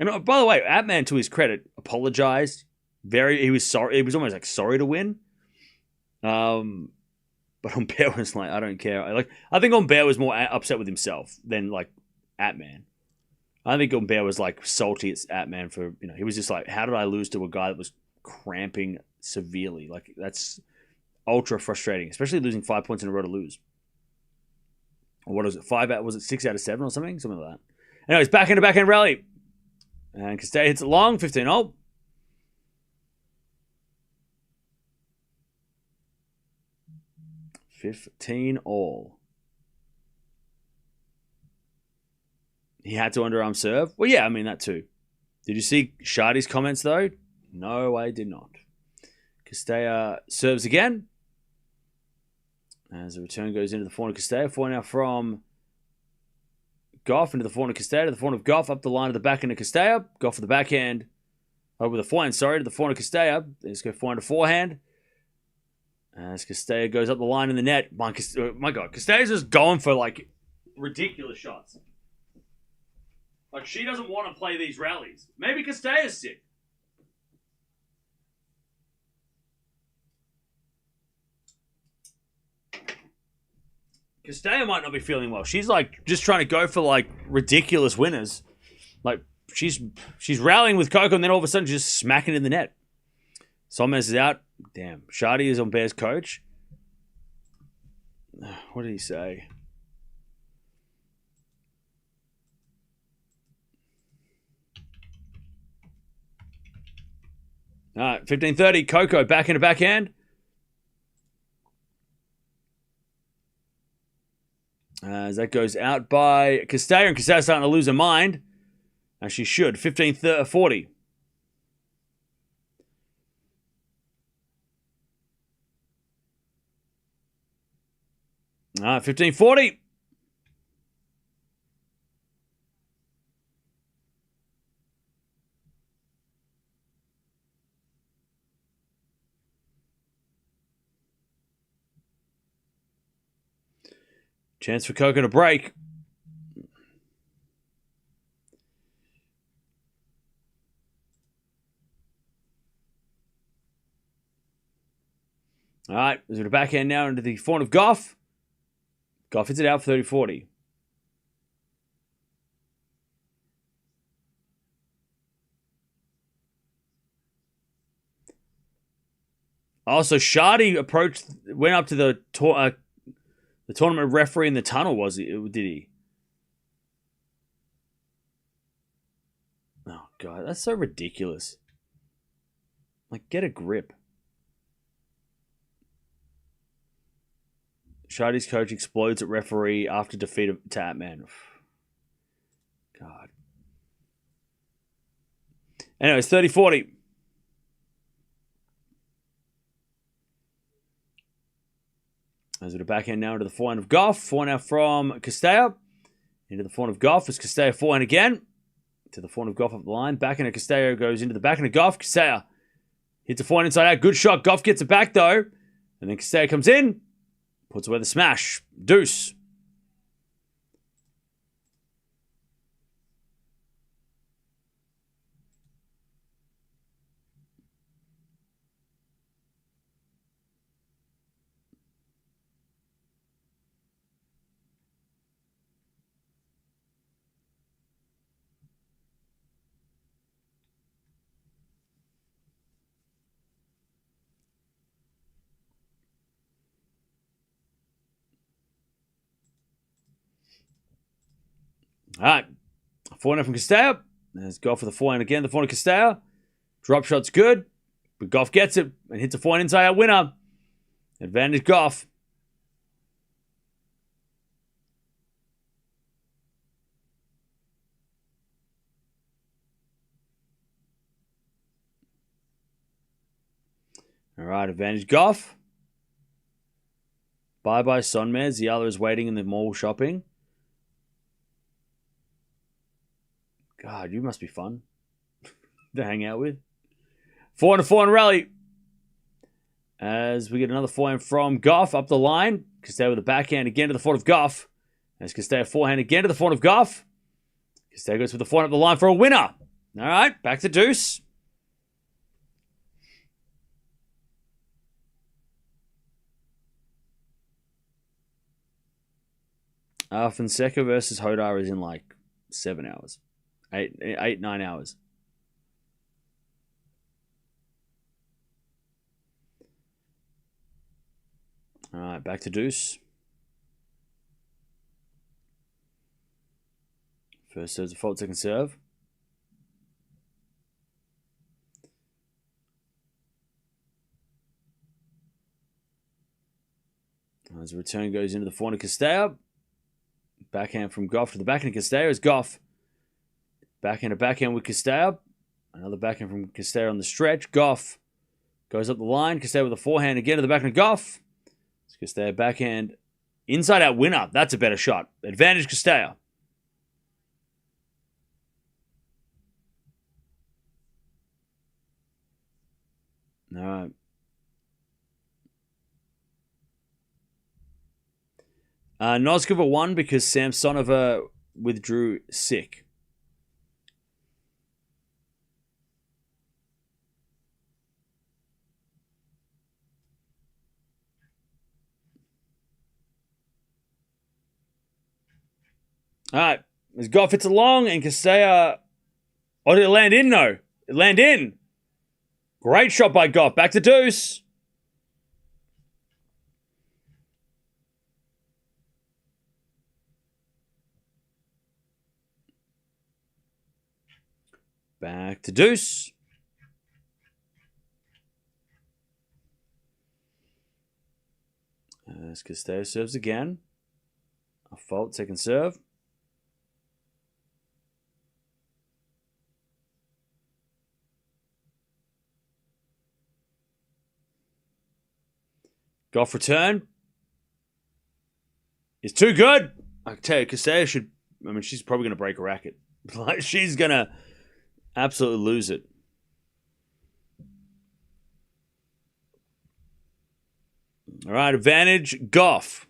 [SPEAKER 1] And by the way, Atman, to his credit, apologized. He was sorry. He was almost like sorry to win. But Humbert was like, I don't care. I think Humbert was more upset with himself than like Atman. I think Humbert was like salty at Atman for, he was just like, how did I lose to a guy that was cramping severely? Like, that's ultra frustrating, especially losing 5 points in a row to lose. Or what was it? Was it 6 out of 7 or something? Something like that. Anyways, backhand rally. And Castella hits it long, 15-all. He had to underarm serve. Well, yeah, I mean that too. Did you see Shardy's comments though? No, I did not. Castella serves again. As the return goes into the forehand of Castella. Forehand now from Gauff into the forehand of Castella. To the forehand of Gauff up the line to the backhand of Castella. Gauff for the backhand. Over the forehand, to the forehand of Castella. Let's go forehand to forehand. As Castella goes up the line in the net. My God, Castella's just going for like ridiculous shots. Like, she doesn't want to play these rallies. Maybe Castella's sick. Castella might not be feeling well. She's like just trying to go for like ridiculous winners. Like she's rallying with Coco and then all of a sudden just smacking it in the net. Somers is out. Damn. Shardy is on Bear's coach. What did he say? All right, 15:30. Coco back into backhand. As that goes out by Castella, and Castella's starting to lose her mind. As she should. 15:40. All right, 15:40. Chance for Coco to break. All right, there's a backhand now into the forehand of Gauff. Gauff hits it out for 30-40. Also, Shardy went up to the tournament referee in the tunnel, did he? Oh, God, that's so ridiculous. Like, get a grip. Shardy's coach explodes at referee after defeat of Tatman. God. Anyways, 30-40. As with a backhand now into the forehand of Gauff. Forehand now from Castella. Into the forehand of Gauff. As Castella forehand again. To the forehand of Gauff up the line. Backhand of Castella goes into the backhand of Gauff. Castella hits a forehand inside out. Good shot. Gauff gets it back though. And then Castella comes in. Puts away the smash. Deuce. All right. Forehand from Castella. Let's go for the forehand again. The forehand of Castella. Drop shot's good. But Gauff gets it and hits a forehand inside out winner. Advantage Gauff. All right. Advantage Gauff. Bye-bye Sonmez. Eala is waiting in the mall shopping. God, you must be fun to hang out with. Forehand rally. As we get another forehand from Gauff up the line. Castella with the backhand again to the forehand of Gauff. As Castella forehand again to the forehand of Gauff. Castella goes with the forehand up the line for a winner. All right, back to deuce. Fonseca versus Hodar is in like 7 hours. 9 hours. All right, back to deuce. First serve's a fault, second serve. As the return goes into the forehand of Cirstea. Backhand from Gauff to the backhand of Cirstea is Gauff. Backhand to backhand with Cirstea. Another backhand from Cirstea on the stretch. Gauff goes up the line. Cirstea with a forehand again to the backhand of Gauff. Cirstea backhand. Inside out winner. That's a better shot. Advantage Cirstea. All right. Noskova won because Samsonova withdrew sick. All right. As Gauff hits along and Cirstea... Oh, did it land in? No. It landed in. Great shot by Gauff. Back to deuce. Back to deuce. As Cirstea serves again. A fault, second serve. Gauff return. Is too good. I can tell you, Cirstea should... I mean, she's probably going to break a racket. She's going to absolutely lose it. All right, advantage, Gauff.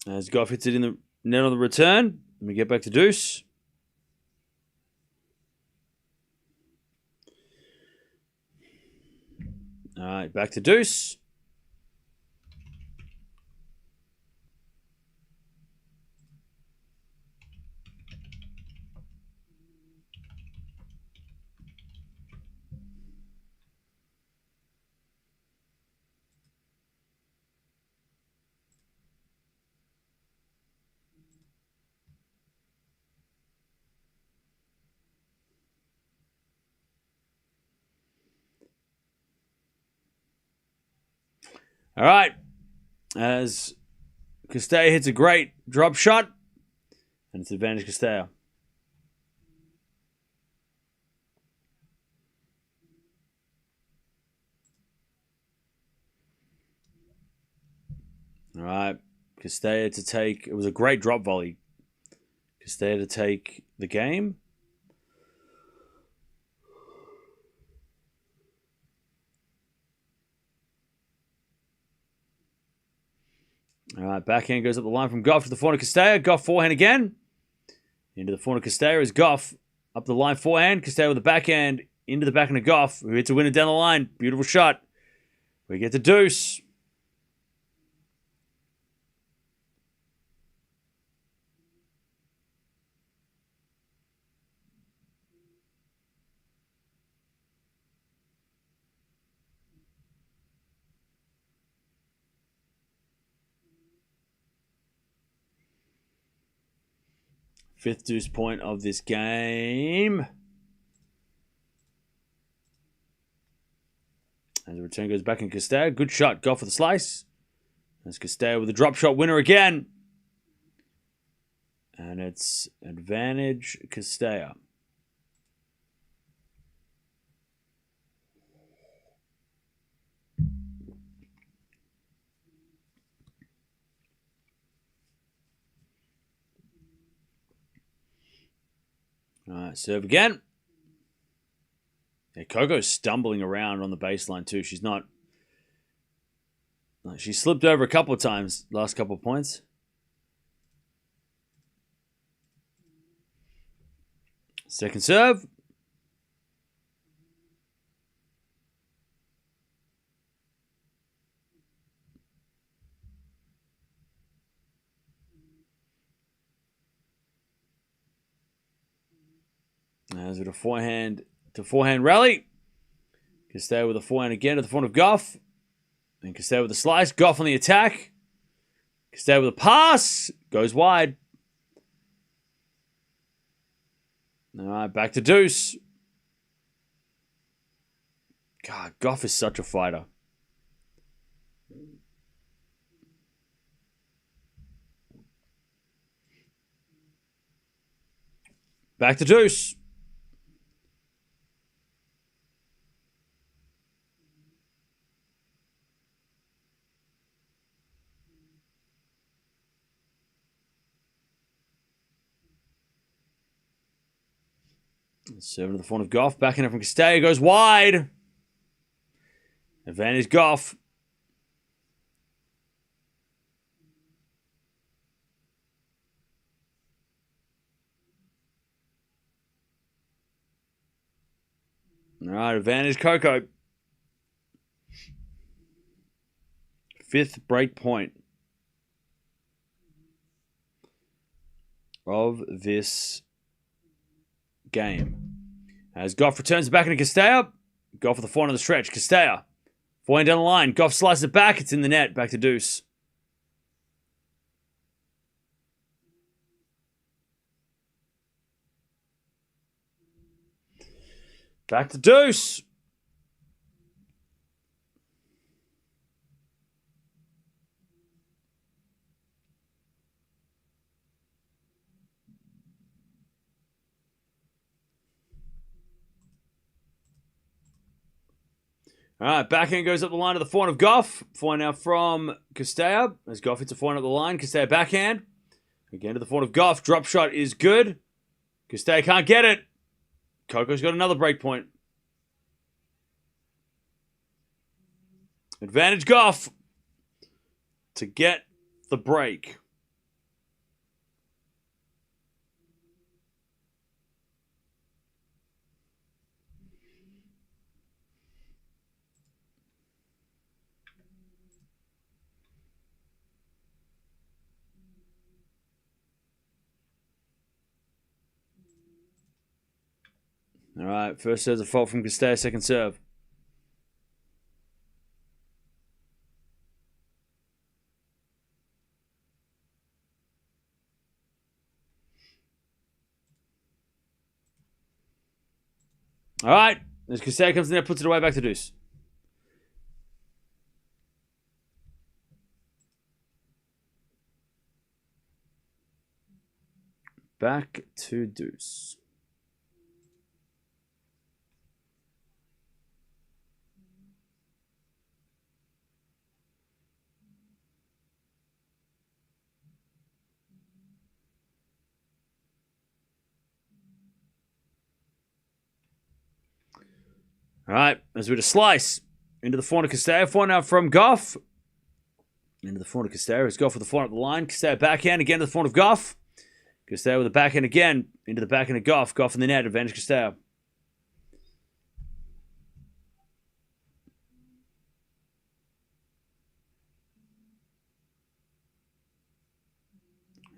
[SPEAKER 1] As Gauff hits it in the net on the return. Let me get back to deuce. All right, back to deuce. All right. As Cirstea hits a great drop shot. And it's advantage Cirstea. All right. Cirstea to take... It was a great drop volley. Cirstea to take the game. All right, backhand goes up the line from Gauff to the forehand of Cirstea. Gauff forehand again. Into the forehand of Cirstea is Gauff. Up the line forehand. Cirstea with the backhand. Into the backhand of Gauff, who hits a winner down the line. Beautiful shot. We get the deuce. Fifth deuce point of this game. And the return goes back in Cirstea. Good shot. Gauff with the slice. There's Cirstea with a drop shot winner again. And it's advantage Cirstea. All right, serve again. Yeah, Coco's stumbling around on the baseline too. She's not... She slipped over a couple of times last couple of points. Second serve. As with a forehand to forehand rally. Cirstea with a forehand again to the front of Gauff. And Cirstea with a slice. Gauff on the attack. Cirstea with a pass. Goes wide. All right, back to deuce. God, Gauff is such a fighter. Back to deuce. Serving to the front of Gauff. Backing it from Cirstea. Goes wide. Advantage Gauff. All right, advantage Coco. Fifth break point of this game. As Gauff returns back into Cirstea. Gauff with the forehand on the stretch. Cirstea. Forehand down the line. Gauff slices it back. It's in the net. Back to deuce. Back to deuce. All right, backhand goes up the line to the forehand of Gauff. Forehand now from Cirstea. As Gauff hits a forehand up the line. Cirstea backhand. Again to the forehand of Gauff. Drop shot is good. Cirstea can't get it. Coco's got another break point. Advantage Gauff to get the break. All right, first serve's a fault from Cirstea, second serve. All right, as Cirstea comes in there, puts it away, back to deuce. Back to deuce. All right, as we do slice into the forehand of Cirstea. Forehand now from Gauff. Into the forehand of Cirstea. As Gauff with the forehand up the line. Cirstea backhand again to the forehand of Gauff. Cirstea with the backhand again into the backhand of Gauff. Gauff in the net. Advantage Cirstea.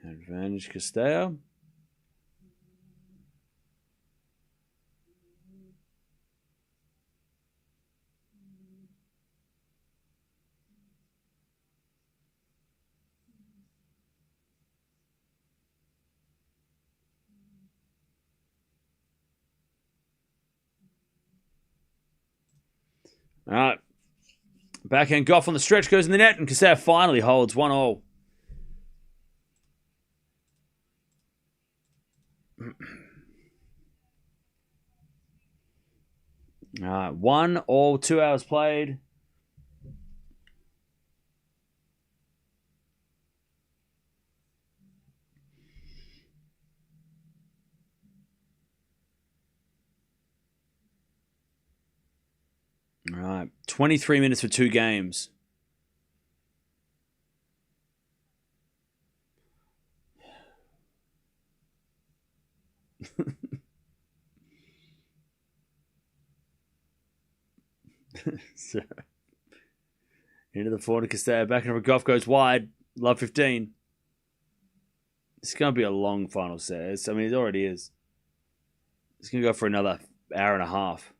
[SPEAKER 1] Advantage Cirstea. All right. Backhand Gauff on the stretch goes in the net, and Cirstea finally holds 1-1. All right, 1-1, 2 hours played. All right. 23 minutes for 2 games. So, into the forehand, Castella. Back into Gauff goes wide. Love 15. It's going to be a long final set. I mean, it already is. It's going to go for another hour and a half.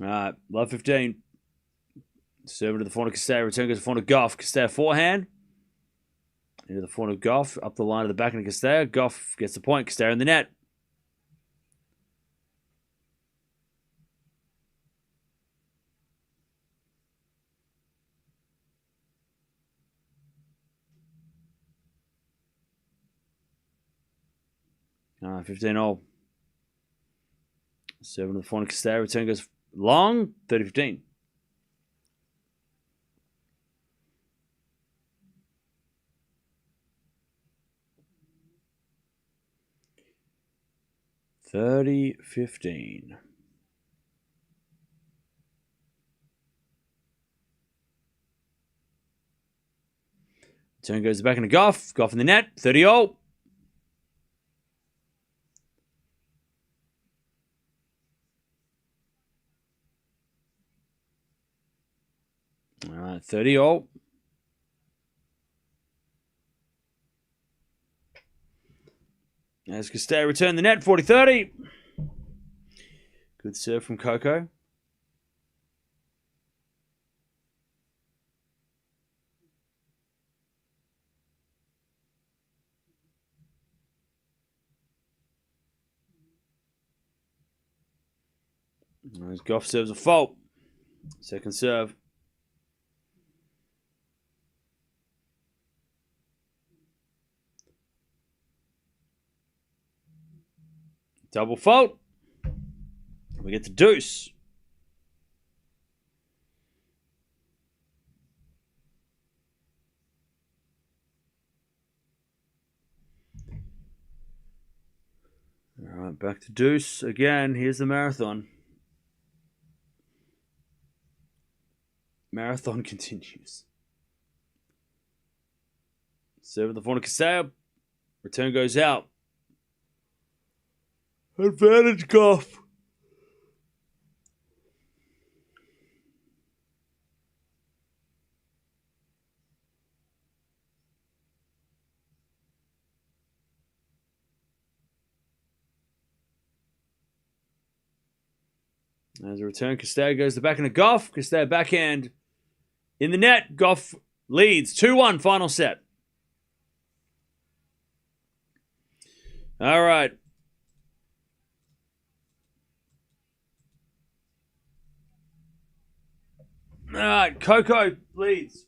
[SPEAKER 1] All right. Love 15. Serving to the forehand, Castella. Return goes to the forehand, Gauff. Castella forehand. Into the forehand, Gauff. Up the line of the back into Castella. Gauff gets the point. Castella in the net. All right, 15-all. Serving to the forehand, Castella. Return goes long. 30-15. (30-15). Turn goes back into Gauff. Gauff in the net. 30-all. All right, 30-all. As Castella return the net, 40-30. Good serve from Coco. As Gauff serves a fault. Second serve. Double fault. We get the deuce. All right, back to deuce again. Here's the marathon. Marathon continues. Serve at the forehand, Castella. Return goes out. Advantage, Gauff. As a return, Castella goes the back into Gauff. Castella backhand in the net. Gauff leads 2-1 final set. All right. All right, Coco leads.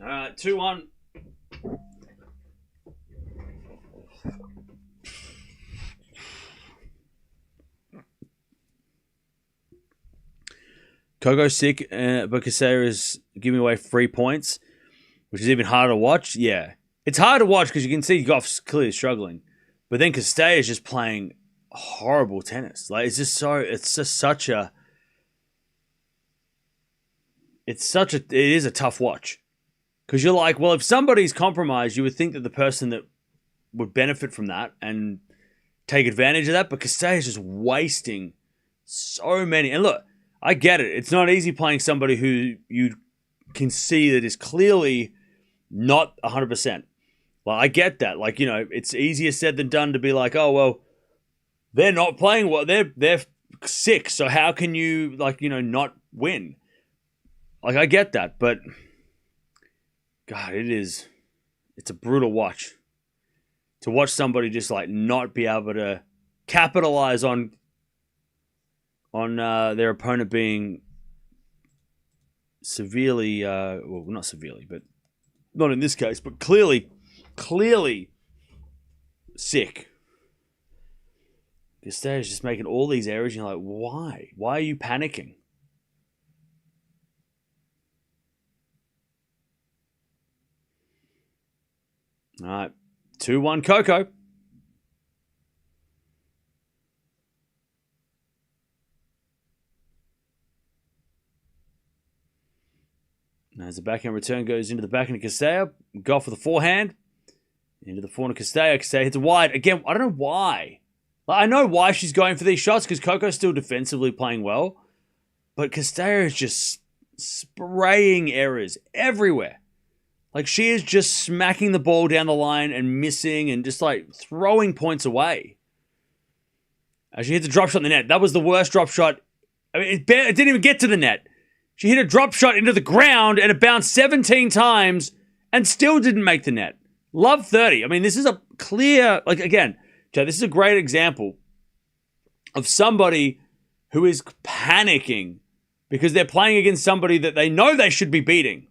[SPEAKER 1] All right, 2-1. Coco's sick, but Castella is giving away 3 points, which is even harder to watch. Yeah. It's hard to watch because you can see Gauff's clearly struggling. But then Castella is just playing horrible tennis. Like, it is a tough watch. Because you're like, well, if somebody's compromised, you would think that the person that would benefit from that and take advantage of that, but Castella is just wasting so many. And look, I get it. It's not easy playing somebody who you can see that is clearly not 100%. Well, I get that. Like, you know, it's easier said than done to be like, oh, well, they're not playing well. They're sick. So how can you, like, you know, not win? Like, I get that. But, God, it's a brutal watch. To watch somebody just, like, not be able to capitalize on on their opponent being severely, well, not severely, but not in this case, but clearly sick. Cirstea is just making all these errors, and you're like, why? Why are you panicking? All right, 2-1 Coco. As the backhand return goes into the backhand of Cirstea, Gauff with a forehand. Into the forehand of Cirstea. Cirstea hits it wide. Again, I don't know why. I know why she's going for these shots, because Coco's still defensively playing well. But Cirstea is just spraying errors everywhere. Like, she is just smacking the ball down the line and missing and just, like, throwing points away. As she hits a drop shot in the net. That was the worst drop shot. I mean, it didn't even get to the net. She hit a drop shot into the ground and it bounced 17 times and still didn't make the net. Love 30. I mean, this is a clear, like, again, Joe, this is a great example of somebody who is panicking because they're playing against somebody that they know they should be beating.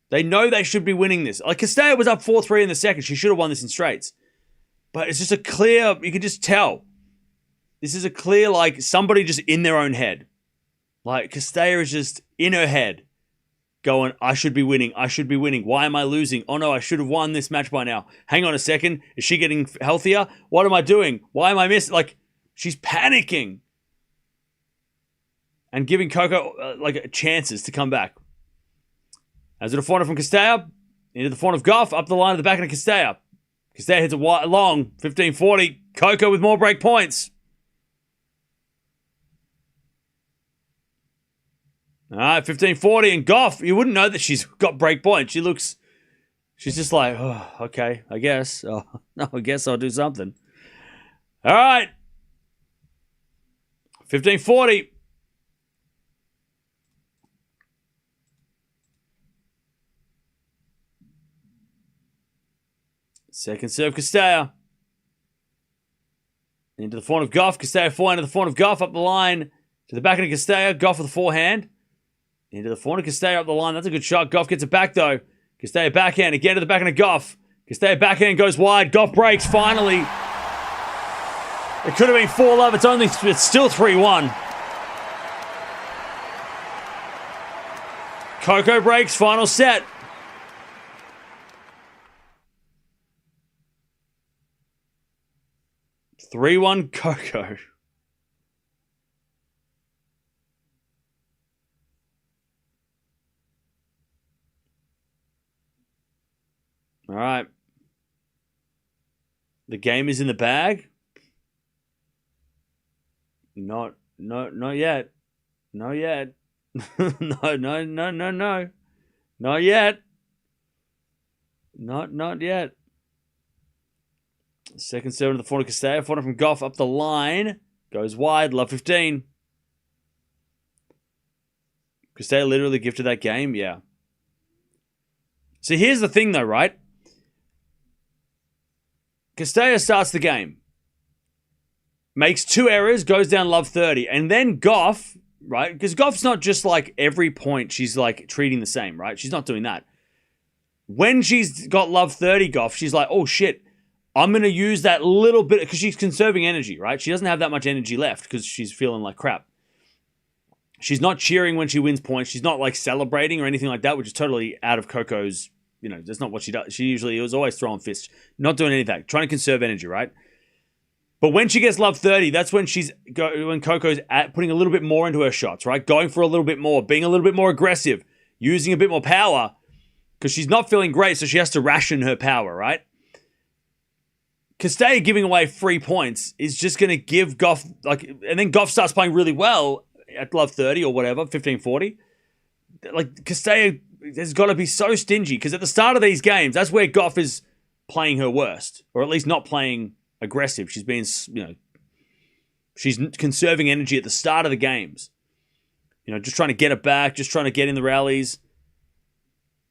[SPEAKER 1] They know they should be winning this. Like, Cirstea was up 4-3 in the second. She should have won this in straights. But it's just a clear, you can just tell. This is a clear, like, somebody just in their own head. Like, Cirstea is just in her head going, I should be winning. I should be winning. Why am I losing? Oh, no, I should have won this match by now. Hang on a second. Is she getting healthier? What am I doing? Why am I missing? Like, she's panicking. And giving Coco, chances to come back. As a forehand from Cirstea, into the forehand of Gauff, up the line of the backhand of Cirstea. Cirstea hits it long, 15-40. Coco with more break points. All right, 15-40, and Gauff, you wouldn't know that she's got break points. She's just like, oh, okay, I guess. Oh, no, I guess I'll do something. All right. 15-40. Second serve, Cirstea. Into the forehand of Gauff. Cirstea forehand to the forehand of Gauff, up the line to the backhand of Cirstea. Gauff with the forehand. Into the forehand of Cirstea up the line. That's a good shot. Gauff gets it back, though. Cirstea backhand. Again to the backhand of Gauff. Cirstea backhand goes wide. Gauff breaks, finally. It could have been 4-love. It's still 3-1. Coco breaks, final set. (3-1) Coco. All right. The game is in the bag. Not yet. Not yet. No. Not yet. Not yet. Second serve to the forehand of Cirstea. Forehand from Gauff up the line. Goes wide. Love 15. Cirstea literally gifted that game. Yeah. So here's the thing though, right? Cirstea starts the game. Makes 2 errors. Goes down love 30. And then Gauff, right? Because Gauff's not just like every point she's like treating the same, right? She's not doing that. When she's got love 30 Gauff, she's like, oh shit. I'm going to use that little bit, because she's conserving energy, right? She doesn't have that much energy left because she's feeling like crap. She's not cheering when she wins points. She's not like celebrating or anything like that, which is totally out of Coco's, that's not what she does. She usually was always throwing fists, not doing any of that, trying to conserve energy, right? But when she gets love 30, that's when when Coco's putting a little bit more into her shots, right? Going for a little bit more, being a little bit more aggressive, using a bit more power, because she's not feeling great, so she has to ration her power, right? Cirstea giving away 3 points is just going to give Gauff, and then Gauff starts playing really well at love 30 or whatever, 15-40. Like, Cirstea has got to be so stingy, because at the start of these games, that's where Gauff is playing her worst, or at least not playing aggressive. She's being, she's conserving energy at the start of the games. Just trying to get it back, just trying to get in the rallies.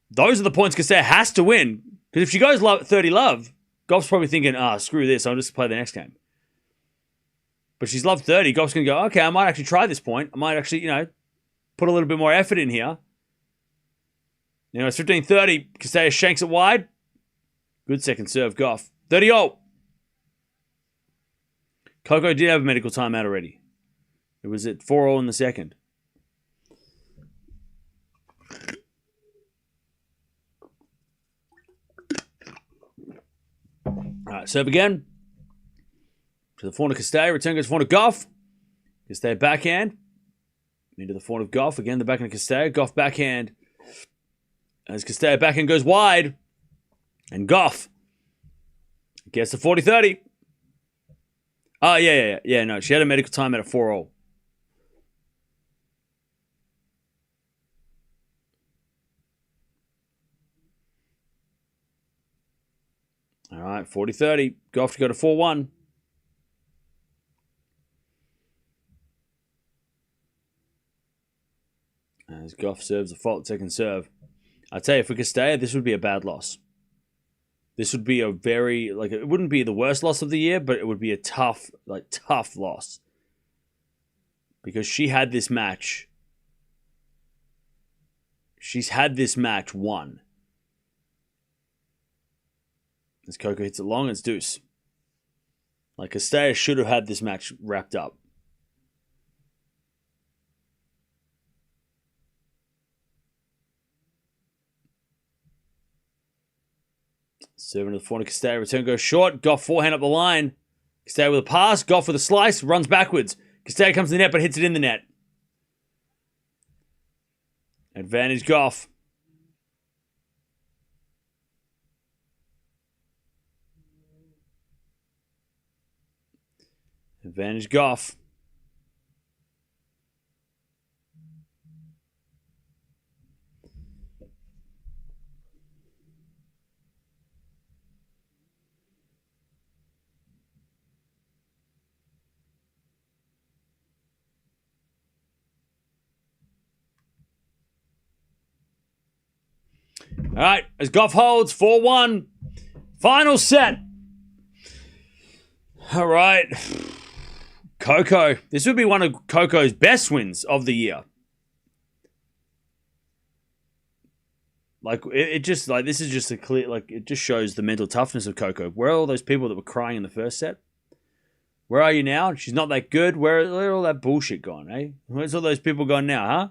[SPEAKER 1] Those are the points Cirstea has to win, because if she goes 30 love, Gauff's probably thinking, screw this, I'll just play the next game. But she's love 30. Goff's going to go, okay, I might actually try this point. I might actually, put a little bit more effort in here. It's 15-30. Castella shanks it wide. Good second serve, Gauff. 30-0. Coco did have a medical timeout already. It was at 4-0 in the second. All right, serve again. To the forehand of Castella. Return goes forehand of Gauff. Castella backhand. Into the forehand of Gauff. Again, the backhand of Castella. Gauff backhand. As Castella backhand goes wide. And Gauff gets the 40-30. Oh, yeah. No, she had a medical timeout at 4-0. All right, 40-30. Gauff to go to 4-1. As Gauff serves a fault second serve. I tell you, for Castella, this would be a bad loss. This would be a very, it wouldn't be the worst loss of the year, but it would be a tough loss. Because she had this match. She's had this match won. As Coco hits it long, it's deuce. Castella should have had this match wrapped up. Serving to the forehand of Castella. Return goes short. Gauff forehand up the line. Castella with a pass. Gauff with a slice. Runs backwards. Castella comes to the net but hits it in the net. Advantage Gauff. Advantage Gauff. All right, as Gauff holds 4-1. Final set. All right. Coco. This would be one of Coco's best wins of the year. This is just a clear, it just shows the mental toughness of Coco. Where are all those people that were crying in the first set? Where are you now? She's not that good. Where all that bullshit gone, eh? Where's all those people gone now, huh?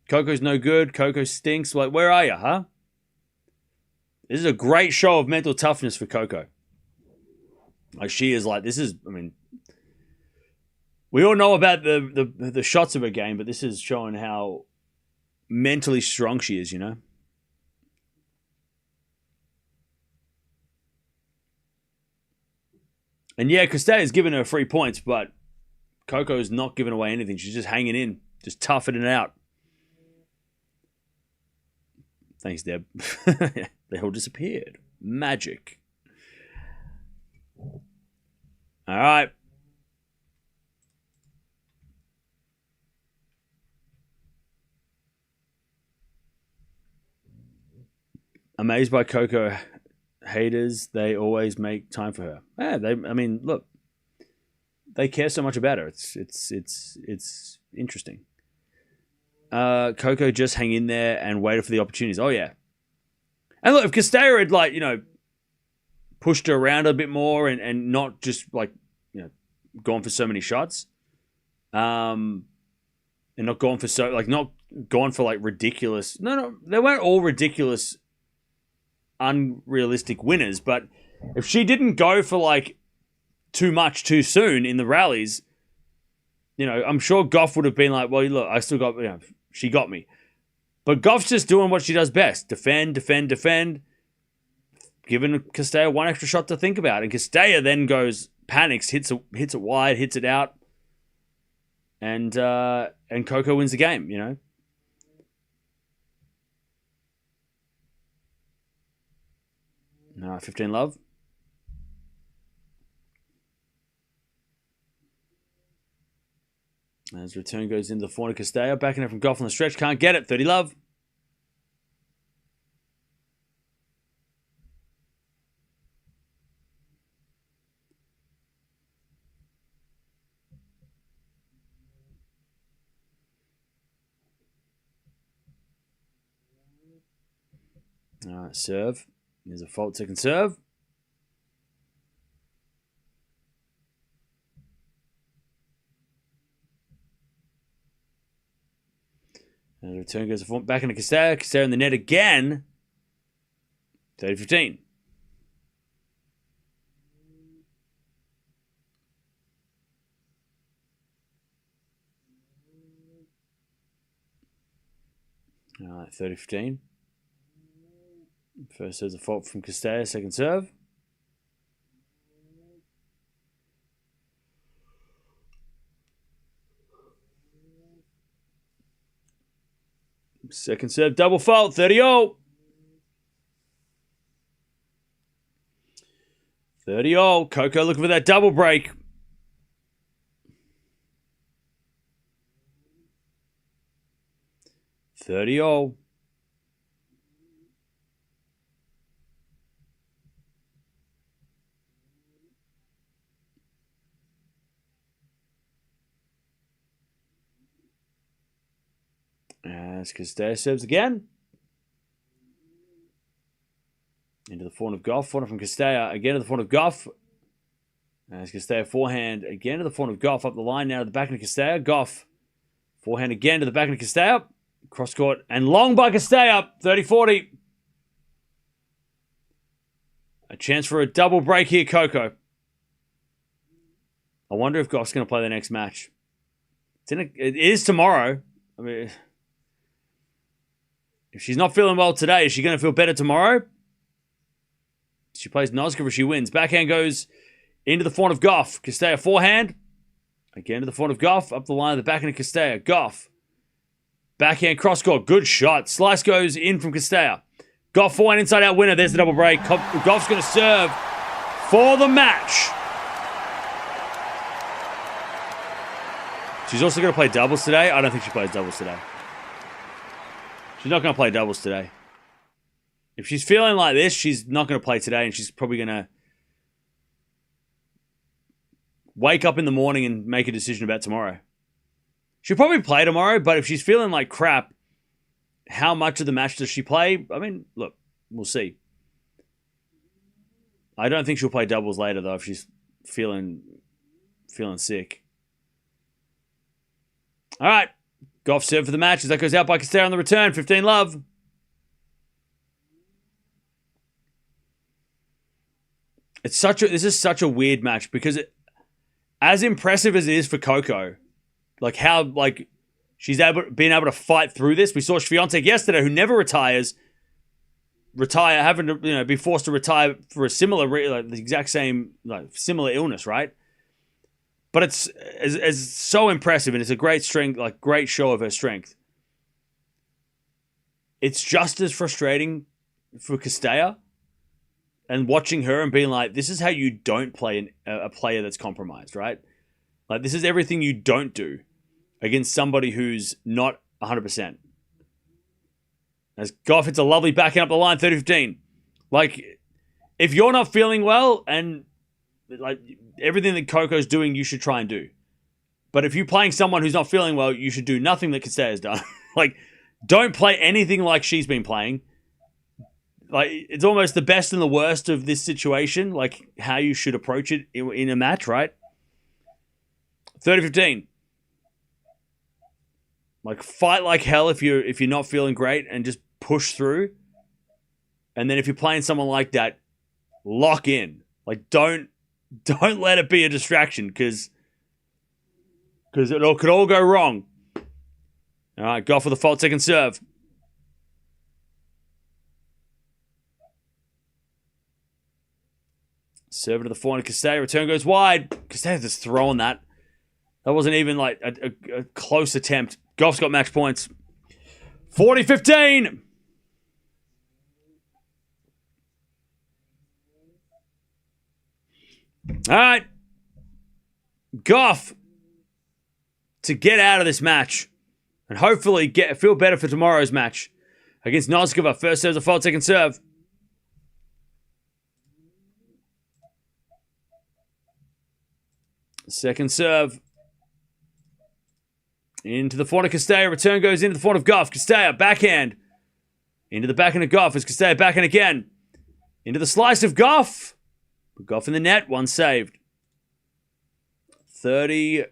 [SPEAKER 1] Coco's no good. Coco stinks. Where are you, huh? This is a great show of mental toughness for Coco. She is we all know about the shots of her game, but this is showing how mentally strong she is, And yeah, Castella's given her 3 points, but Coco's not giving away anything. She's just hanging in, just toughing it out. Thanks, Deb. They all disappeared. Magic. All right. Amazed by Coco haters. They always make time for her. Yeah, look. They care so much about her. It's interesting. Coco just hang in there and waited for the opportunities. Oh, yeah. And look, if Castella had, pushed her around a bit more and not just, gone for so many shots, and not gone for not gone for, ridiculous... No, they weren't all ridiculous, unrealistic winners, but if she didn't go for, too much too soon in the rallies, I'm sure Gauff would have been like, well, look, I still got... she got me. But Gauff's just doing what she does best. Defend. Giving Castella one extra shot to think about. And Castella then goes, panics, hits it wide, hits it out. And Coco wins the game, No, 15 love. As return goes into the forehand of Castella. Backing it from Gauff on the stretch. Can't get it. 30 love. All right, serve. There's a fault second serve. And the return goes back into Castella. Castella in the net again. 30-15. All right, 30-15. First serve's a fault from Castella. Second serve. Second serve, double fault, 30-0. 30-0. Coco looking for that double break. $30. As Castella serves again. Into the forehand of Gauff. Forehand from Castella. Again to the forehand of Gauff. As Castella forehand again to the forehand of Gauff. Up the line now to the back of Castella. Gauff. Forehand again to the back of Castella. Cross court and long by Castella. 30-40. A chance for a double break here, Coco. I wonder if Gauff's going to play the next match. It is tomorrow. I mean, if she's not feeling well today, is she going to feel better tomorrow? She plays Noskova, she wins. Backhand goes into the forehand of Gauff. Castella forehand. Again to the forehand of Gauff. Up the line of the backhand of Castella. Gauff. Backhand cross court. Good shot. Slice goes in from Castella. Gauff forehand inside out winner. There's the double break. Gauff's going to serve for the match. She's also going to play doubles today. I don't think she plays doubles today. She's not going to play doubles today. If she's feeling like this, she's not going to play today, and she's probably going to wake up in the morning and make a decision about tomorrow. She'll probably play tomorrow, but if she's feeling like crap, how much of the match does she play? I mean, look, we'll see. I don't think she'll play doubles later, though, if she's feeling sick. All right. Gauff serve for the match as that goes out by Castella on the return. 15-love. This is such a weird match because as impressive as it is for Coco, like how she's been able to fight through this. We saw Swiatek yesterday, who never retires, having to be forced to retire for a similar the exact same similar illness, right? But it's so impressive, and it's a great strength, great show of her strength. It's just as frustrating for Castella, and watching her and being like, this is how you don't play a player that's compromised, right? Like, this is everything you don't do against somebody who's not 100%. As Gauff hits a lovely backhand up the line, 30-15. Like, if you're not feeling well and everything that Coco's doing, you should try and do. But if you're playing someone who's not feeling well, you should do nothing that Castella's done. Don't play anything like she's been playing. It's almost the best and the worst of this situation, how you should approach it in a match, right? 30-15. Fight like hell if you're not feeling great and just push through. And then if you're playing someone like that, lock in. Don't let it be a distraction because it could all go wrong. All right, Gauff with a fault second serve. Serve to the forehand of Castella. Return goes wide. Castella just throwing that. That wasn't even a close attempt. Gauff's got match points. 40-15. All right. Gauff to get out of this match and hopefully feel better for tomorrow's match against Noskova. First serve's a fault, second serve. Second serve. Into the forehand of Castella. Return goes into the forehand of Gauff. Castella, backhand. Into the backhand of Gauff as Cirstea backhand again. Into the slice of Gauff. Gauff in the net, one saved. 40-30.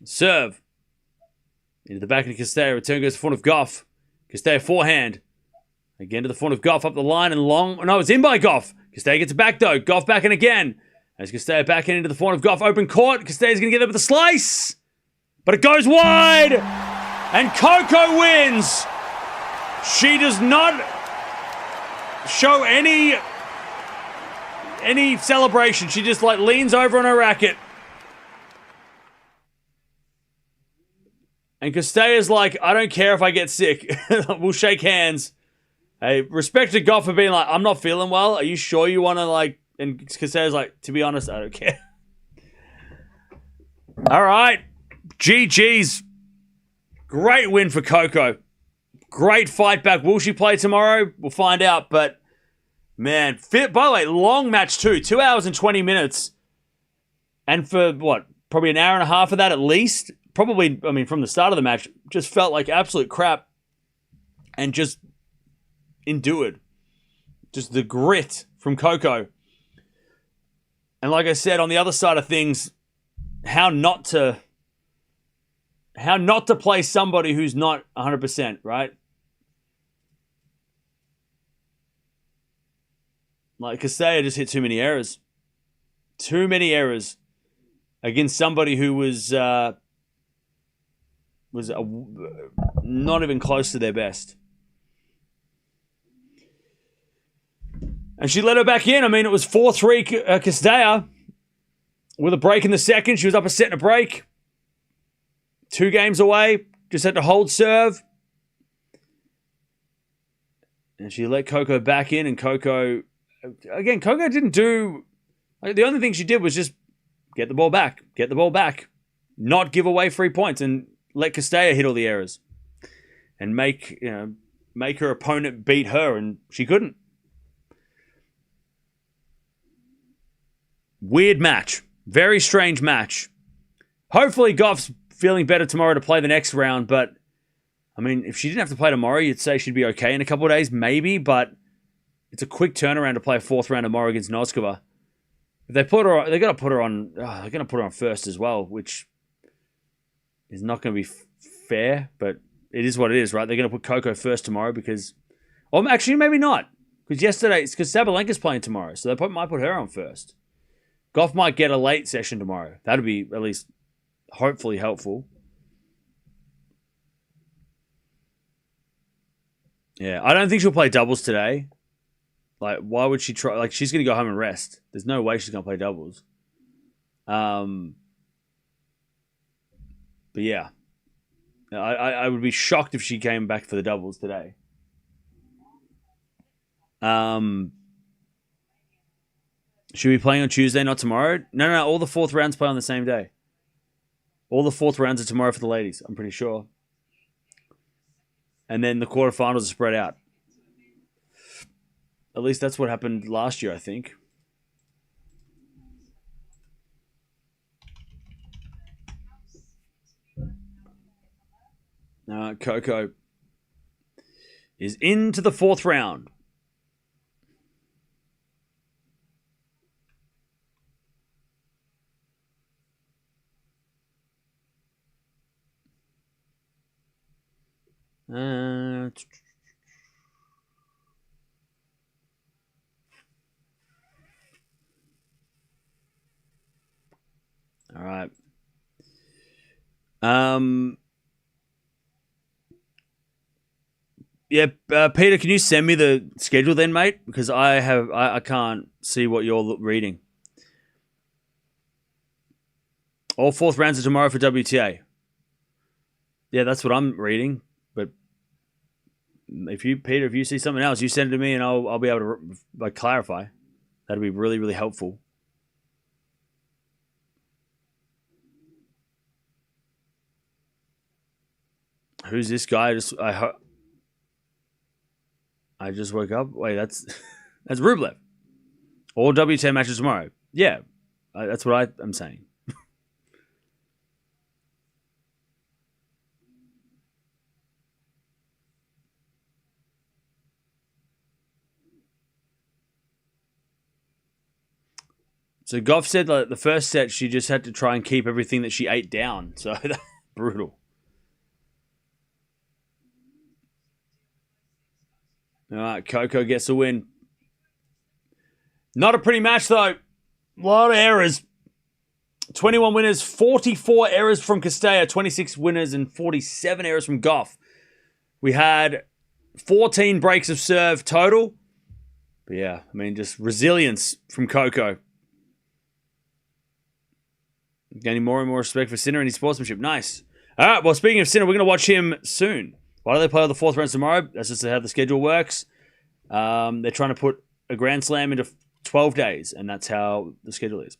[SPEAKER 1] Serve. Into the back of Cirstea. Return goes to the front of Gauff. Cirstea forehand. Again to the front of Gauff up the line and long. No, it's in by Gauff. Cirstea gets it back though. Gauff back in again. As Cirstea back into the front of Gauff. Open court. Cirstea's going to get there with a slice. But it goes wide. And Coco wins. She does not show any celebration. She just like leans over on her racket. And Cirstea like, I don't care if I get sick. We'll shake hands. Hey, respect to Gauff for being like, I'm not feeling well. Are you sure you want to like... And Cirstea's like, to be honest, I don't care. All right. GG's. Great win for Coco. Great fight back. Will she play tomorrow? We'll find out. But, man, by the way, long match too. 2 hours and 20 minutes. And for, what, probably an hour and a half of that at least? Probably, I mean, from the start of the match, just felt like absolute crap. And just endured. Just the grit from Coco. And like I said, on the other side of things, how not to play somebody who's not 100%, right? Like Cirstea just hit too many errors. Too many errors against somebody who was not even close to their best. And she let her back in. I mean, it was 4-3 Cirstea with a break in the second. She was up a set and a break. 2 games away. Just had to hold serve. And she let Coco back in. And Coco didn't do... Like, the only thing she did was just get the ball back. Get the ball back. Not give away free points. And let Cirstea hit all the errors. And make her opponent beat her. And she couldn't. Weird match. Very strange match. Hopefully Gauff's feeling better tomorrow to play the next round, but I mean, if she didn't have to play tomorrow, you'd say she'd be okay in a couple of days, maybe, but it's a quick turnaround to play a 4th round tomorrow against Noskova. If they put her on, they're going to put her on first as well, which is not going to be fair, but it is what it is, right? They're going to put Coco first tomorrow because, or actually maybe not, because Sabalenka's playing tomorrow, so they might put her on first. Gauff might get a late session tomorrow. That'd be at least hopefully helpful. Yeah, I don't think she'll play doubles today. Like, why would she try? Like, she's going to go home and rest. There's no way she's going to play doubles. But yeah. I would be shocked if she came back for the doubles today. Should we be playing on Tuesday, not tomorrow? No. All the 4th rounds play on the same day. All the 4th rounds are tomorrow for the ladies, I'm pretty sure. And then the quarterfinals are spread out. At least that's what happened last year, I think. Coco is into the 4th round. All right. Yeah, Peter, can you send me the schedule then, mate? Because I can't see what you're reading. All 4th rounds are tomorrow for WTA. Yeah, that's what I'm reading. But if you see something else, you send it to me and I'll be able to clarify. That'd be really, really helpful. Who's this guy? I just woke up. Wait, that's Rublev. All WTA matches tomorrow. Yeah, that's what I'm saying. So Gauff said like the first set she just had to try and keep everything that she ate down. So brutal. All right, Coco gets the win. Not a pretty match though. A lot of errors. 21 winners, 44 errors from Cirstea, 26 winners and 47 errors from Gauff. We had 14 breaks of serve total. But yeah, I mean, just resilience from Coco. Gaining more and more respect for Sinner and his sportsmanship. Nice. All right, well, speaking of Sinner, we're going to watch him soon. Why do they play all the fourth rounds tomorrow? That's just how the schedule works. They're trying to put a Grand Slam into 12 days, and that's how the schedule is.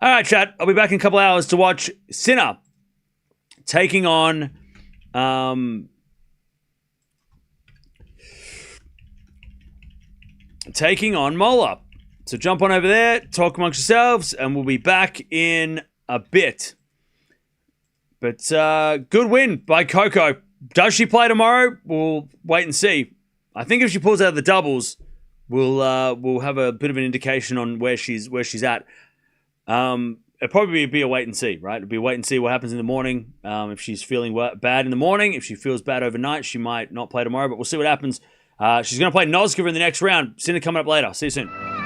[SPEAKER 1] All right, chat. I'll be back in a couple hours to watch Sinner taking on Mola. So jump on over there, talk amongst yourselves, and we'll be back in a bit. But good win by Coco. Does she play tomorrow? We'll wait and see. I think if she pulls out the doubles, we'll have a bit of an indication on where she's at. It'll probably be a wait and see, right? It'll be a wait and see what happens in the morning. If she's feeling bad in the morning, if she feels bad overnight, she might not play tomorrow, but we'll see what happens. She's going to play Noskova in the next round. Sinner coming up later. See you soon.